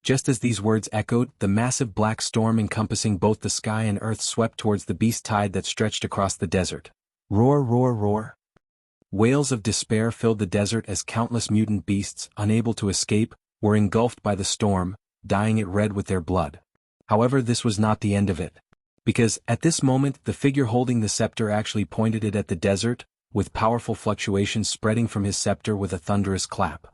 Just as these words echoed, the massive black storm encompassing both the sky and earth swept towards the beast tide that stretched across the desert. Roar, roar, roar. Wails of despair filled the desert as countless mutant beasts, unable to escape, were engulfed by the storm, dyeing it red with their blood. However, this was not the end of it. Because, at this moment, the figure holding the scepter actually pointed it at the desert, with powerful fluctuations spreading from his scepter with a thunderous clap.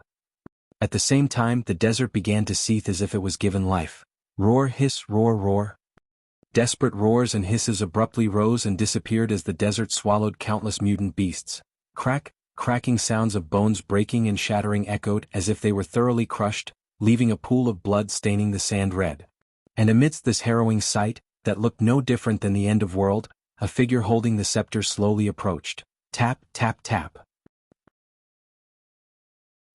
At the same time, the desert began to seethe as if it was given life. Roar, hiss, roar, roar. Desperate roars and hisses abruptly rose and disappeared as the desert swallowed countless mutant beasts. Crack, cracking sounds of bones breaking and shattering echoed as if they were thoroughly crushed, leaving a pool of blood staining the sand red. And amidst this harrowing sight, that looked no different than the end of world, a figure holding the scepter slowly approached. Tap, tap, tap.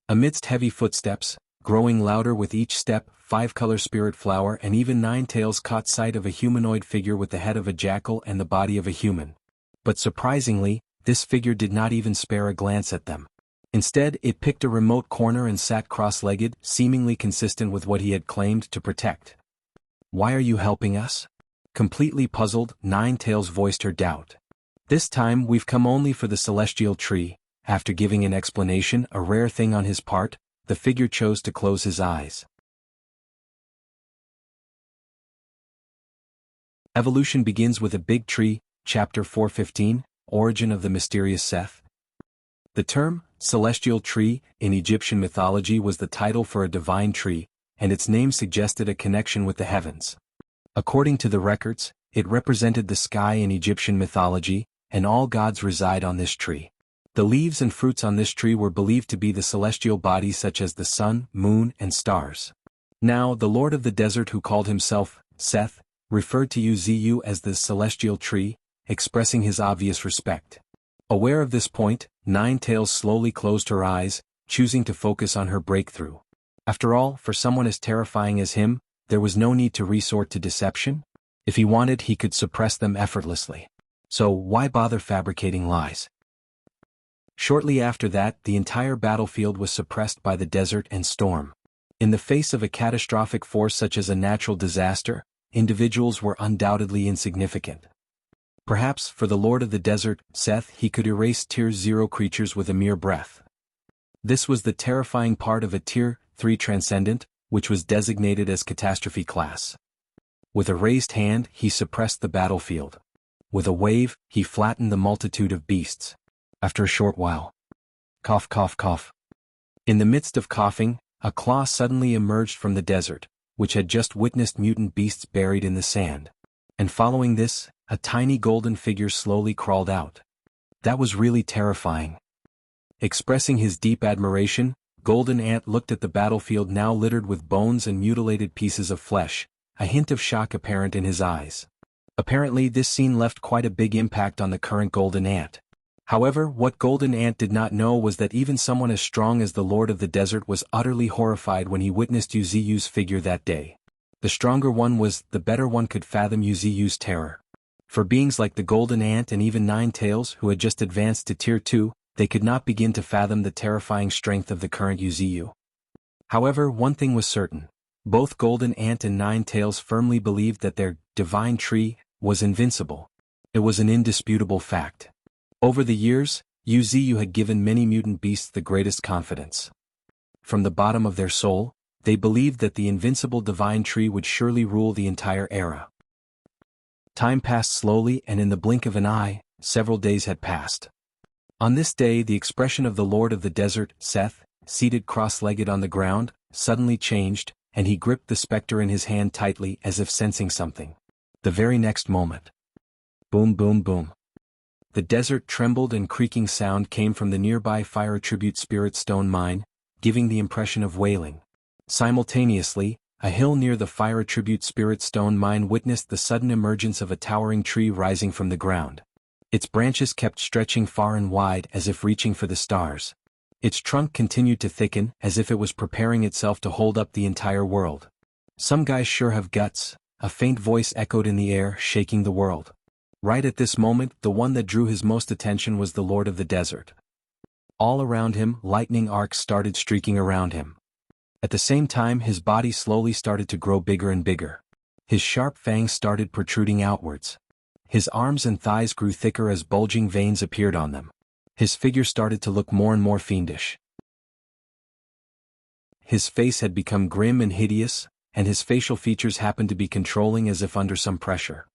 Amidst heavy footsteps, growing louder with each step, five-color spirit flower and even Ninetails caught sight of a humanoid figure with the head of a jackal and the body of a human. But surprisingly, this figure did not even spare a glance at them. Instead, it picked a remote corner and sat cross-legged, seemingly consistent with what he had claimed to protect. "Why are you helping us?" Completely puzzled, Ninetails voiced her doubt. "This time we've come only for the celestial tree." After giving an explanation, a rare thing on his part, the figure chose to close his eyes. Evolution begins with a big tree, Chapter 415, Origin of the Mysterious Seth. The term, celestial tree, in Egyptian mythology was the title for a divine tree, and its name suggested a connection with the heavens. According to the records, it represented the sky in Egyptian mythology, and all gods reside on this tree. The leaves and fruits on this tree were believed to be the celestial bodies such as the sun, moon, and stars. Now, the Lord of the Desert, who called himself Seth, referred to Zu as the celestial tree, expressing his obvious respect. Aware of this point, Ninetails slowly closed her eyes, choosing to focus on her breakthrough. After all, for someone as terrifying as him, there was no need to resort to deception. If he wanted, he could suppress them effortlessly. So why bother fabricating lies? Shortly after that, the entire battlefield was suppressed by the desert and storm. In the face of a catastrophic force such as a natural disaster, individuals were undoubtedly insignificant. Perhaps, for the Lord of the Desert, Seth, he could erase Tier 0 creatures with a mere breath. This was the terrifying part of a Tier 3 transcendent, which was designated as catastrophe class. With a raised hand, he suppressed the battlefield. With a wave, he flattened the multitude of beasts. After a short while. Cough, cough, cough. In the midst of coughing, a claw suddenly emerged from the desert, which had just witnessed mutant beasts buried in the sand. And following this, a tiny golden figure slowly crawled out. That was really terrifying. Expressing his deep admiration, Golden Ant looked at the battlefield now littered with bones and mutilated pieces of flesh, a hint of shock apparent in his eyes. Apparently, this scene left quite a big impact on the current Golden Ant. However, what Golden Ant did not know was that even someone as strong as the Lord of the Desert was utterly horrified when he witnessed Zu's figure that day. The stronger one was, the better one could fathom Zu's terror. For beings like the Golden Ant and even Ninetails, who had just advanced to Tier 2, they could not begin to fathom the terrifying strength of the current Zu. However, one thing was certain. Both Golden Ant and Ninetails firmly believed that their divine tree was invincible. It was an indisputable fact. Over the years, Wuxia had given many mutant beasts the greatest confidence. From the bottom of their soul, they believed that the invincible divine tree would surely rule the entire era. Time passed slowly, and in the blink of an eye, several days had passed. On this day, the expression of the Lord of the Desert, Seth, seated cross-legged on the ground, suddenly changed, and he gripped the specter in his hand tightly as if sensing something. The very next moment. Boom, boom, boom. The desert trembled and creaking sound came from the nearby fire tribute spirit stone mine, giving the impression of wailing. Simultaneously, a hill near the fire tribute spirit stone mine witnessed the sudden emergence of a towering tree rising from the ground. Its branches kept stretching far and wide as if reaching for the stars. Its trunk continued to thicken as if it was preparing itself to hold up the entire world. "Some guys sure have guts," a faint voice echoed in the air, shaking the world. Right at this moment, the one that drew his most attention was the Lord of the Desert. All around him, lightning arcs started streaking around him. At the same time, his body slowly started to grow bigger and bigger. His sharp fangs started protruding outwards. His arms and thighs grew thicker as bulging veins appeared on them. His figure started to look more and more fiendish. His face had become grim and hideous, and his facial features happened to be controlling as if under some pressure.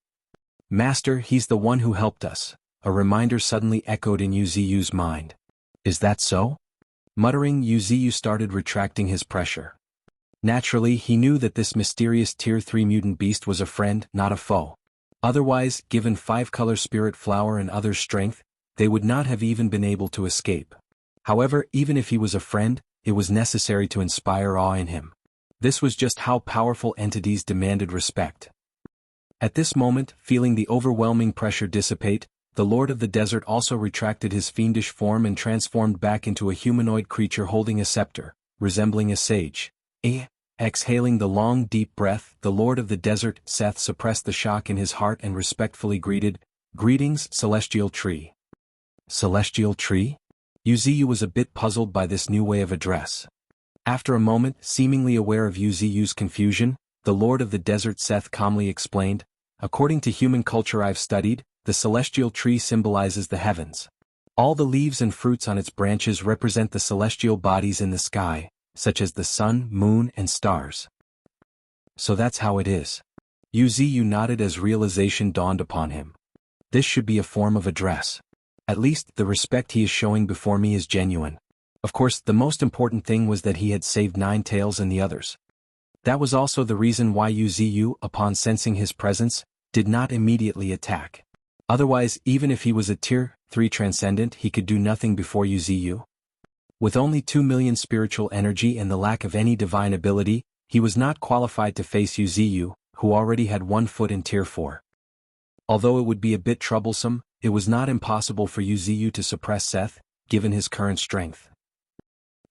"Master, he's the one who helped us," a reminder suddenly echoed in Wuxia's mind. "Is that so?" Muttering, Wuxia started retracting his pressure. Naturally, he knew that this mysterious Tier 3 mutant beast was a friend, not a foe. Otherwise, given 5-color spirit flower and others' strength, they would not have even been able to escape. However, even if he was a friend, it was necessary to inspire awe in him. This was just how powerful entities demanded respect. At this moment, feeling the overwhelming pressure dissipate, the Lord of the Desert also retracted his fiendish form and transformed back into a humanoid creature holding a scepter, resembling a sage. Exhaling the long deep breath, the Lord of the Desert, Seth, suppressed the shock in his heart and respectfully greeted, "Greetings, Celestial Tree." Celestial Tree? Wuxia was a bit puzzled by this new way of address. After a moment, seemingly aware of Wuxia's confusion, the Lord of the Desert, Seth, calmly explained, "According to human culture I've studied, the celestial tree symbolizes the heavens. All the leaves and fruits on its branches represent the celestial bodies in the sky, such as the sun, moon, and stars." "So that's how it is." Wuxia nodded as realization dawned upon him. "This should be a form of address. At least, the respect he is showing before me is genuine." Of course, the most important thing was that he had saved Ninetales and the others. That was also the reason why Wuxia, upon sensing his presence, did not immediately attack. Otherwise, even if he was a Tier 3 Transcendent, he could do nothing before Wuxia. With only 2 million spiritual energy and the lack of any divine ability, he was not qualified to face Wuxia, who already had 1 foot in Tier 4. Although it would be a bit troublesome, it was not impossible for Wuxia to suppress Seth, given his current strength.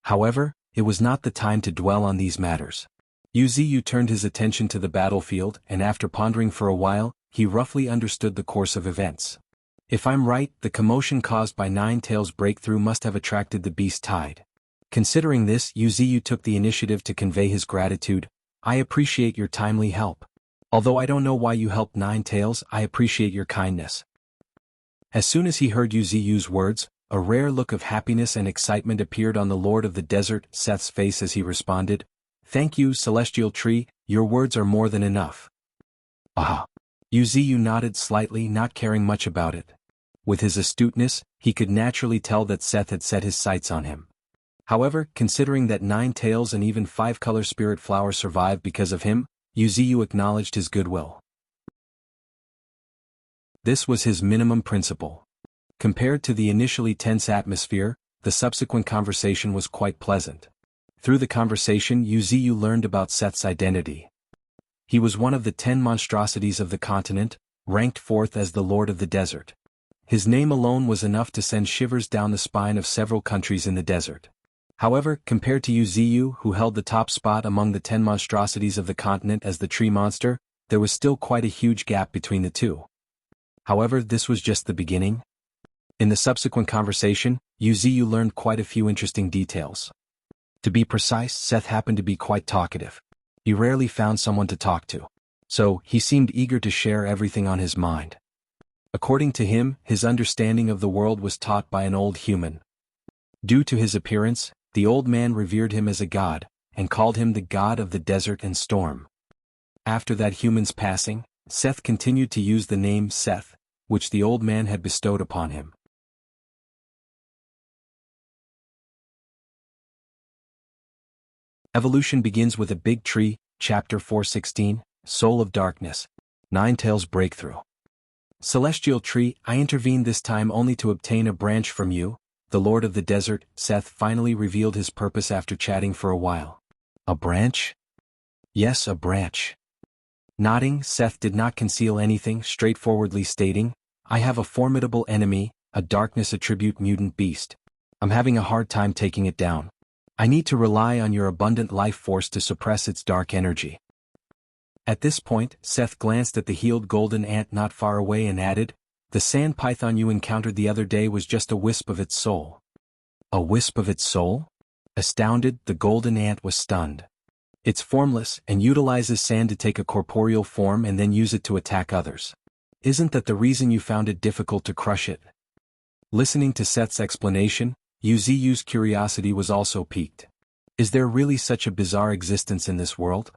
However, it was not the time to dwell on these matters. Wuxia turned his attention to the battlefield, and after pondering for a while, he roughly understood the course of events. If I'm right, the commotion caused by Ninetales' breakthrough must have attracted the beast tide. Considering this, Wuxia took the initiative to convey his gratitude. "I appreciate your timely help. Although I don't know why you helped Ninetales, I appreciate your kindness." As soon as he heard Wuxia's words, a rare look of happiness and excitement appeared on the Lord of the Desert, Seth's face as he responded, "Thank you, Celestial Tree, your words are more than enough." "Ah." Wuxia nodded slightly, not caring much about it. With his astuteness, he could naturally tell that Seth had set his sights on him. However, considering that Ninetales and even 5-color spirit flower survived because of him, Wuxia acknowledged his goodwill. This was his minimum principle. Compared to the initially tense atmosphere, the subsequent conversation was quite pleasant. Through the conversation, Wuxia learned about Seth's identity. He was one of the 10 monstrosities of the continent, ranked 4th as the Lord of the Desert. His name alone was enough to send shivers down the spine of several countries in the desert. However, compared to Wuxia, who held the top spot among the 10 monstrosities of the continent as the tree monster, there was still quite a huge gap between the two. However, this was just the beginning. In the subsequent conversation, Wuxia learned quite a few interesting details. To be precise, Seth happened to be quite talkative. He rarely found someone to talk to. So, he seemed eager to share everything on his mind. According to him, his understanding of the world was taught by an old human. Due to his appearance, the old man revered him as a god, and called him the god of the desert and storm. After that human's passing, Seth continued to use the name Seth, which the old man had bestowed upon him. Evolution begins with a big tree, chapter 416, Soul of Darkness. Ninetales breakthrough. Celestial tree, I intervened this time only to obtain a branch from you, the Lord of the Desert. Seth finally revealed his purpose after chatting for a while. A branch? Yes, a branch. Nodding, Seth did not conceal anything, straightforwardly stating, I have a formidable enemy, a darkness attribute mutant beast. I'm having a hard time taking it down. I need to rely on your abundant life force to suppress its dark energy. At this point, Seth glanced at the healed golden ant not far away and added, the sand python you encountered the other day was just a wisp of its soul. A wisp of its soul? Astounded, the golden ant was stunned. It's formless and utilizes sand to take a corporeal form and then use it to attack others. Isn't that the reason you found it difficult to crush it? Listening to Seth's explanation, Yuziu's curiosity was also piqued. Is there really such a bizarre existence in this world?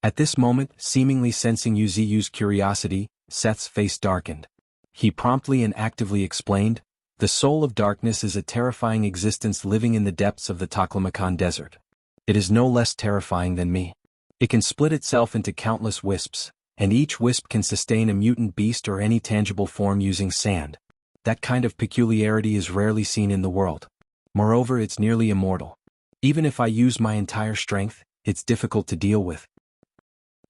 At this moment, seemingly sensing Yuziu's curiosity, Seth's face darkened. He promptly and actively explained, the soul of darkness is a terrifying existence living in the depths of the Taklamakan desert. It is no less terrifying than me. It can split itself into countless wisps, and each wisp can sustain a mutant beast or any tangible form using sand. That kind of peculiarity is rarely seen in the world. Moreover, it's nearly immortal. Even if I use my entire strength, it's difficult to deal with.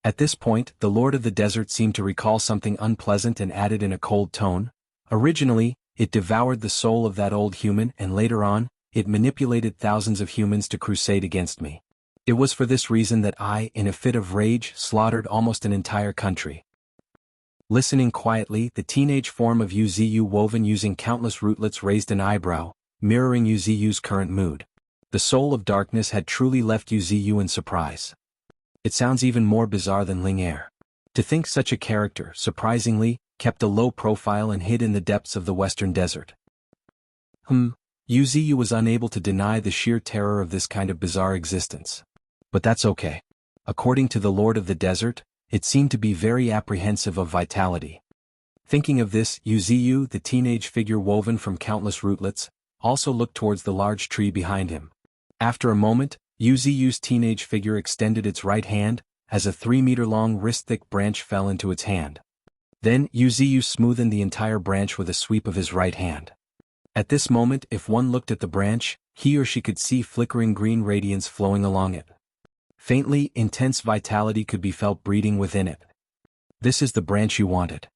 At this point, the Lord of the Desert seemed to recall something unpleasant and added in a cold tone, originally, it devoured the soul of that old human and later on, it manipulated thousands of humans to crusade against me. It was for this reason that I, in a fit of rage, slaughtered almost an entire country. Listening quietly, the teenage form of Yuziu woven using countless rootlets raised an eyebrow, mirroring Yuziu's current mood. The soul of darkness had truly left Yuziu in surprise. It sounds even more bizarre than Ling Er. To think such a character, surprisingly, kept a low profile and hid in the depths of the western desert. Yuziu was unable to deny the sheer terror of this kind of bizarre existence. But that's okay. According to the Lord of the Desert, it seemed to be very apprehensive of vitality. Thinking of this, Yuziu, the teenage figure woven from countless rootlets, also looked towards the large tree behind him. After a moment, Yuziu's teenage figure extended its right hand, as a 3-meter-long wrist-thick branch fell into its hand. Then, Yuziu smoothened the entire branch with a sweep of his right hand. At this moment, if one looked at the branch, he or she could see flickering green radiance flowing along it. Faintly, intense vitality could be felt breathing within it. This is the branch you wanted.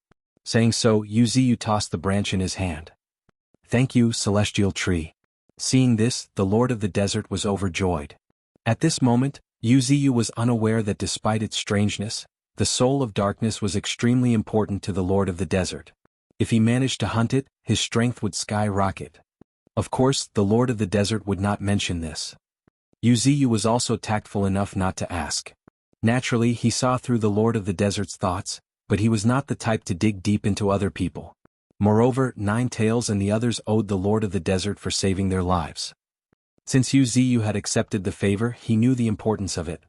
Saying so, Yuziu tossed the branch in his hand. Thank you, celestial tree. Seeing this, the Lord of the Desert was overjoyed. At this moment, Yuziu was unaware that despite its strangeness, the soul of darkness was extremely important to the Lord of the Desert. If he managed to hunt it, his strength would skyrocket. Of course, the Lord of the Desert would not mention this. Yuziu was also tactful enough not to ask. Naturally, he saw through the Lord of the Desert's thoughts, but he was not the type to dig deep into other people. Moreover, Ninetales and the others owed the Lord of the Desert for saving their lives. Since Yuziu had accepted the favor, he knew the importance of it.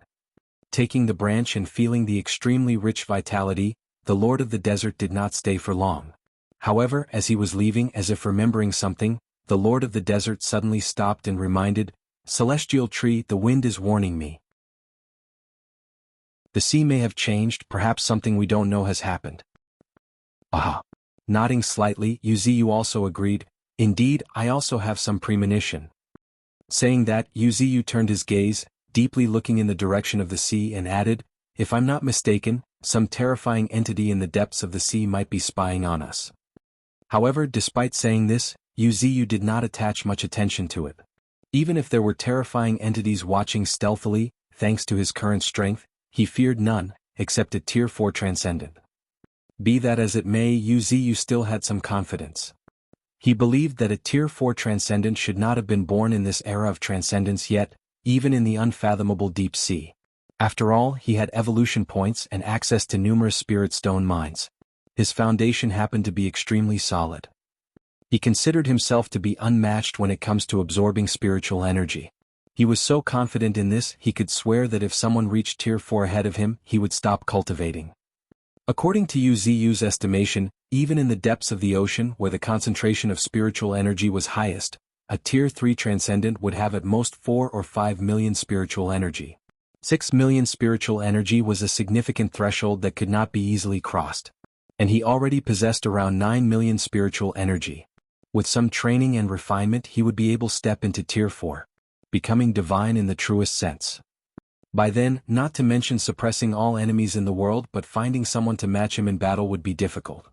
Taking the branch and feeling the extremely rich vitality, the Lord of the Desert did not stay for long. However, as he was leaving, as if remembering something, the Lord of the Desert suddenly stopped and reminded, Celestial tree, the wind is warning me. The sea may have changed, perhaps something we don't know has happened. Aha. Nodding slightly, Yuziu also agreed, indeed, I also have some premonition. Saying that, Yuziu turned his gaze, deeply looking in the direction of the sea and added, if I'm not mistaken, some terrifying entity in the depths of the sea might be spying on us. However, despite saying this, Yuziu did not attach much attention to it. Even if there were terrifying entities watching stealthily, thanks to his current strength, he feared none, except a Tier 4 Transcendent. Be that as it may, Yuziu still had some confidence. He believed that a Tier 4 Transcendent should not have been born in this era of transcendence yet, even in the unfathomable deep sea. After all, he had evolution points and access to numerous spirit stone mines. His foundation happened to be extremely solid. He considered himself to be unmatched when it comes to absorbing spiritual energy. He was so confident in this he could swear that if someone reached tier 4 ahead of him, he would stop cultivating. According to Yu's estimation, even in the depths of the ocean where the concentration of spiritual energy was highest, a tier 3 transcendent would have at most 4 or 5 million spiritual energy. 6 million spiritual energy was a significant threshold that could not be easily crossed. And he already possessed around 9 million spiritual energy. With some training and refinement he would be able to step into tier 4, becoming divine in the truest sense. By then, not to mention suppressing all enemies in the world, but finding someone to match him in battle would be difficult.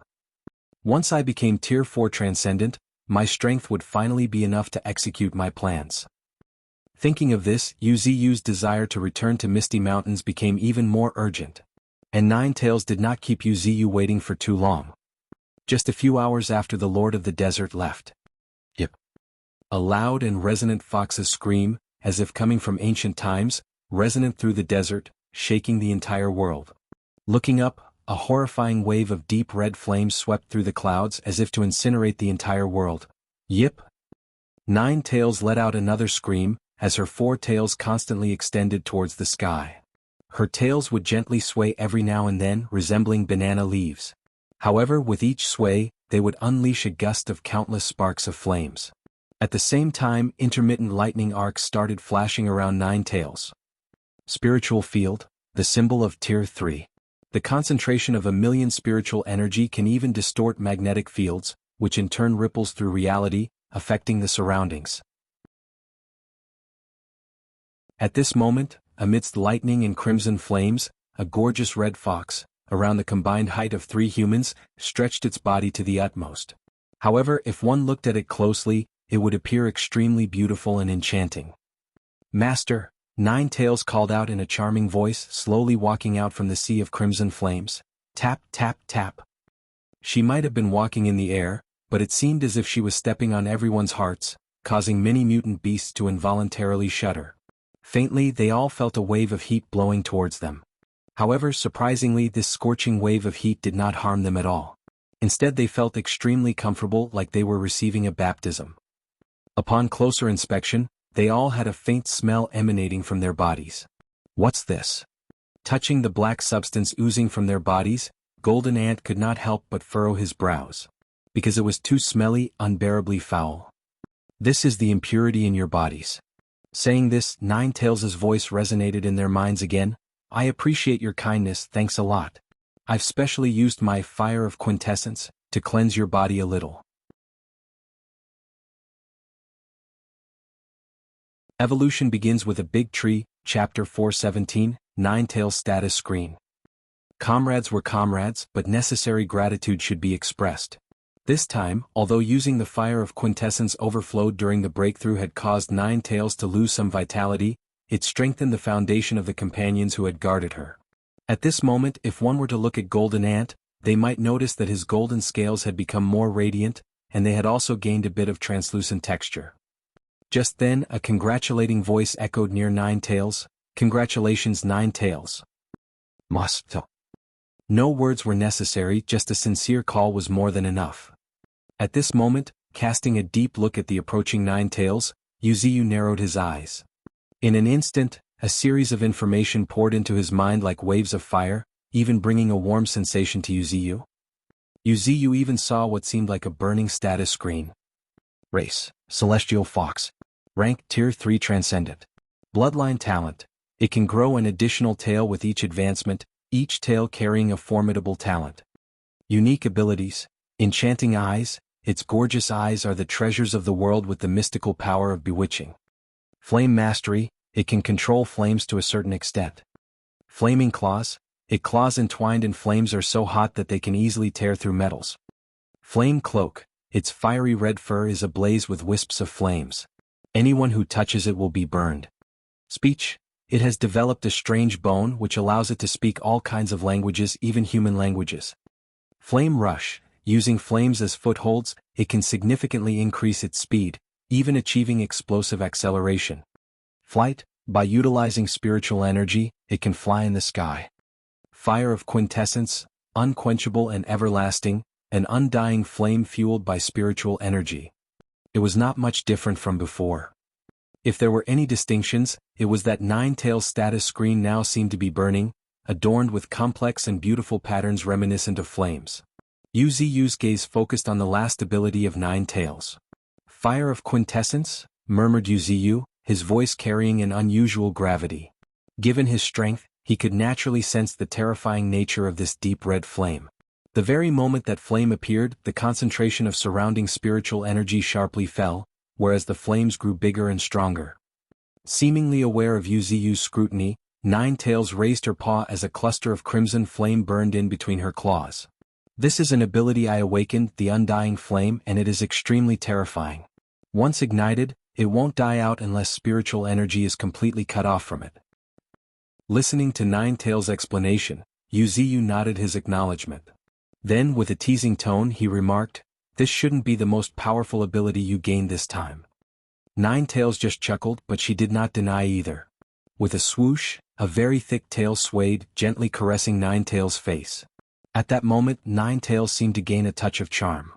Once I became tier 4 transcendent, my strength would finally be enough to execute my plans. Thinking of this, Yu's desire to return to Misty Mountains became even more urgent. And Nine Tails did not keep Yu waiting for too long. Just a few hours after the Lord of the Desert left. Yip. A loud and resonant fox's scream, as if coming from ancient times, resonant through the desert, shaking the entire world. Looking up, a horrifying wave of deep red flames swept through the clouds as if to incinerate the entire world. Yip. Nine Tails let out another scream, as her 4 tails constantly extended towards the sky. Her tails would gently sway every now and then, resembling banana leaves. However, with each sway, they would unleash a gust of countless sparks of flames. At the same time, intermittent lightning arcs started flashing around Nine Tails. Spiritual field, the symbol of tier 3. The concentration of 1 million spiritual energy can even distort magnetic fields, which in turn ripples through reality, affecting the surroundings. At this moment, amidst lightning and crimson flames, a gorgeous red fox, around the combined height of 3 humans, stretched its body to the utmost. However, if one looked at it closely, it would appear extremely beautiful and enchanting. "Master," Nine Tails called out in a charming voice, slowly walking out from the sea of crimson flames. Tap, tap, tap. She might have been walking in the air, but it seemed as if she was stepping on everyone's hearts, causing many mutant beasts to involuntarily shudder. Faintly, they all felt a wave of heat blowing towards them. However, surprisingly, this scorching wave of heat did not harm them at all. Instead, they felt extremely comfortable, like they were receiving a baptism. Upon closer inspection, they all had a faint smell emanating from their bodies. What's this? Touching the black substance oozing from their bodies, Golden Ant could not help but furrow his brows. Because it was too smelly, unbearably foul. This is the impurity in your bodies. Saying this, Nine Tails' voice resonated in their minds again. I appreciate your kindness, thanks a lot. I've specially used my fire of quintessence to cleanse your body a little. Evolution begins with a big tree, chapter 417, Nine Tails status screen. Comrades were comrades, but necessary gratitude should be expressed. This time, although using the fire of quintessence overflowed during the breakthrough had caused Nine Tails to lose some vitality, it strengthened the foundation of the companions who had guarded her. At this moment, if one were to look at Golden Ant, they might notice that his golden scales had become more radiant, and they had also gained a bit of translucent texture. Just then, a congratulating voice echoed near Nine Tails. Congratulations, Nine Tails. Must. No words were necessary, just a sincere call was more than enough. At this moment, casting a deep look at the approaching Nine Tails, Yu narrowed his eyes. In an instant, a series of information poured into his mind like waves of fire, even bringing a warm sensation to Yu. Yu even saw what seemed like a burning status screen. Race, Celestial Fox. Rank, Tier 3 Transcendent. Bloodline talent. It can grow an additional tail with each advancement, each tail carrying a formidable talent. Unique abilities. Enchanting eyes. Its gorgeous eyes are the treasures of the world with the mystical power of bewitching. Flame mastery. It can control flames to a certain extent. Flaming claws. Its claws entwined in flames are so hot that they can easily tear through metals. Flame cloak. Its fiery red fur is ablaze with wisps of flames. Anyone who touches it will be burned. Speech. It has developed a strange bone which allows it to speak all kinds of languages, even human languages. Flame rush. Using flames as footholds, it can significantly increase its speed, even achieving explosive acceleration. Flight. By utilizing spiritual energy, it can fly in the sky. Fire of quintessence. unquenchable and everlasting, an undying flame fueled by spiritual energy. It was not much different from before. If there were any distinctions, it was that Nine-Tails' status screen now seemed to be burning, adorned with complex and beautiful patterns reminiscent of flames. Yu's gaze focused on the last ability of Nine-Tails. Fire of Quintessence? Murmured Yu, his voice carrying an unusual gravity. Given his strength, he could naturally sense the terrifying nature of this deep red flame. The very moment that flame appeared, the concentration of surrounding spiritual energy sharply fell, whereas the flames grew bigger and stronger. Seemingly aware of Yu's scrutiny, Nine-Tails raised her paw as a cluster of crimson flame burned in between her claws. This is an ability I awakened, the undying flame, and it is extremely terrifying. Once ignited, it won't die out unless spiritual energy is completely cut off from it. Listening to Nine-Tails' explanation, Yu nodded his acknowledgement. Then, with a teasing tone, he remarked, "This shouldn't be the most powerful ability you gained this time." Nine-Tails just chuckled, but she did not deny either. With a swoosh, a very thick tail swayed, gently caressing Nine-Tails' face. At that moment, Nine-Tails seemed to gain a touch of charm.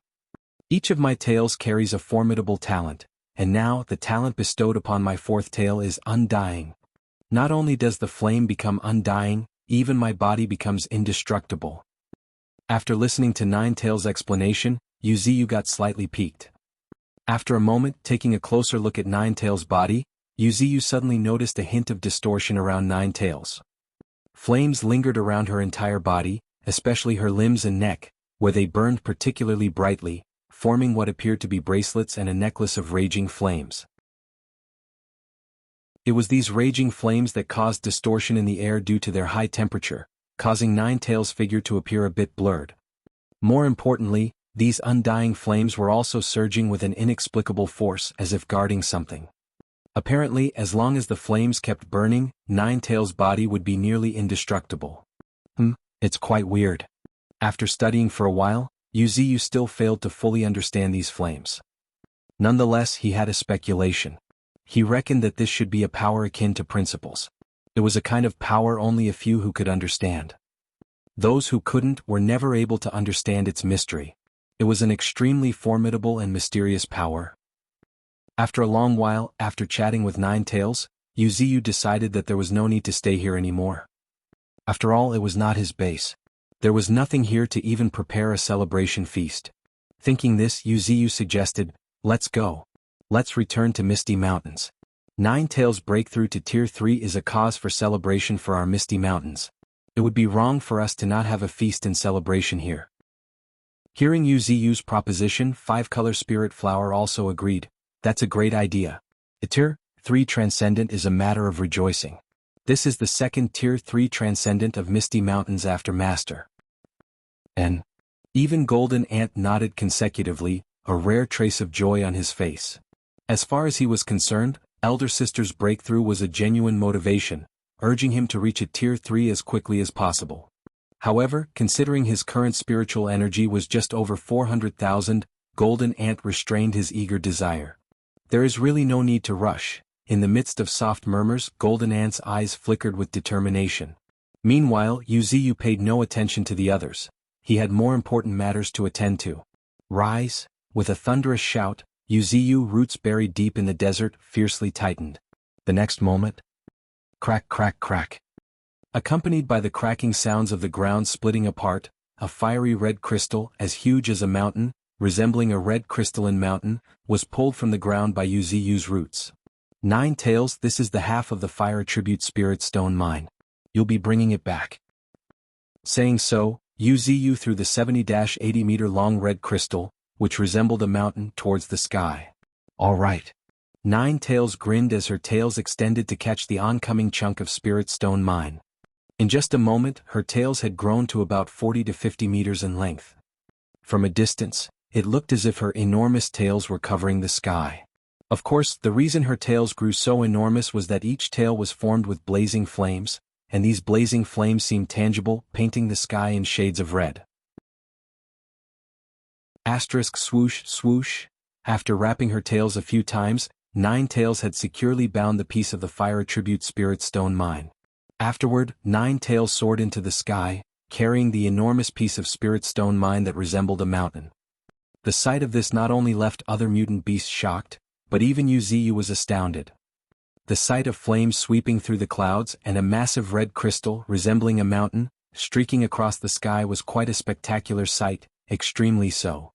"Each of my tails carries a formidable talent, and now the talent bestowed upon my fourth tail is undying. Not only does the flame become undying, even my body becomes indestructible." After listening to Nine-Tails' explanation, Yu got slightly piqued. After a moment, taking a closer look at Nine-Tails' body, Yu suddenly noticed a hint of distortion around Nine-Tails. Flames lingered around her entire body, especially her limbs and neck, where they burned particularly brightly, forming what appeared to be bracelets and a necklace of raging flames. It was these raging flames that caused distortion in the air due to their high temperature, causing Nine-Tails' figure to appear a bit blurred. More importantly, these undying flames were also surging with an inexplicable force as if guarding something. Apparently, as long as the flames kept burning, Nine-Tails' body would be nearly indestructible. It's quite weird. After studying for a while, Yu still failed to fully understand these flames. Nonetheless, he had a speculation. He reckoned that this should be a power akin to principles. It was a kind of power only a few who could understand. Those who couldn't were never able to understand its mystery. It was an extremely formidable and mysterious power. After a long while, after chatting with Nine-Tails, Yu decided that there was no need to stay here anymore. After all, it was not his base. There was nothing here to even prepare a celebration feast. Thinking this, Yu suggested, "Let's go. Let's return to Misty Mountains. Nine-Tails' breakthrough to Tier 3 is a cause for celebration for our Misty Mountains. It would be wrong for us to not have a feast and celebration here." Hearing Yu's proposition, Five-Color Spirit Flower also agreed, "That's a great idea. A Tier 3 Transcendent is a matter of rejoicing. This is the second Tier 3 Transcendent of Misty Mountains after Master." And even Golden Ant nodded consecutively, a rare trace of joy on his face. As far as he was concerned, Elder Sister's breakthrough was a genuine motivation, urging him to reach a Tier 3 as quickly as possible. However, considering his current spiritual energy was just over 400,000, Golden Ant restrained his eager desire. There is really no need to rush. In the midst of soft murmurs, Golden Ant's eyes flickered with determination. Meanwhile, Yu paid no attention to the others. He had more important matters to attend to. "Rise!" With a thunderous shout, Yu, roots buried deep in the desert, fiercely tightened. The next moment, crack, crack, crack. Accompanied by the cracking sounds of the ground splitting apart, a fiery red crystal, as huge as a mountain, resembling a red crystalline mountain, was pulled from the ground by Yu's roots. "Nine-Tails, this is the half of the Fire Tribute Spirit Stone Mine. You'll be bringing it back." Saying so, Yu threw the 70-80-meter-long red crystal, which resembled a mountain, towards the sky. "All right." Nine-Tails grinned as her tails extended to catch the oncoming chunk of Spirit Stone Mine. In just a moment, her tails had grown to about 40 to 50 meters in length. From a distance, it looked as if her enormous tails were covering the sky. Of course, the reason her tails grew so enormous was that each tail was formed with blazing flames, and these blazing flames seemed tangible, painting the sky in shades of red. Asterisk swoosh swoosh. After wrapping her tails a few times, Nine-Tails had securely bound the piece of the Fire Tribute Spirit Stone Mine. Afterward, Nine-Tails soared into the sky, carrying the enormous piece of spirit stone mine that resembled a mountain. The sight of this not only left other mutant beasts shocked, but even Wuxia was astounded. The sight of flames sweeping through the clouds and a massive red crystal resembling a mountain, streaking across the sky was quite a spectacular sight, extremely so.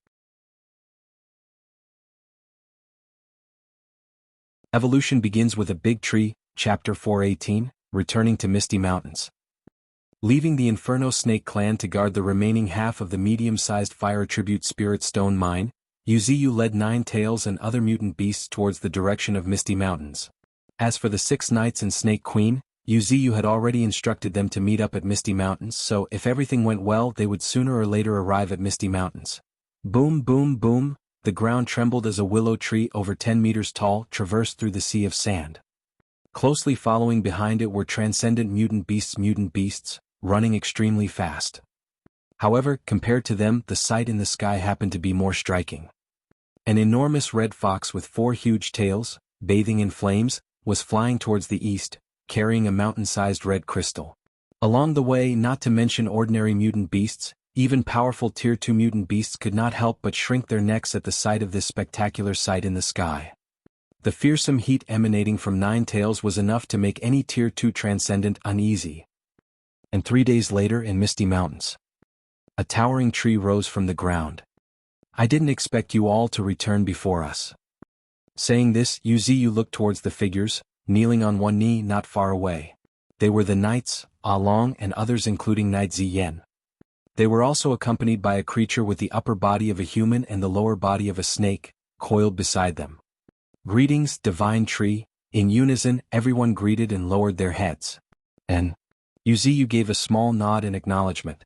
Evolution begins with a big tree, Chapter 418, returning to Misty Mountains. Leaving the Inferno Snake clan to guard the remaining half of the medium-sized fire tribute spirit stone mine, Wuxia led Nine Tails and other mutant beasts towards the direction of Misty Mountains. As for the 6 knights and Snake Queen, Wuxia had already instructed them to meet up at Misty Mountains, so if everything went well they would sooner or later arrive at Misty Mountains. Boom boom boom, the ground trembled as a willow tree over 10 meters tall traversed through the sea of sand. Closely following behind it were transcendent mutant beasts, running extremely fast. However, compared to them, the sight in the sky happened to be more striking. An enormous red fox with 4 huge tails, bathing in flames, was flying towards the east, carrying a mountain-sized red crystal. Along the way, not to mention ordinary mutant beasts, even powerful Tier 2 mutant beasts could not help but shrink their necks at the sight of this spectacular sight in the sky. The fearsome heat emanating from Nine Tails was enough to make any Tier 2 transcendent uneasy. And 3 days later in Misty Mountains, a towering tree rose from the ground. "I didn't expect you all to return before us." Saying this, Wuxia looked towards the figures, kneeling on one knee not far away. They were the knights, Long and others including Knight Ziyen. They were also accompanied by a creature with the upper body of a human and the lower body of a snake, coiled beside them. "Greetings, divine tree." In unison, everyone greeted and lowered their heads. And Wuxia gave a small nod in acknowledgement.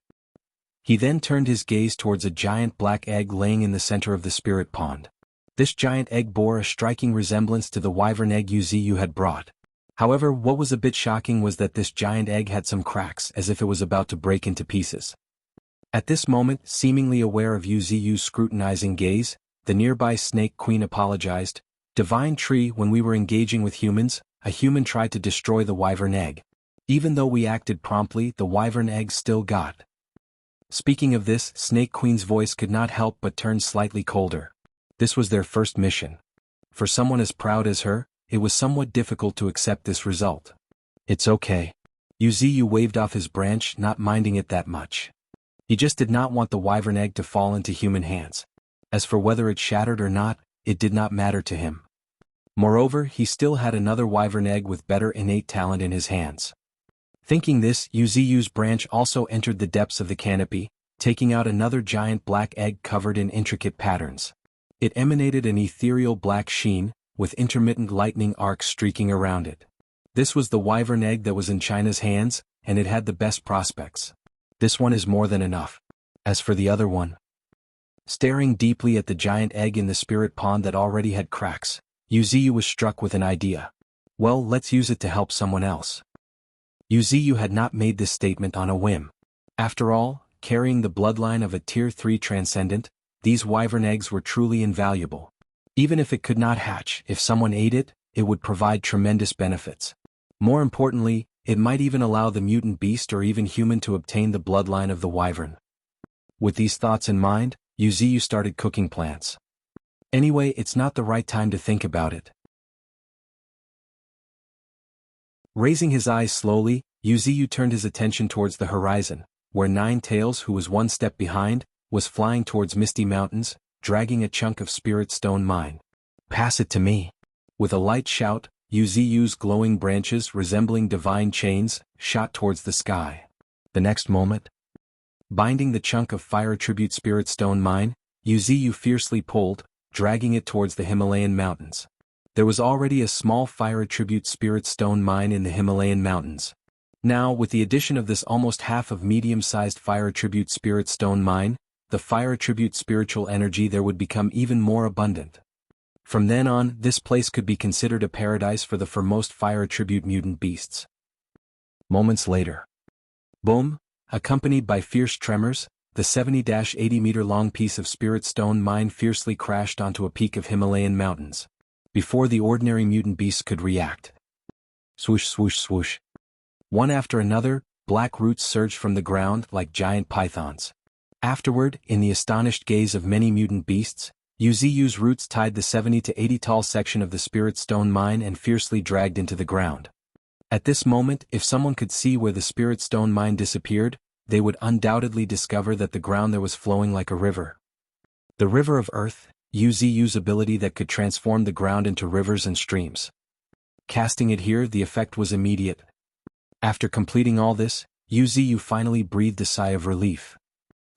He then turned his gaze towards a giant black egg laying in the center of the spirit pond. This giant egg bore a striking resemblance to the wyvern egg Wuxia had brought. However, what was a bit shocking was that this giant egg had some cracks as if it was about to break into pieces. At this moment, seemingly aware of Wuxia's scrutinizing gaze, the nearby Snake Queen apologized. "Divine tree, when we were engaging with humans, a human tried to destroy the wyvern egg. Even though we acted promptly, the wyvern egg still got." Speaking of this, Snake Queen's voice could not help but turn slightly colder. This was their first mission. For someone as proud as her, it was somewhat difficult to accept this result. "It's okay." Wuxia waved off his branch, not minding it that much. He just did not want the wyvern egg to fall into human hands. As for whether it shattered or not, it did not matter to him. Moreover, he still had another wyvern egg with better innate talent in his hands. Thinking this, Wuxia's branch also entered the depths of the canopy, taking out another giant black egg covered in intricate patterns. It emanated an ethereal black sheen, with intermittent lightning arcs streaking around it. This was the wyvern egg that was in China's hands, and it had the best prospects. "This one is more than enough. As for the other one..." Staring deeply at the giant egg in the spirit pond that already had cracks, Wuxia was struck with an idea. "Well, let's use it to help someone else." Wuxia had not made this statement on a whim. After all, carrying the bloodline of a Tier 3 transcendent, these wyvern eggs were truly invaluable. Even if it could not hatch, if someone ate it, it would provide tremendous benefits. More importantly, it might even allow the mutant beast or even human to obtain the bloodline of the wyvern. With these thoughts in mind, Wuxia started cooking plants. Anyway, it's not the right time to think about it. Raising his eyes slowly, Wuxia turned his attention towards the horizon, where Nine Tails, who was one step behind, was flying towards Misty Mountains, dragging a chunk of spirit stone mine. "Pass it to me." With a light shout, Wuxia's glowing branches resembling divine chains, shot towards the sky. The next moment, binding the chunk of fire tribute spirit stone mine, Wuxia fiercely pulled, dragging it towards the Himalayan mountains. There was already a small fire tribute spirit stone mine in the Himalayan mountains. Now, with the addition of this almost half of medium-sized fire tribute spirit stone mine, the fire tribute spiritual energy there would become even more abundant. From then on, this place could be considered a paradise for the foremost fire tribute mutant beasts. Moments later. Boom! Accompanied by fierce tremors, the 70-80-meter-long piece of spirit stone mine fiercely crashed onto a peak of Himalayan mountains. Before the ordinary mutant beasts could react. Swoosh swoosh swoosh. One after another, black roots surged from the ground like giant pythons. Afterward, in the astonished gaze of many mutant beasts, Yuziu's roots tied the 70 to 80 tall section of the Spirit Stone mine and fiercely dragged into the ground. At this moment, if someone could see where the Spirit Stone mine disappeared, they would undoubtedly discover that the ground there was flowing like a river. The river of earth, Yuziu's ability that could transform the ground into rivers and streams. Casting it here, the effect was immediate. After completing all this, Yuziu finally breathed a sigh of relief.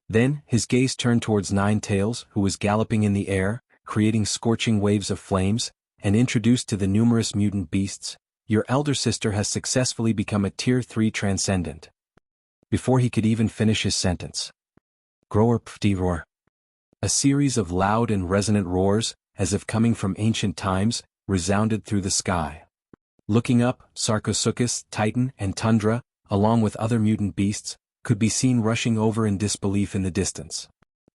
Then, his gaze turned towards Nine Tails, who was galloping in the air, creating scorching waves of flames, and introduced to the numerous mutant beasts, "Your elder sister has successfully become a Tier 3 Transcendent." Before he could even finish his sentence, Grower Pfti roar. A series of loud and resonant roars, as if coming from ancient times, resounded through the sky. Looking up, Sarcosuchus, Titan, and Tundra, along with other mutant beasts, could be seen rushing over in disbelief in the distance.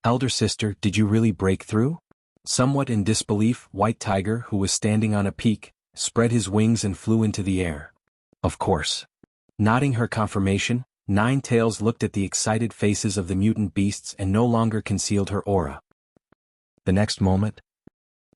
"Elder sister, did you really break through?" Somewhat in disbelief, White Tiger, who was standing on a peak, spread his wings and flew into the air. "Of course." Nodding her confirmation, Nine Tails looked at the excited faces of the mutant beasts and no longer concealed her aura. The next moment,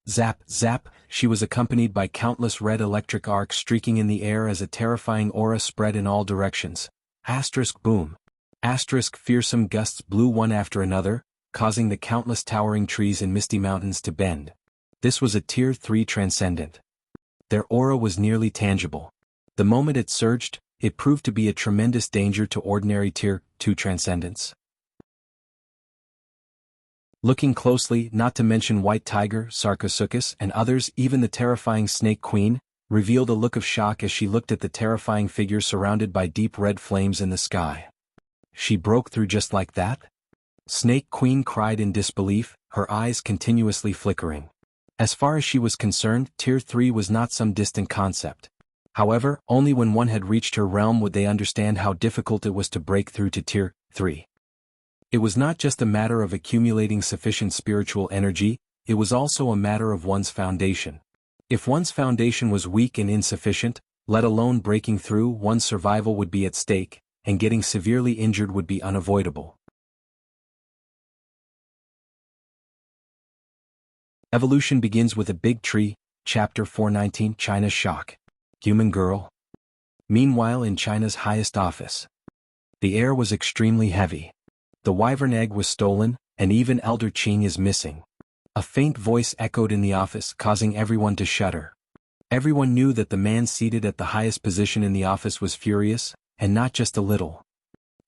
zap, zap, she was accompanied by countless red electric arcs streaking in the air as a terrifying aura spread in all directions. Asterisk boom. Asterisk fearsome gusts blew one after another, causing the countless towering trees in Misty Mountains to bend. This was a Tier 3 Transcendent. Their aura was nearly tangible. The moment it surged, it proved to be a tremendous danger to ordinary Tier 2 Transcendents. Looking closely, not to mention White Tiger, Sarcosuchus, and others, even the terrifying Snake Queen, revealed a look of shock as she looked at the terrifying figure surrounded by deep red flames in the sky. "She broke through just like that?" Snake Queen cried in disbelief, her eyes continuously flickering. As far as she was concerned, Tier 3 was not some distant concept. However, only when one had reached her realm would they understand how difficult it was to break through to Tier 3. It was not just a matter of accumulating sufficient spiritual energy, it was also a matter of one's foundation. If one's foundation was weak and insufficient, let alone breaking through, one's survival would be at stake, and getting severely injured would be unavoidable. Evolution begins with a big tree, Chapter 419, China's Shock. Human girl. Meanwhile, in China's highest office, the air was extremely heavy. The wyvern egg was stolen, and even Elder Qing is missing. A faint voice echoed in the office, causing everyone to shudder. Everyone knew that the man seated at the highest position in the office was furious, and not just a little.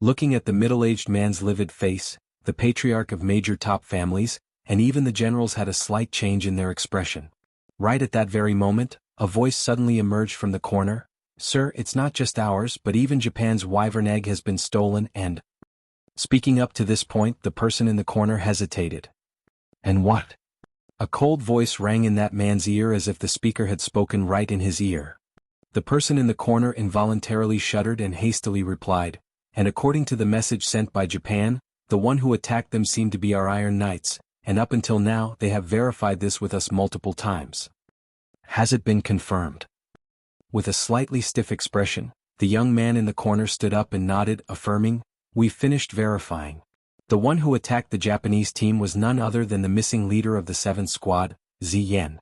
Looking at the middle-aged man's livid face, the patriarch of major top families, and even the generals had a slight change in their expression. Right at that very moment, a voice suddenly emerged from the corner. "Sir, it's not just ours, but even Japan's wyvern egg has been stolen and—" Speaking up to this point, the person in the corner hesitated. "And what?" A cold voice rang in that man's ear as if the speaker had spoken right in his ear. The person in the corner involuntarily shuddered and hastily replied, "And according to the message sent by Japan, the one who attacked them seemed to be our Iron Knights, and up until now they have verified this with us multiple times." "Has it been confirmed?" With a slightly stiff expression, the young man in the corner stood up and nodded, affirming, "We've finished verifying. The one who attacked the Japanese team was none other than the missing leader of the 7th Squad, Ziyan."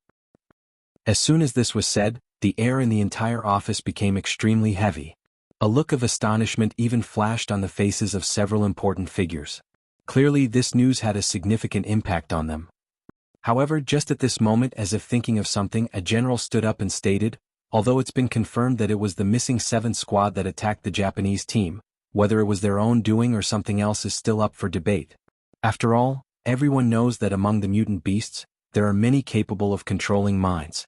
As soon as this was said, the air in the entire office became extremely heavy. A look of astonishment even flashed on the faces of several important figures. Clearly, this news had a significant impact on them. However, just at this moment, as if thinking of something, a general stood up and stated, "Although it's been confirmed that it was the missing 7th Squad that attacked the Japanese team, whether it was their own doing or something else is still up for debate. After all, everyone knows that among the mutant beasts, there are many capable of controlling minds."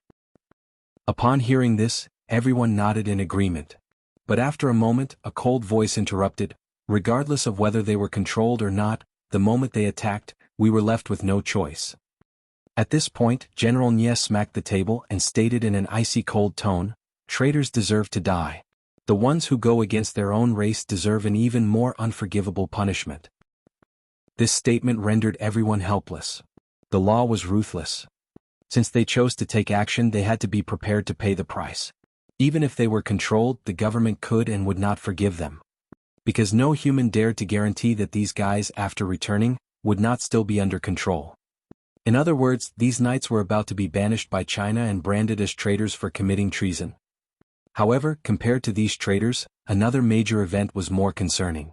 Upon hearing this, everyone nodded in agreement. But after a moment, a cold voice interrupted, "Regardless of whether they were controlled or not, the moment they attacked, we were left with no choice." At this point, General Nye smacked the table and stated in an icy cold tone, "Traitors deserve to die. The ones who go against their own race deserve an even more unforgivable punishment." This statement rendered everyone helpless. The law was ruthless. Since they chose to take action, they had to be prepared to pay the price. Even if they were controlled, the government could and would not forgive them. because no human dared to guarantee that these guys, after returning, would not still be under control. In other words, these knights were about to be banished by China and branded as traitors for committing treason. However, compared to these traitors, another major event was more concerning.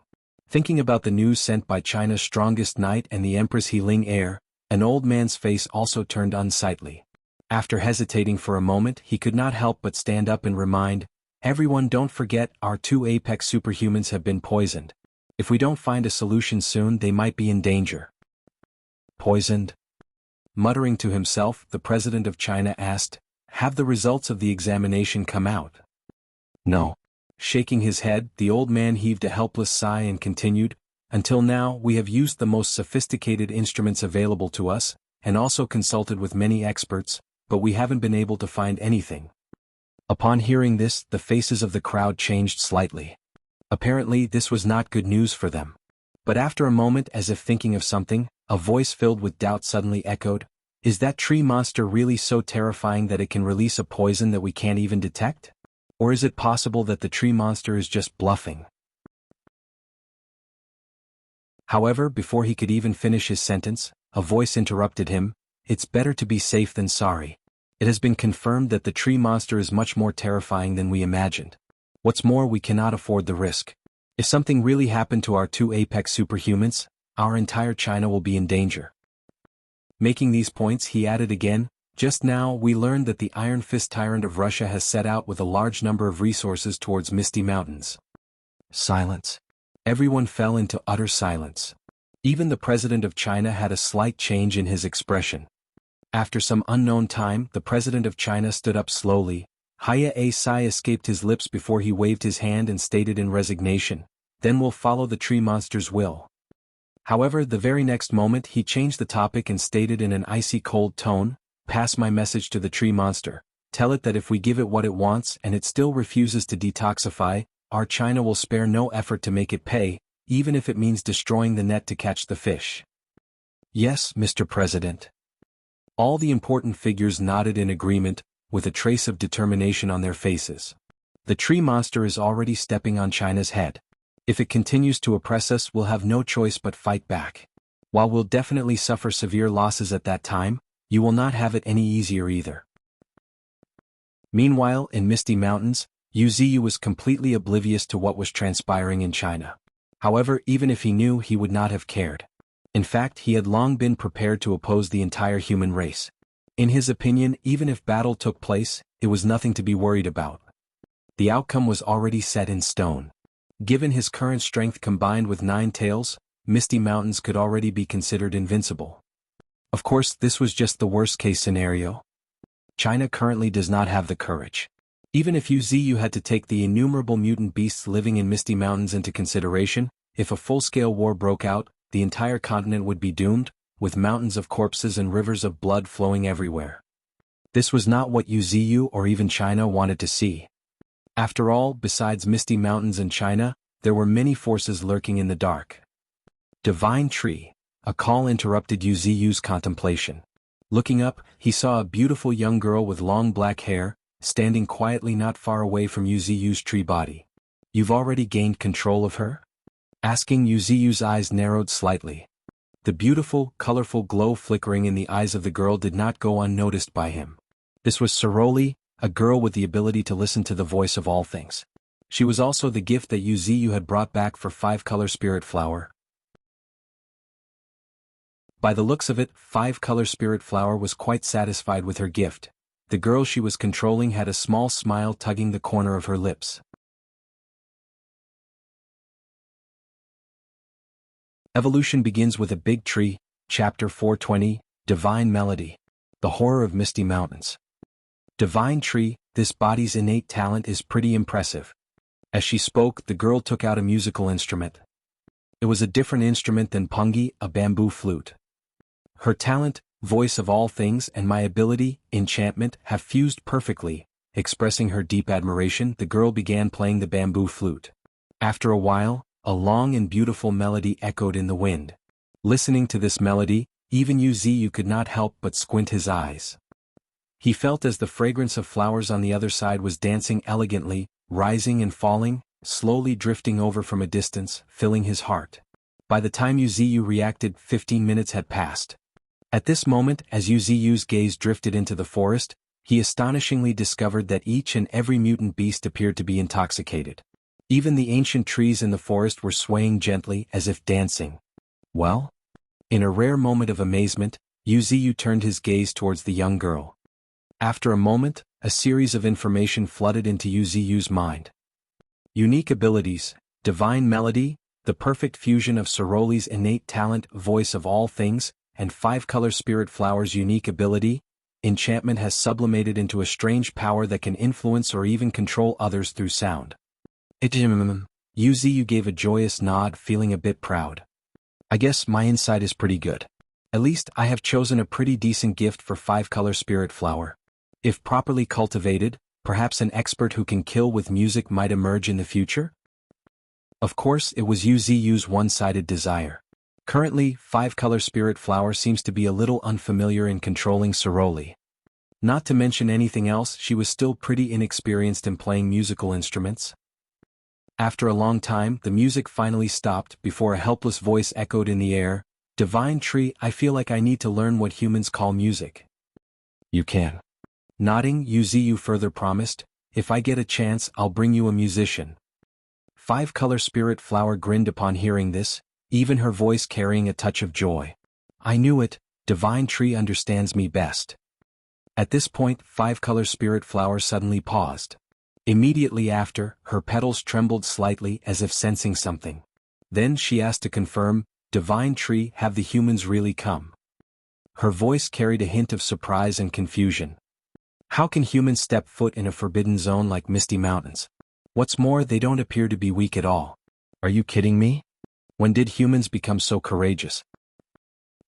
Thinking about the news sent by China's strongest knight and the Empress Healing heir, an old man's face also turned unsightly. After hesitating for a moment, he could not help but stand up and remind, "Everyone, don't forget, our 2 apex superhumans have been poisoned. If we don't find a solution soon, they might be in danger." Poisoned? Muttering to himself, the president of China asked, "Have the results of the examination come out?" "No." Shaking his head, the old man heaved a helpless sigh and continued, "Until now, we have used the most sophisticated instruments available to us, and also consulted with many experts, but we haven't been able to find anything." Upon hearing this, the faces of the crowd changed slightly. Apparently, this was not good news for them. But after a moment, as if thinking of something, a voice filled with doubt suddenly echoed, "Is that tree monster really so terrifying that it can release a poison that we can't even detect? Or is it possible that the tree monster is just bluffing?" However, before he could even finish his sentence, a voice interrupted him, "It's better to be safe than sorry. It has been confirmed that the tree monster is much more terrifying than we imagined. What's more, we cannot afford the risk. If something really happened to our 2 apex superhumans, our entire China will be in danger." Making these points, he added again, "Just now we learned that the Iron Fist tyrant of Russia has set out with a large number of resources towards Misty Mountains." Silence. Everyone fell into utter silence. Even the president of China had a slight change in his expression. After some unknown time, the president of China stood up slowly. A sigh escaped his lips before he waved his hand and stated in resignation, "Then we'll follow the tree monster's will." However, the very next moment he changed the topic and stated in an icy cold tone, "Pass my message to the tree monster. Tell it that if we give it what it wants and it still refuses to detoxify, our China will spare no effort to make it pay, even if it means destroying the net to catch the fish." "Yes, Mr. President." All the important figures nodded in agreement, with a trace of determination on their faces. "The tree monster is already stepping on China's head. If it continues to oppress us, we'll have no choice but fight back. While we'll definitely suffer severe losses at that time, you will not have it any easier either." Meanwhile, in Misty Mountains, Yu Ziyu was completely oblivious to what was transpiring in China. However, even if he knew, he would not have cared. In fact, he had long been prepared to oppose the entire human race. In his opinion, even if battle took place, it was nothing to be worried about. The outcome was already set in stone. Given his current strength combined with 9 tails, Misty Mountains could already be considered invincible. Of course, this was just the worst-case scenario. China currently does not have the courage. Even if Yu Ziyu had to take the innumerable mutant beasts living in Misty Mountains into consideration, if a full-scale war broke out, the entire continent would be doomed, with mountains of corpses and rivers of blood flowing everywhere. This was not what Yu Ziyu or even China wanted to see. After all, besides Misty Mountains and China, there were many forces lurking in the dark. Divine Tree. A call interrupted Yu Ziyu's contemplation. Looking up, he saw a beautiful young girl with long black hair, standing quietly not far away from Yu Ziyu's tree body. "You've already gained control of her?" Asking, Yu Ziyu's eyes narrowed slightly. The beautiful, colorful glow flickering in the eyes of the girl did not go unnoticed by him. This was Soroli, a girl with the ability to listen to the voice of all things. She was also the gift that Yu Ziyu had brought back for 5-color spirit flower. By the looks of it, 5-color spirit flower was quite satisfied with her gift. The girl she was controlling had a small smile tugging the corner of her lips. Evolution begins with a big tree, Chapter 420, Divine Melody. The Horror of Misty Mountains. Divine Tree, this body's innate talent is pretty impressive. As she spoke, the girl took out a musical instrument. It was a different instrument than pungi, a bamboo flute. Her talent, voice of all things, and my ability, enchantment, have fused perfectly. Expressing her deep admiration, the girl began playing the bamboo flute. After a while, a long and beautiful melody echoed in the wind. Listening to this melody, even Yu Ziyu could not help but squint his eyes. He felt as the fragrance of flowers on the other side was dancing elegantly, rising and falling, slowly drifting over from a distance, filling his heart. By the time Yuziyu reacted, 15 minutes had passed. At this moment, as Yuziyu's gaze drifted into the forest, he astonishingly discovered that each and every mutant beast appeared to be intoxicated. Even the ancient trees in the forest were swaying gently as if dancing. Well? In a rare moment of amazement, Yuziyu turned his gaze towards the young girl. After a moment, a series of information flooded into Yuziyu's mind. Unique abilities, divine melody, the perfect fusion of Soroli's innate talent, voice of all things, and 5-color spirit flower's unique ability, enchantment has sublimated into a strange power that can influence or even control others through sound. Yuziyu gave a joyous nod, feeling a bit proud. I guess my insight is pretty good. At least I have chosen a pretty decent gift for 5-color spirit flower. If properly cultivated, perhaps an expert who can kill with music might emerge in the future? Of course, it was Yuziyu's one-sided desire. Currently, 5-color spirit flower seems to be a little unfamiliar in controlling Soroli. Not to mention anything else, she was still pretty inexperienced in playing musical instruments. After a long time, the music finally stopped before a helpless voice echoed in the air. Divine Tree, I feel like I need to learn what humans call music. You can. Nodding, Yuziyu further promised, if I get a chance, I'll bring you a musician. 5-color spirit flower grinned upon hearing this, even her voice carrying a touch of joy. I knew it, Divine Tree understands me best. At this point, 5-color spirit flower suddenly paused. Immediately after, her petals trembled slightly as if sensing something. Then she asked to confirm, Divine Tree, have the humans really come? Her voice carried a hint of surprise and confusion. How can humans step foot in a forbidden zone like Misty Mountains? What's more, they don't appear to be weak at all. Are you kidding me? When did humans become so courageous?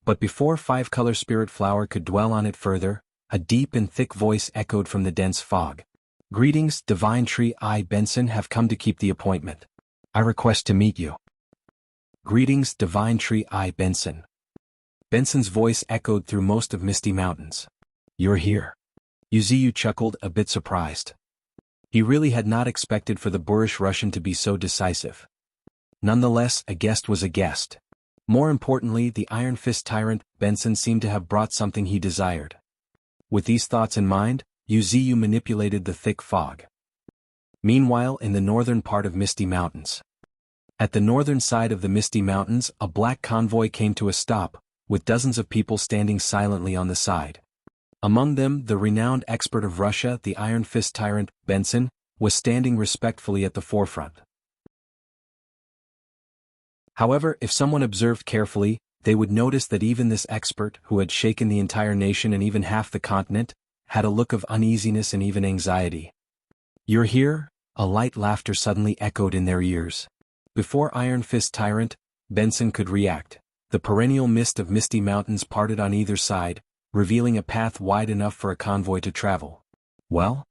But before 5-color spirit flower could dwell on it further, a deep and thick voice echoed from the dense fog. Greetings, Divine Tree, I, Benson, have come to keep the appointment. I request to meet you. Greetings, Divine Tree, I, Benson. Benson's voice echoed through most of Misty Mountains. You're here. Yuziyu chuckled, a bit surprised. He really had not expected for the boorish Russian to be so decisive. Nonetheless, a guest was a guest. More importantly, the Iron Fist tyrant, Benson, seemed to have brought something he desired. With these thoughts in mind, Yuziyu manipulated the thick fog. Meanwhile, in the northern part of Misty Mountains. At the northern side of the Misty Mountains, a black convoy came to a stop, with dozens of people standing silently on the side. Among them, the renowned expert of Russia, the Iron Fist tyrant, Benson, was standing respectfully at the forefront. However, if someone observed carefully, they would notice that even this expert, who had shaken the entire nation and even half the continent, had a look of uneasiness and even anxiety. You're here? A light laughter suddenly echoed in their ears. Before Iron Fist tyrant, Benson could react, the perennial mist of Misty Mountains parted on either side, revealing a path wide enough for a convoy to travel. Well?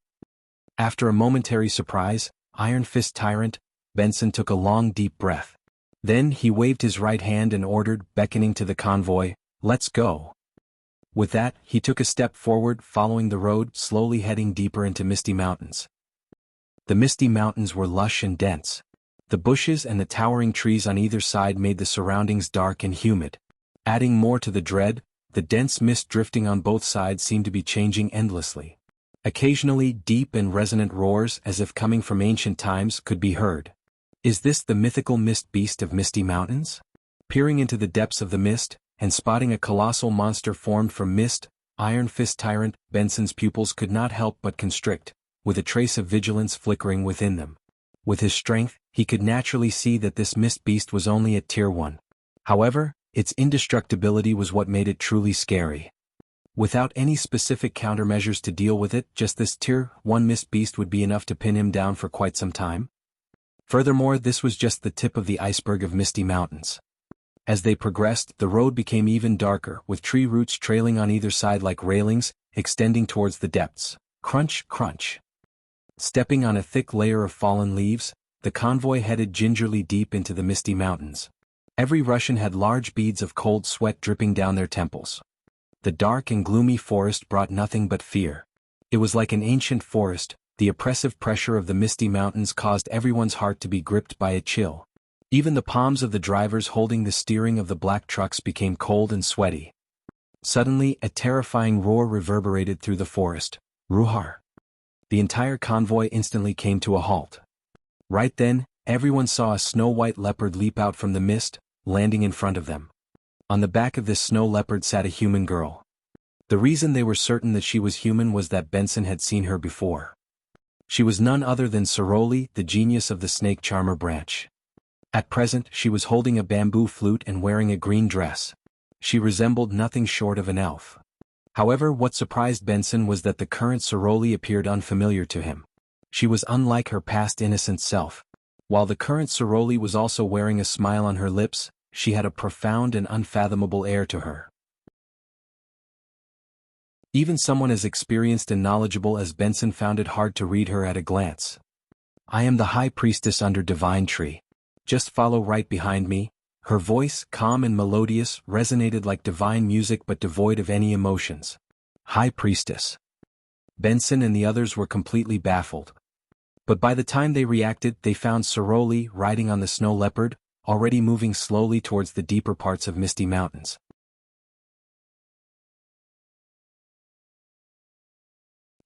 After a momentary surprise, Iron Fist tyrant, Benson took a long deep breath. Then he waved his right hand and ordered, beckoning to the convoy, let's go. With that, he took a step forward, following the road, slowly heading deeper into Misty Mountains. The Misty Mountains were lush and dense. The bushes and the towering trees on either side made the surroundings dark and humid. Adding more to the dread, the dense mist drifting on both sides seemed to be changing endlessly. Occasionally, deep and resonant roars, as if coming from ancient times, could be heard. Is this the mythical mist beast of Misty Mountains? Peering into the depths of the mist, and spotting a colossal monster formed from mist, Iron Fist tyrant, Benson's pupils could not help but constrict, with a trace of vigilance flickering within them. With his strength, he could naturally see that this mist beast was only at Tier 1. However, its indestructibility was what made it truly scary. Without any specific countermeasures to deal with it, just this Tier 1 mist beast would be enough to pin him down for quite some time. Furthermore, this was just the tip of the iceberg of Misty Mountains. As they progressed, the road became even darker, with tree roots trailing on either side like railings, extending towards the depths. Crunch, crunch. Stepping on a thick layer of fallen leaves, the convoy headed gingerly deep into the Misty Mountains. Every Russian had large beads of cold sweat dripping down their temples. The dark and gloomy forest brought nothing but fear. It was like an ancient forest, the oppressive pressure of the misty mountains caused everyone's heart to be gripped by a chill. Even the palms of the drivers holding the steering of the black trucks became cold and sweaty. Suddenly, a terrifying roar reverberated through the forest. Ruhar! The entire convoy instantly came to a halt. Right then, everyone saw a snow-white leopard leap out from the mist, landing in front of them. On the back of this snow leopard sat a human girl. The reason they were certain that she was human was that Benson had seen her before. She was none other than Saroli, the genius of the snake charmer branch. At present, she was holding a bamboo flute and wearing a green dress. She resembled nothing short of an elf. However, what surprised Benson was that the current Saroli appeared unfamiliar to him. She was unlike her past innocent self. While the current Saroli was also wearing a smile on her lips, she had a profound and unfathomable air to her. Even someone as experienced and knowledgeable as Benson found it hard to read her at a glance. "I am the High Priestess under Divine Tree. Just follow right behind me." Her voice, calm and melodious, resonated like divine music but devoid of any emotions. High Priestess. Benson and the others were completely baffled. But by the time they reacted, they found Saroli riding on the snow leopard, already moving slowly towards the deeper parts of Misty Mountains.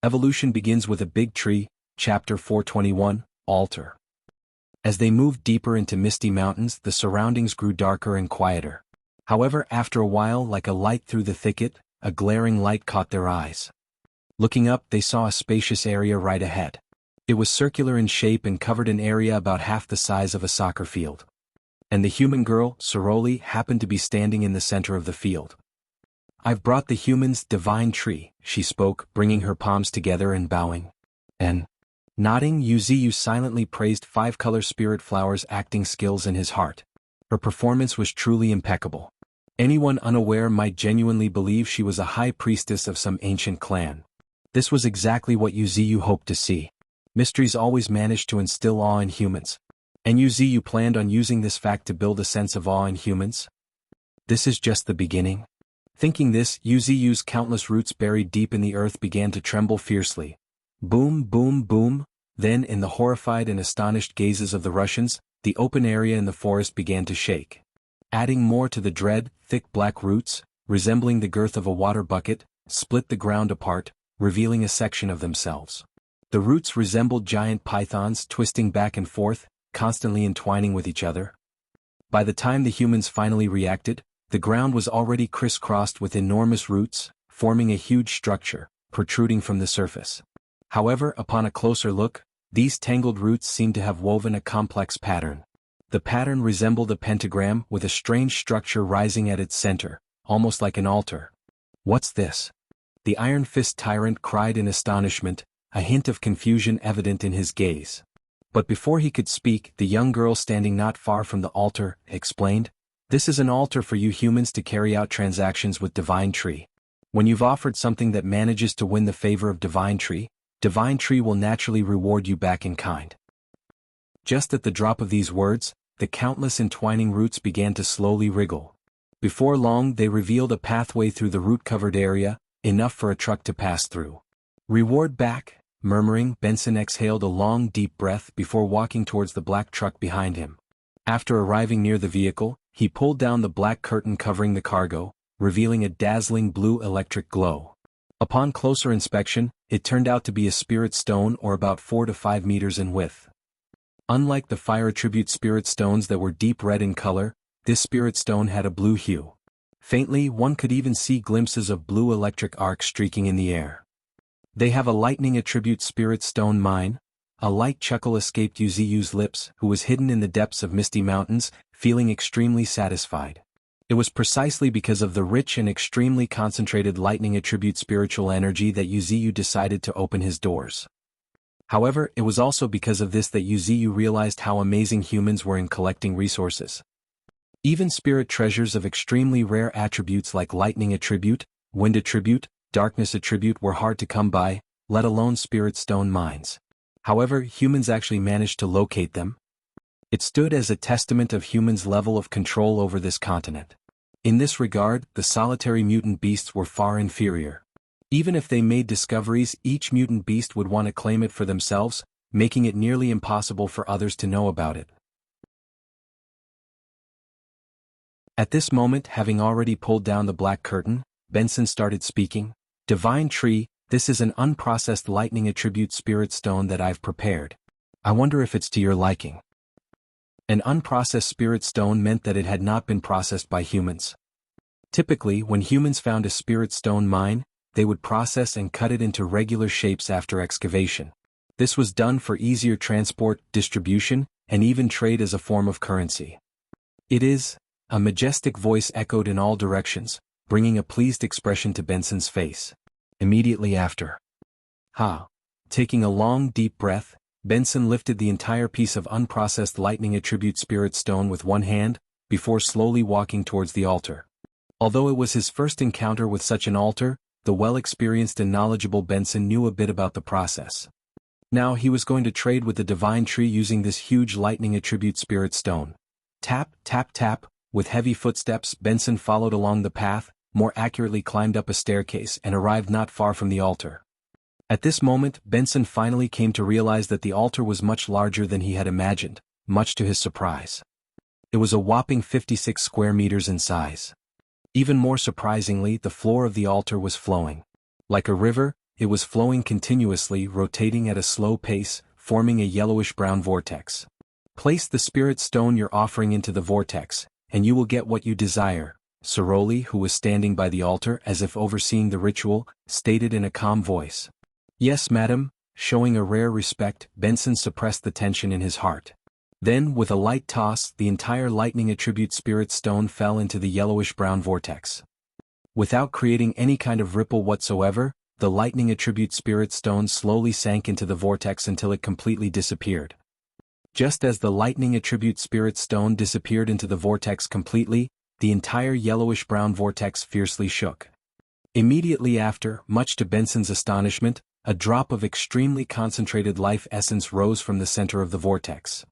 Evolution begins with a big tree, Chapter 421, Altar. As they moved deeper into Misty Mountains, the surroundings grew darker and quieter. However, after a while, like a light through the thicket, a glaring light caught their eyes. Looking up, they saw a spacious area right ahead. It was circular in shape and covered an area about half the size of a soccer field. And the human girl, Saroli, happened to be standing in the center of the field. "I've brought the humans' divine tree," she spoke, bringing her palms together and bowing. And, nodding, Yuziyu silently praised five-color spirit flowers' acting skills in his heart. Her performance was truly impeccable. Anyone unaware might genuinely believe she was a high priestess of some ancient clan. This was exactly what Yuziyu hoped to see. Mysteries always managed to instill awe in humans. And Yuziyu planned on using this fact to build a sense of awe in humans? This is just the beginning. Thinking this, Yuziyu's countless roots buried deep in the earth began to tremble fiercely. Boom, boom, boom. Then, in the horrified and astonished gazes of the Russians, the open area in the forest began to shake. Adding more to the dread, thick black roots, resembling the girth of a water bucket, split the ground apart, revealing a section of themselves. The roots resembled giant pythons twisting back and forth, constantly entwining with each other. By the time the humans finally reacted, the ground was already crisscrossed with enormous roots, forming a huge structure, protruding from the surface. However, upon a closer look, these tangled roots seemed to have woven a complex pattern. The pattern resembled a pentagram with a strange structure rising at its center, almost like an altar. "What's this?" The Iron Fist tyrant cried in astonishment, a hint of confusion evident in his gaze. But before he could speak, the young girl standing not far from the altar explained, "This is an altar for you humans to carry out transactions with Divine Tree. When you've offered something that manages to win the favor of Divine Tree will naturally reward you back in kind." Just at the drop of these words, the countless entwining roots began to slowly wriggle. Before long, they revealed a pathway through the root-covered area, enough for a truck to pass through. "Reward back," murmuring, Benson exhaled a long, deep breath before walking towards the black truck behind him. After arriving near the vehicle, he pulled down the black curtain covering the cargo, revealing a dazzling blue electric glow. Upon closer inspection, it turned out to be a spirit stone or about 4 to 5 meters in width. Unlike the fire attribute spirit stones that were deep red in color, this spirit stone had a blue hue. Faintly, one could even see glimpses of blue electric arcs streaking in the air. "They have a lightning attribute spirit stone mine?" A light chuckle escaped Yuziyu's lips, who was hidden in the depths of Misty Mountains, feeling extremely satisfied. It was precisely because of the rich and extremely concentrated lightning attribute spiritual energy that Yuziyu decided to open his doors. However, it was also because of this that Yuziyu realized how amazing humans were in collecting resources. Even spirit treasures of extremely rare attributes like lightning attribute, wind attribute, darkness attribute were hard to come by, let alone spirit stone mines. However, humans actually managed to locate them. It stood as a testament of humans' level of control over this continent. In this regard, the solitary mutant beasts were far inferior. Even if they made discoveries, each mutant beast would want to claim it for themselves, making it nearly impossible for others to know about it. At this moment, having already pulled down the black curtain, Benson started speaking. Divine Tree, this is an unprocessed lightning attribute spirit stone that I've prepared. I wonder if it's to your liking. An unprocessed spirit stone meant that it had not been processed by humans. Typically, when humans found a spirit stone mine, they would process and cut it into regular shapes after excavation. This was done for easier transport, distribution, and even trade as a form of currency. It is, a majestic voice echoed in all directions, bringing a pleased expression to Benson's face. Immediately after. Taking a long deep breath, Benson lifted the entire piece of unprocessed lightning attribute spirit stone with one hand, before slowly walking towards the altar. Although it was his first encounter with such an altar, the well-experienced and knowledgeable Benson knew a bit about the process. Now he was going to trade with the Divine Tree using this huge lightning attribute spirit stone. Tap, tap, tap, with heavy footsteps, Benson followed along the path, more accurately climbed up a staircase and arrived not far from the altar. At this moment, Benson finally came to realize that the altar was much larger than he had imagined, much to his surprise. It was a whopping 56 square meters in size. Even more surprisingly, the floor of the altar was flowing. Like a river, it was flowing continuously, rotating at a slow pace, forming a yellowish-brown vortex. Place the spirit stone you're offering into the vortex, and you will get what you desire, Soroli, who was standing by the altar as if overseeing the ritual, stated in a calm voice. Yes, madam, showing a rare respect, Benson suppressed the tension in his heart. Then, with a light toss, the entire lightning attribute spirit stone fell into the yellowish-brown vortex. Without creating any kind of ripple whatsoever, the lightning attribute spirit stone slowly sank into the vortex until it completely disappeared. Just as the lightning attribute spirit stone disappeared into the vortex completely, the entire yellowish-brown vortex fiercely shook. Immediately after, much to Benson's astonishment, a drop of extremely concentrated life essence rose from the center of the vortex.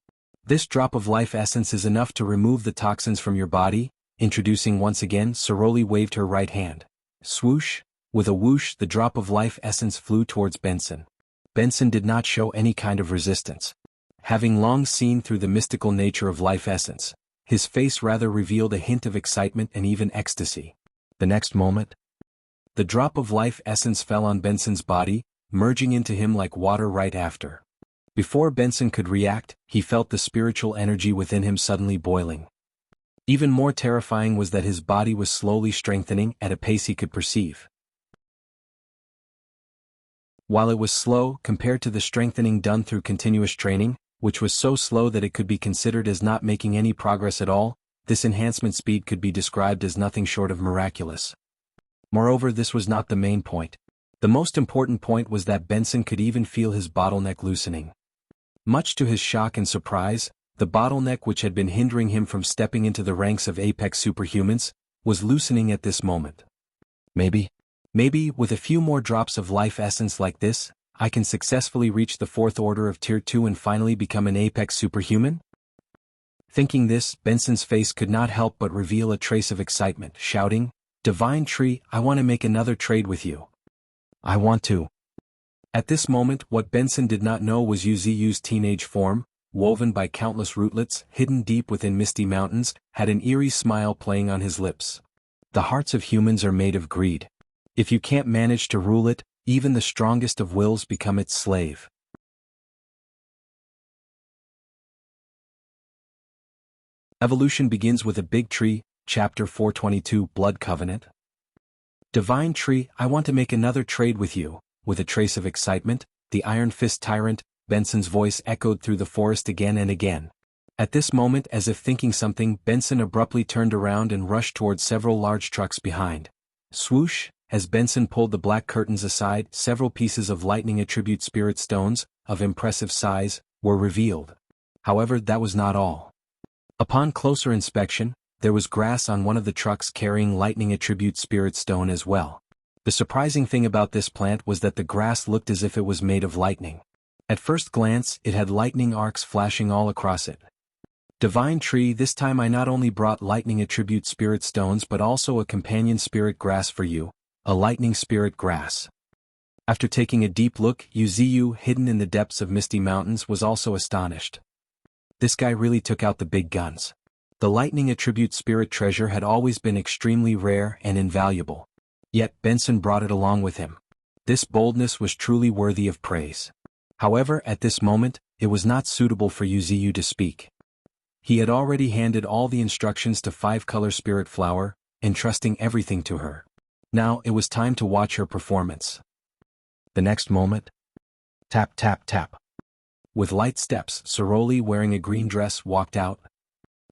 This drop of life essence is enough to remove the toxins from your body. Introducing once again, Soroli waved her right hand. Swoosh! With a whoosh, the drop of life essence flew towards Benson. Benson did not show any kind of resistance. Having long seen through the mystical nature of life essence, his face rather revealed a hint of excitement and even ecstasy. The next moment, the drop of life essence fell on Benson's body, merging into him like water right after. Before Benson could react, he felt the spiritual energy within him suddenly boiling. Even more terrifying was that his body was slowly strengthening at a pace he could perceive. While it was slow compared to the strengthening done through continuous training, which was so slow that it could be considered as not making any progress at all, this enhancement speed could be described as nothing short of miraculous. Moreover, this was not the main point. The most important point was that Benson could even feel his bottleneck loosening. Much to his shock and surprise, the bottleneck which had been hindering him from stepping into the ranks of apex superhumans, was loosening at this moment. Maybe, with a few more drops of life essence like this, I can successfully reach the 4th order of Tier 2 and finally become an apex superhuman? Thinking this, Benson's face could not help but reveal a trace of excitement, shouting, Divine Tree, I want to make another trade with you. I want to. At this moment, what Benson did not know was Yu's teenage form, woven by countless rootlets, hidden deep within misty mountains, had an eerie smile playing on his lips. The hearts of humans are made of greed. If you can't manage to rule it, even the strongest of wills become its slave. Evolution begins with a big tree, Chapter 422, Blood Covenant. Divine Tree, I want to make another trade with you. With a trace of excitement, the Iron Fist Tyrant, Benson's voice echoed through the forest again and again. At this moment, as if thinking something, Benson abruptly turned around and rushed towards several large trucks behind. Swoosh! As Benson pulled the black curtains aside, several pieces of lightning attribute spirit stones, of impressive size, were revealed. However, that was not all. Upon closer inspection, there was grass on one of the trucks carrying lightning attribute spirit stone as well. The surprising thing about this plant was that the grass looked as if it was made of lightning. At first glance, it had lightning arcs flashing all across it. Divine Tree, this time I not only brought lightning attribute spirit stones but also a companion spirit grass for you, a lightning spirit grass. After taking a deep look, Yuziyu, hidden in the depths of Misty Mountains, was also astonished. This guy really took out the big guns. The lightning attribute spirit treasure had always been extremely rare and invaluable. Yet Benson brought it along with him. This boldness was truly worthy of praise. However, at this moment, it was not suitable for Yuziyu to speak. He had already handed all the instructions to Five-Color Spirit Flower, entrusting everything to her. Now it was time to watch her performance. The next moment, tap tap tap. With light steps, Soroli, wearing a green dress, walked out.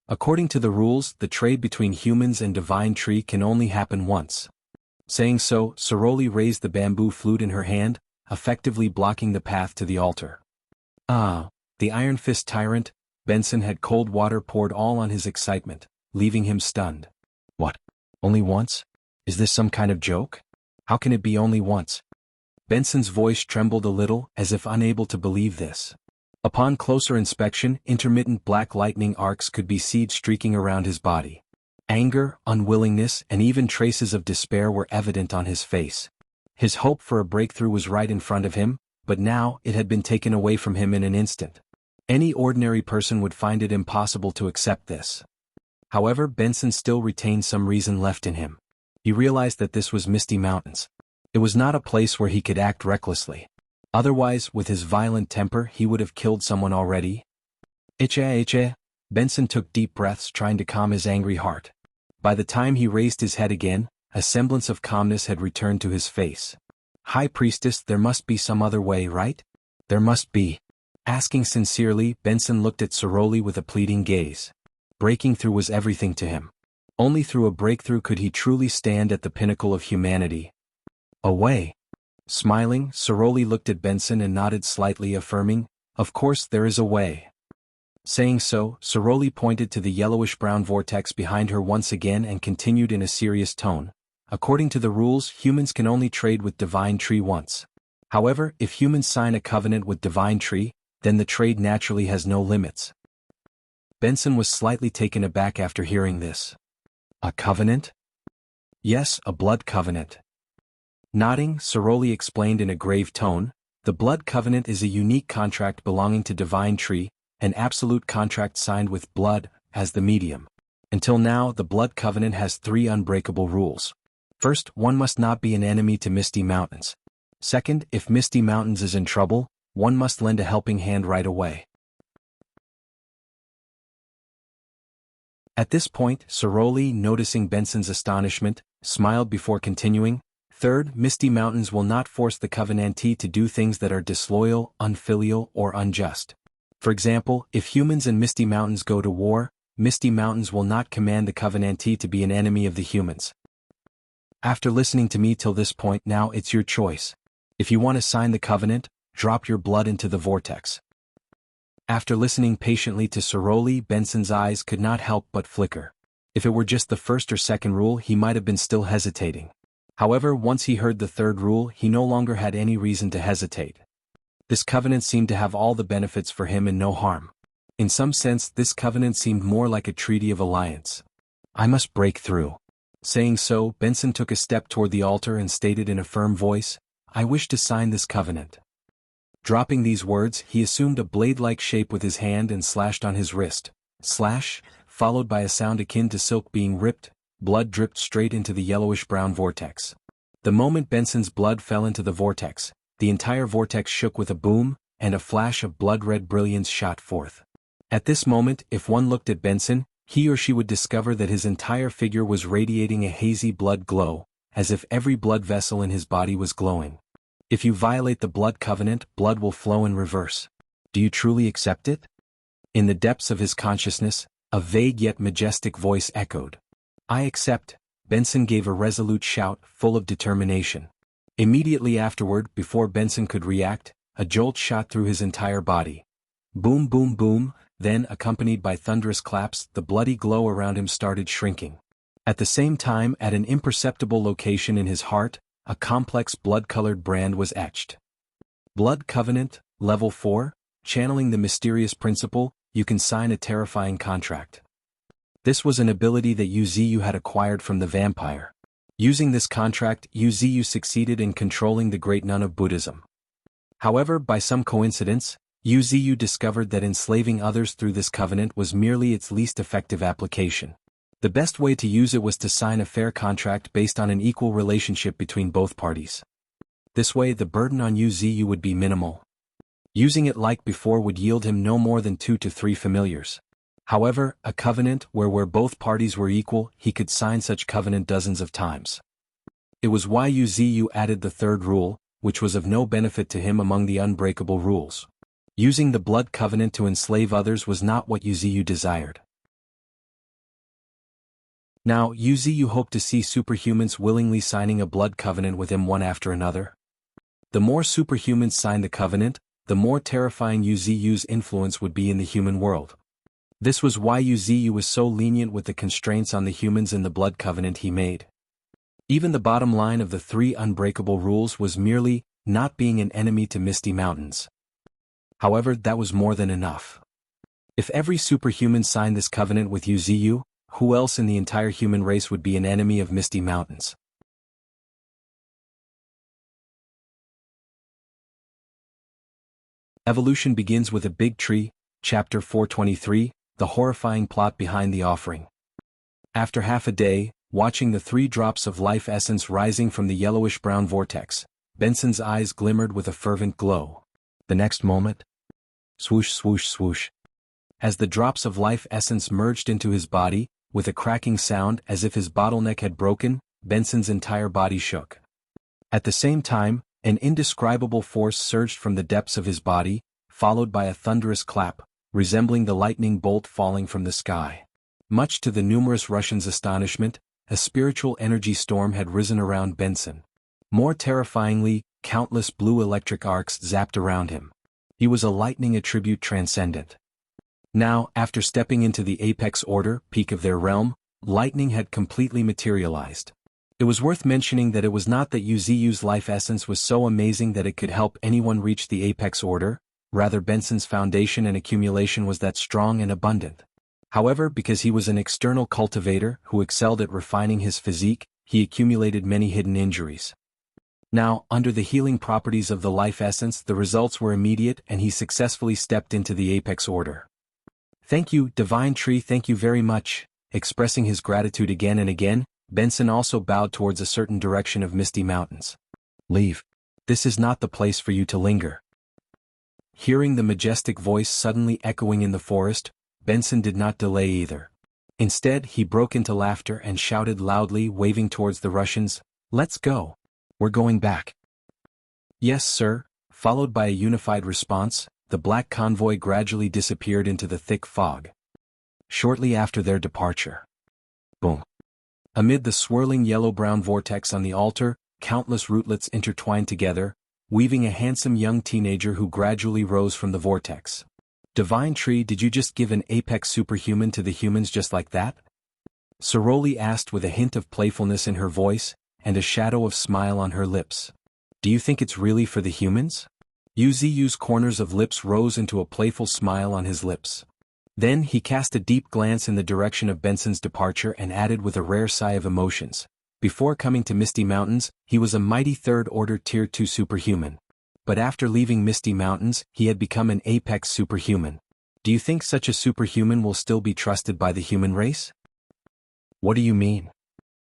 According to the rules, the trade between humans and Divine Tree can only happen once. Saying so, Soroli raised the bamboo flute in her hand, effectively blocking the path to the altar. Ah, the Iron Fist tyrant! Benson had cold water poured all on his excitement, leaving him stunned. What? Only once? Is this some kind of joke? How can it be only once? Benson's voice trembled a little, as if unable to believe this. Upon closer inspection, intermittent black lightning arcs could be seen streaking around his body. Anger, unwillingness, and even traces of despair were evident on his face. His hope for a breakthrough was right in front of him, but now it had been taken away from him in an instant. Any ordinary person would find it impossible to accept this. However, Benson still retained some reason left in him. He realized that this was Misty Mountains. It was not a place where he could act recklessly. Otherwise, with his violent temper, he would have killed someone already. Benson took deep breaths, trying to calm his angry heart. By the time he raised his head again, a semblance of calmness had returned to his face. High Priestess, there must be some other way, right? There must be. Asking sincerely, Benson looked at Soroli with a pleading gaze. Breaking through was everything to him. Only through a breakthrough could he truly stand at the pinnacle of humanity. A way. Smiling, Soroli looked at Benson and nodded slightly, affirming, "Of course there is a way." Saying so, Soroli pointed to the yellowish-brown vortex behind her once again and continued in a serious tone. According to the rules, humans can only trade with Divine Tree once. However, if humans sign a covenant with Divine Tree, then the trade naturally has no limits. Benson was slightly taken aback after hearing this. A covenant? Yes, a blood covenant. Nodding, Soroli explained in a grave tone, the blood covenant is a unique contract belonging to Divine Tree, an absolute contract signed with blood as the medium. Until now, the blood covenant has 3 unbreakable rules. First, one must not be an enemy to Misty Mountains. Second, if Misty Mountains is in trouble, one must lend a helping hand right away. At this point, Soroli, noticing Benson's astonishment, smiled before continuing. Third, Misty Mountains will not force the Covenantee to do things that are disloyal, unfilial, or unjust. For example, if humans and Misty Mountains go to war, Misty Mountains will not command the Covenantee to be an enemy of the humans. After listening to me till this point, now it's your choice. If you want to sign the covenant, drop your blood into the vortex. After listening patiently to Soroli, Benson's eyes could not help but flicker. If it were just the first or second rule, he might have been still hesitating. However, once he heard the third rule, he no longer had any reason to hesitate. This covenant seemed to have all the benefits for him and no harm. In some sense, this covenant seemed more like a treaty of alliance. I must break through. Saying so, Benson took a step toward the altar and stated in a firm voice, I wish to sign this covenant. Dropping these words, he assumed a blade-like shape with his hand and slashed on his wrist. Slash, followed by a sound akin to silk being ripped, blood dripped straight into the yellowish-brown vortex. The moment Benson's blood fell into the vortex, the entire vortex shook with a boom, and a flash of blood-red brilliance shot forth. At this moment, if one looked at Benson, he or she would discover that his entire figure was radiating a hazy blood glow, as if every blood vessel in his body was glowing. If you violate the blood covenant, blood will flow in reverse. Do you truly accept it? In the depths of his consciousness, a vague yet majestic voice echoed. I accept. Benson gave a resolute shout, full of determination. Immediately afterward, before Benson could react, a jolt shot through his entire body. Boom boom boom, then, accompanied by thunderous claps, the bloody glow around him started shrinking. At the same time, at an imperceptible location in his heart, a complex blood-colored brand was etched. Blood Covenant, Level 4, channeling the mysterious principle, you can sign a terrifying contract. This was an ability that Yuziyu had acquired from the vampire. Using this contract, Yuziyu succeeded in controlling the great nun of Buddhism. However, by some coincidence, Yuziyu discovered that enslaving others through this covenant was merely its least effective application. The best way to use it was to sign a fair contract based on an equal relationship between both parties. This way the burden on Yuziyu would be minimal. Using it like before would yield him no more than 2 to 3 familiars. However, a covenant where both parties were equal, he could sign such covenant dozens of times. It was why Yuziyu added the third rule, which was of no benefit to him among the unbreakable rules. Using the blood covenant to enslave others was not what Yuziyu desired. Now, Yuziyu hoped to see superhumans willingly signing a blood covenant with him one after another. The more superhumans signed the covenant, the more terrifying Yuziyu's influence would be in the human world. This was why Yuziyu was so lenient with the constraints on the humans in the blood covenant he made. Even the bottom line of the 3 unbreakable rules was merely not being an enemy to Misty Mountains. However, that was more than enough. If every superhuman signed this covenant with Yuziyu, who else in the entire human race would be an enemy of Misty Mountains? Evolution begins with a big tree, chapter 423, the horrifying plot behind the offering. After half a day, watching the 3 drops of life essence rising from the yellowish-brown vortex, Benson's eyes glimmered with a fervent glow. The next moment, swoosh swoosh swoosh. As the drops of life essence merged into his body, with a cracking sound as if his bottleneck had broken, Benson's entire body shook. At the same time, an indescribable force surged from the depths of his body, followed by a thunderous clap, resembling the lightning bolt falling from the sky. Much to the numerous Russians' astonishment, a spiritual energy storm had risen around Benson. More terrifyingly, countless blue electric arcs zapped around him. He was a lightning attribute transcendent. Now, after stepping into the apex order, peak of their realm, lightning had completely materialized. It was worth mentioning that it was not that Yuziyu's life essence was so amazing that it could help anyone reach the apex order, rather Benson's foundation and accumulation was that strong and abundant. However, because he was an external cultivator who excelled at refining his physique, he accumulated many hidden injuries. Now, under the healing properties of the life essence, the results were immediate and he successfully stepped into the apex order. "Thank you, Divine Tree, thank you very much." Expressing his gratitude again and again, Benson also bowed towards a certain direction of Misty Mountains. "Leave. This is not the place for you to linger." Hearing the majestic voice suddenly echoing in the forest, Benson did not delay either. Instead, he broke into laughter and shouted loudly, waving towards the Russians, "Let's go. We're going back." "Yes, sir," followed by a unified response. The black convoy gradually disappeared into the thick fog. Shortly after their departure, boom! Amid the swirling yellow-brown vortex on the altar, countless rootlets intertwined together, weaving a handsome young teenager who gradually rose from the vortex. "Divine Tree, did you just give an apex superhuman to the humans just like that?" Soroli asked with a hint of playfulness in her voice, and a shadow of smile on her lips. "Do you think it's really for the humans?" Yuziyu's corners of lips rose into a playful smile on his lips. Then he cast a deep glance in the direction of Benson's departure and added with a rare sigh of emotions. Before coming to Misty Mountains, he was a mighty third-order Tier 2 superhuman. But after leaving Misty Mountains, he had become an apex superhuman. Do you think such a superhuman will still be trusted by the human race? "What do you mean?"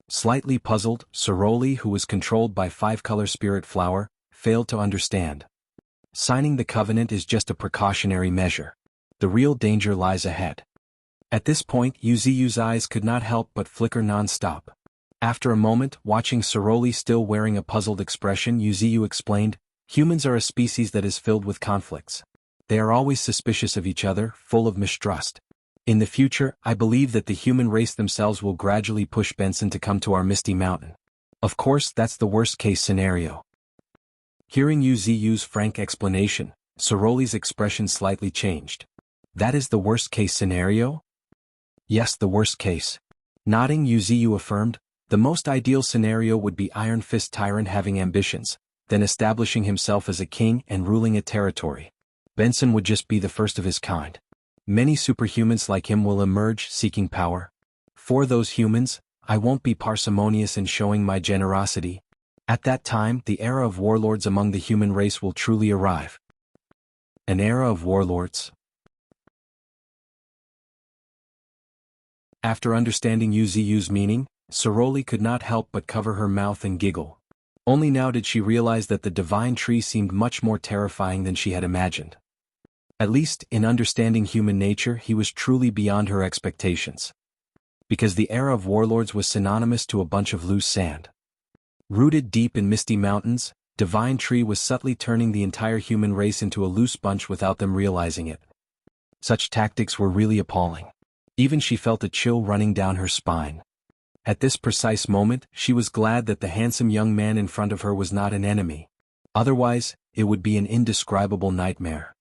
Slightly puzzled, Soroli, who was controlled by 5-color spirit flower, failed to understand. Signing the covenant is just a precautionary measure. The real danger lies ahead. At this point, Yuziyu's eyes could not help but flicker non-stop. After a moment, watching Soroli still wearing a puzzled expression, Yuziyu explained, "Humans are a species that is filled with conflicts. They are always suspicious of each other, full of mistrust. In the future, I believe that the human race themselves will gradually push Benson to come to our Misty Mountain. Of course, that's the worst-case scenario." Hearing Yuziyu's frank explanation, Soroli's expression slightly changed. "That is the worst-case scenario?" "Yes, the worst case." Nodding, Yuziyu affirmed, "The most ideal scenario would be Iron Fist Tyrant having ambitions, then establishing himself as a king and ruling a territory. Benson would just be the first of his kind. Many superhumans like him will emerge seeking power. For those humans, I won't be parsimonious in showing my generosity. At that time, the era of warlords among the human race will truly arrive. An era of warlords? After understanding Yuziu's meaning, Soroli could not help but cover her mouth and giggle. Only now did she realize that the divine tree seemed much more terrifying than she had imagined. At least, in understanding human nature, he was truly beyond her expectations. Because the era of warlords was synonymous to a bunch of loose sand. Rooted deep in misty mountains, divine tree was subtly turning the entire human race into a loose bunch without them realizing it. Such tactics were really appalling. Even she felt a chill running down her spine. At this precise moment, she was glad that the handsome young man in front of her was not an enemy. Otherwise, it would be an indescribable nightmare.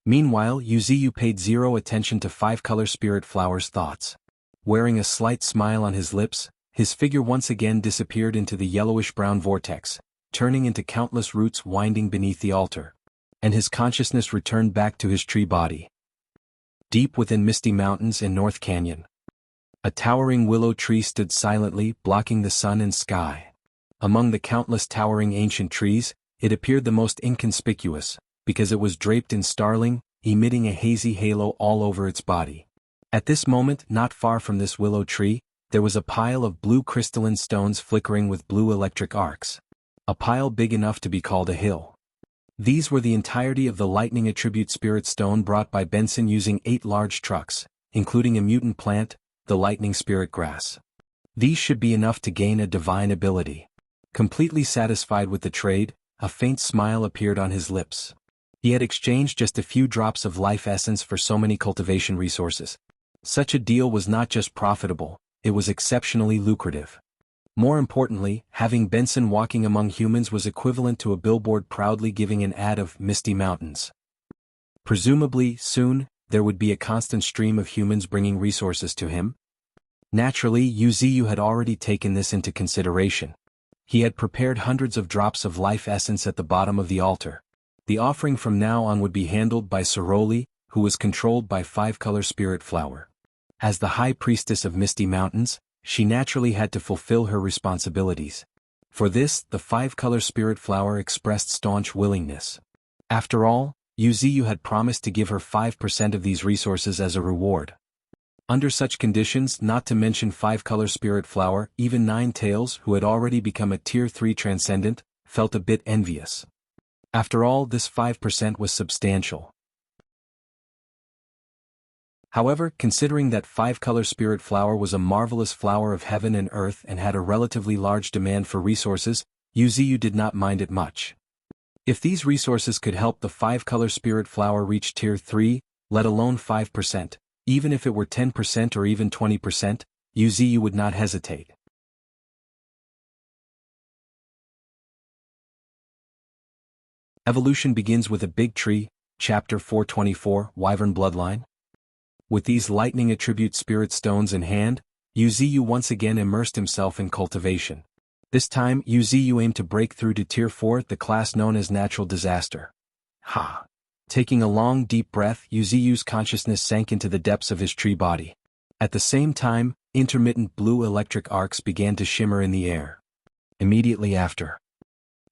Meanwhile, Yuziu paid zero attention to Five-Color Spirit Flower's thoughts. Wearing a slight smile on his lips, his figure once again disappeared into the yellowish-brown vortex, turning into countless roots winding beneath the altar. And his consciousness returned back to his tree body. Deep within misty mountains in North Canyon, a towering willow tree stood silently, blocking the sun and sky. Among the countless towering ancient trees, it appeared the most inconspicuous, because it was draped in starling, emitting a hazy halo all over its body. At this moment, not far from this willow tree, there was a pile of blue crystalline stones flickering with blue electric arcs. A pile big enough to be called a hill. These were the entirety of the lightning attribute spirit stone brought by Benson using 8 large trucks, including a mutant plant, the lightning spirit grass. These should be enough to gain a divine ability. Completely satisfied with the trade, a faint smile appeared on his lips. He had exchanged just a few drops of life essence for so many cultivation resources. Such a deal was not just profitable, it was exceptionally lucrative. More importantly, having Benson walking among humans was equivalent to a billboard proudly giving an ad of Misty Mountains. Presumably, soon, there would be a constant stream of humans bringing resources to him. Naturally, Yuziu had already taken this into consideration. He had prepared hundreds of drops of life essence at the bottom of the altar. The offering from now on would be handled by Soroli, who was controlled by Five-Color Spirit Flower. As the High Priestess of Misty Mountains, she naturally had to fulfill her responsibilities. For this, the Five-Color Spirit Flower expressed staunch willingness. After all, Yuziu had promised to give her 5% of these resources as a reward. Under such conditions, not to mention Five-Color Spirit Flower, even Nine Tails, who had already become a Tier 3 Transcendent, felt a bit envious. After all, this 5% was substantial. However, considering that Five-Color Spirit Flower was a marvelous flower of heaven and earth and had a relatively large demand for resources, Yuziu did not mind it much. If these resources could help the Five-Color Spirit Flower reach Tier 3, let alone 5%, even if it were 10% or even 20%, Yuziu would not hesitate. Evolution begins with a big tree, Chapter 424, Wyvern Bloodline. With these lightning attribute spirit stones in hand, Yuziu once again immersed himself in cultivation. This time, Yuziu aimed to break through to Tier 4, the class known as Natural Disaster. Ha! Taking a long deep breath, Yuziu's consciousness sank into the depths of his tree body. At the same time, intermittent blue electric arcs began to shimmer in the air. Immediately after.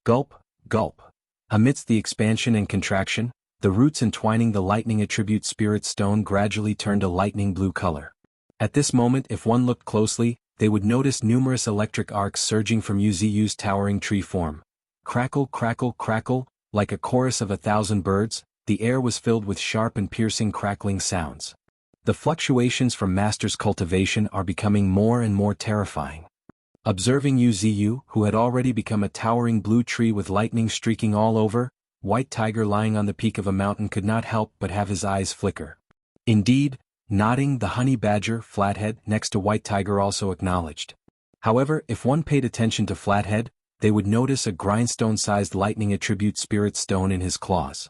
Gulp, gulp. Amidst the expansion and contraction, the roots entwining the lightning attribute spirit stone gradually turned a lightning blue color. At this moment, if one looked closely, they would notice numerous electric arcs surging from Yuziu's towering tree form. Crackle, crackle, crackle, like a chorus of 1,000 birds, the air was filled with sharp and piercing crackling sounds. The fluctuations from Master's cultivation are becoming more and more terrifying. Observing Yuziu, who had already become a towering blue tree with lightning streaking all over, White Tiger lying on the peak of a mountain could not help but have his eyes flicker. Indeed, nodding, the honey badger, Flathead, next to White Tiger also acknowledged. However, if one paid attention to Flathead, they would notice a grindstone-sized lightning attribute spirit stone in his claws.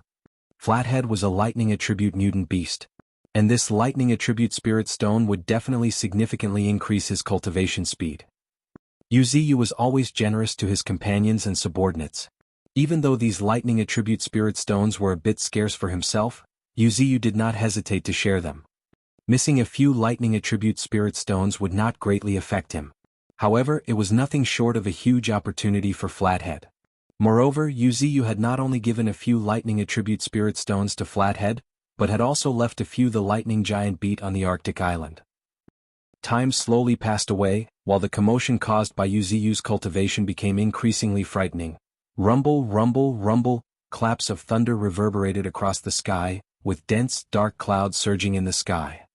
Flathead was a lightning attribute mutant beast. And this lightning attribute spirit stone would definitely significantly increase his cultivation speed. Yuziu was always generous to his companions and subordinates. Even though these lightning attribute spirit stones were a bit scarce for himself, Yuziu did not hesitate to share them. Missing a few lightning attribute spirit stones would not greatly affect him. However, it was nothing short of a huge opportunity for Flathead. Moreover, Wuxia had not only given a few lightning attribute spirit stones to Flathead, but had also left a few the lightning giant beat on the Arctic island. Time slowly passed away, while the commotion caused by Wuxia's cultivation became increasingly frightening. Rumble, rumble, rumble, claps of thunder reverberated across the sky, with dense, dark clouds surging in the sky.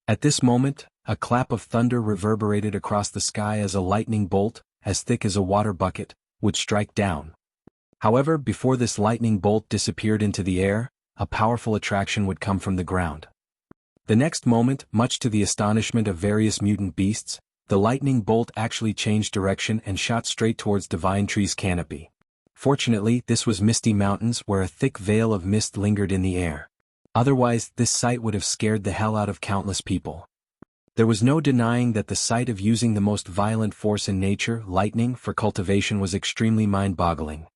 At this moment, a clap of thunder reverberated across the sky as a lightning bolt, as thick as a water bucket, would strike down. However, before this lightning bolt disappeared into the air, a powerful attraction would come from the ground. The next moment, much to the astonishment of various mutant beasts, the lightning bolt actually changed direction and shot straight towards Divine Tree's canopy. Fortunately, this was Misty Mountains where a thick veil of mist lingered in the air. Otherwise, this sight would have scared the hell out of countless people. There was no denying that the sight of using the most violent force in nature, lightning, for cultivation was extremely mind-boggling.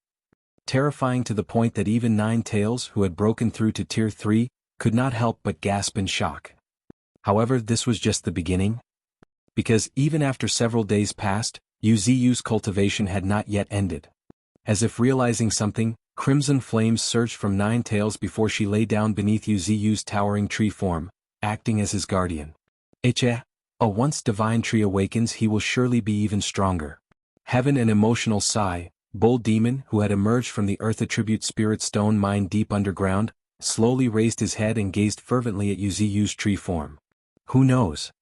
Terrifying to the point that even Ninetales, who had broken through to Tier 3, could not help but gasp in shock. However, this was just the beginning. Because even after several days passed, Wuxia's cultivation had not yet ended. As if realizing something, crimson flames surged from Ninetales before she lay down beneath Wuxia's towering tree form, acting as his guardian. Once Divine Tree awakens, he will surely be even stronger. Heaven an emotional sigh. Bull Demon, who had emerged from the Earth Attribute Spirit Stone mine deep underground, slowly raised his head and gazed fervently at Wuxia's tree form. Who knows?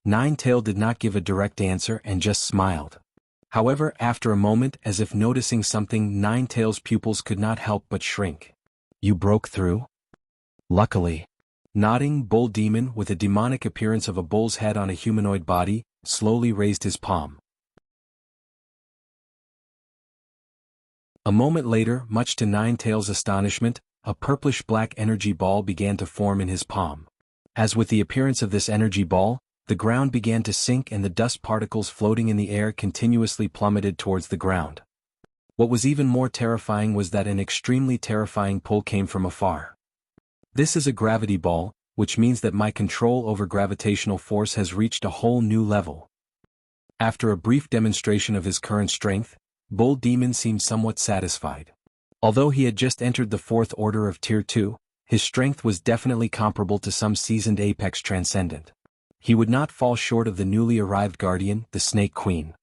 Ninetail did not give a direct answer and just smiled. However, after a moment, as if noticing something, Ninetail's pupils could not help but shrink. You broke through? Luckily. Nodding, Bull Demon, with a demonic appearance of a bull's head on a humanoid body, slowly raised his palm. A moment later, much to Ninetail's astonishment, a purplish-black energy ball began to form in his palm. As with the appearance of this energy ball, the ground began to sink and the dust particles floating in the air continuously plummeted towards the ground. What was even more terrifying was that an extremely terrifying pull came from afar. This is a gravity ball, which means that my control over gravitational force has reached a whole new level. After a brief demonstration of his current strength, Bull Demon seemed somewhat satisfied. Although he had just entered the 4th order of Tier 2, his strength was definitely comparable to some seasoned Apex Transcendent. He would not fall short of the newly arrived guardian, the Snake Queen.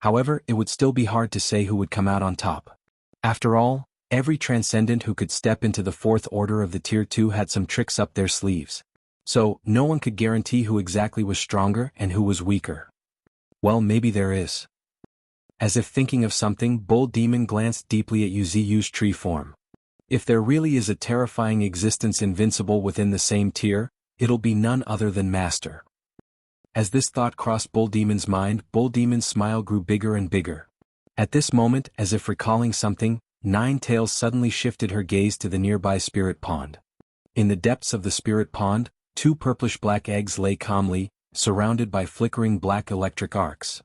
However, it would still be hard to say who would come out on top. After all, every Transcendent who could step into the 4th order of the Tier 2 had some tricks up their sleeves. So, no one could guarantee who exactly was stronger and who was weaker. Well, maybe there is. As if thinking of something, Bull Demon glanced deeply at Wuxia's tree form. If there really is a terrifying existence invincible within the same tier, it'll be none other than Master. As this thought crossed Bull Demon's mind, Bull Demon's smile grew bigger and bigger. At this moment, as if recalling something, Ninetails suddenly shifted her gaze to the nearby spirit pond. In the depths of the spirit pond, 2 purplish-black eggs lay calmly, surrounded by flickering black electric arcs.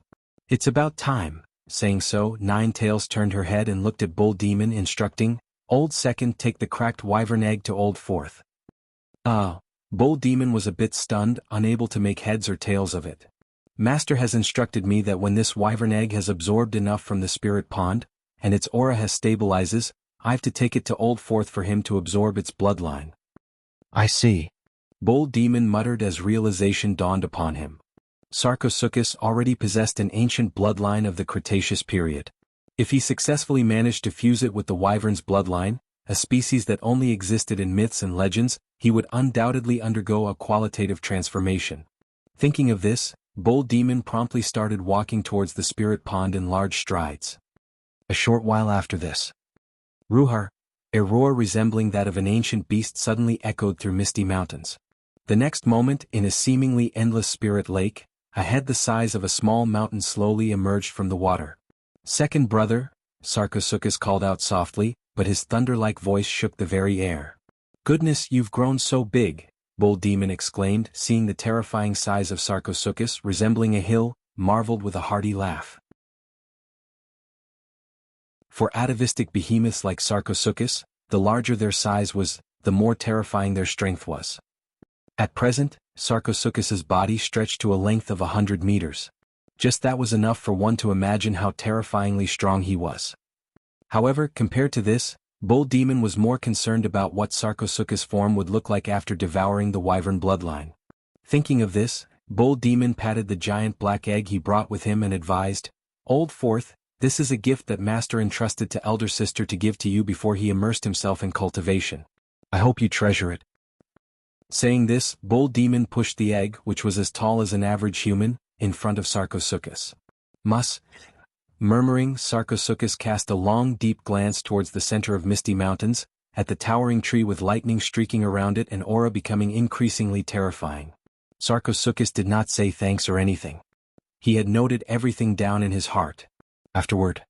It's about time. Saying so, Ninetails turned her head and looked at Bull Demon, instructing, Old Second, take the cracked wyvern egg to Old Fourth. Bull Demon was a bit stunned, unable to make heads or tails of it. Master has instructed me that when this wyvern egg has absorbed enough from the spirit pond, and its aura has stabilizes, I've to take it to Old Fourth for him to absorb its bloodline. I see. Bull Demon muttered as realization dawned upon him. Sarcosuchus already possessed an ancient bloodline of the Cretaceous period. If he successfully managed to fuse it with the wyvern's bloodline, a species that only existed in myths and legends, he would undoubtedly undergo a qualitative transformation. Thinking of this, Bull Demon promptly started walking towards the spirit pond in large strides. A short while after this, Ruhar, a roar resembling that of an ancient beast suddenly echoed through Misty Mountains. The next moment, in a seemingly endless spirit lake, a head the size of a small mountain slowly emerged from the water. Second brother, Sarcosuchus called out softly, but his thunder-like voice shook the very air. Goodness, you've grown so big, Bull Demon exclaimed, seeing the terrifying size of Sarcosuchus resembling a hill, marveled with a hearty laugh. For atavistic behemoths like Sarcosuchus, the larger their size was, the more terrifying their strength was. At present, Sarcosuchus's body stretched to a length of 100 meters. Just that was enough for one to imagine how terrifyingly strong he was. However, compared to this, Bull Demon was more concerned about what Sarcosuchus' form would look like after devouring the wyvern bloodline. Thinking of this, Bull Demon patted the giant black egg he brought with him and advised, "Old Fourth, this is a gift that Master entrusted to Elder Sister to give to you before he immersed himself in cultivation. I hope you treasure it." Saying this, Bull Demon pushed the egg, which was as tall as an average human, in front of Sarcosuchus. Murmuring, Sarcosuchus cast a long deep glance towards the center of Misty Mountains, at the towering tree with lightning streaking around it and aura becoming increasingly terrifying. Sarcosuchus did not say thanks or anything. He had noted everything down in his heart. Afterward,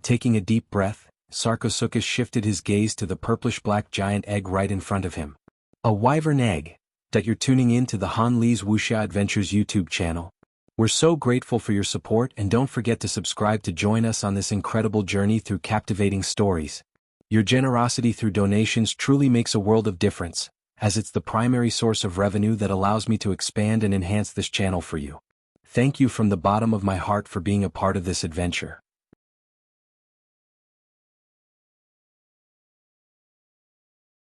taking a deep breath, Sarcosuchus shifted his gaze to the purplish-black giant egg right in front of him. A wyvern egg. That you're tuning in to the Han Lee's Wuxia Adventures YouTube channel. We're so grateful for your support, and don't forget to subscribe to join us on this incredible journey through captivating stories. Your generosity through donations truly makes a world of difference, as it's the primary source of revenue that allows me to expand and enhance this channel for you. Thank you from the bottom of my heart for being a part of this adventure.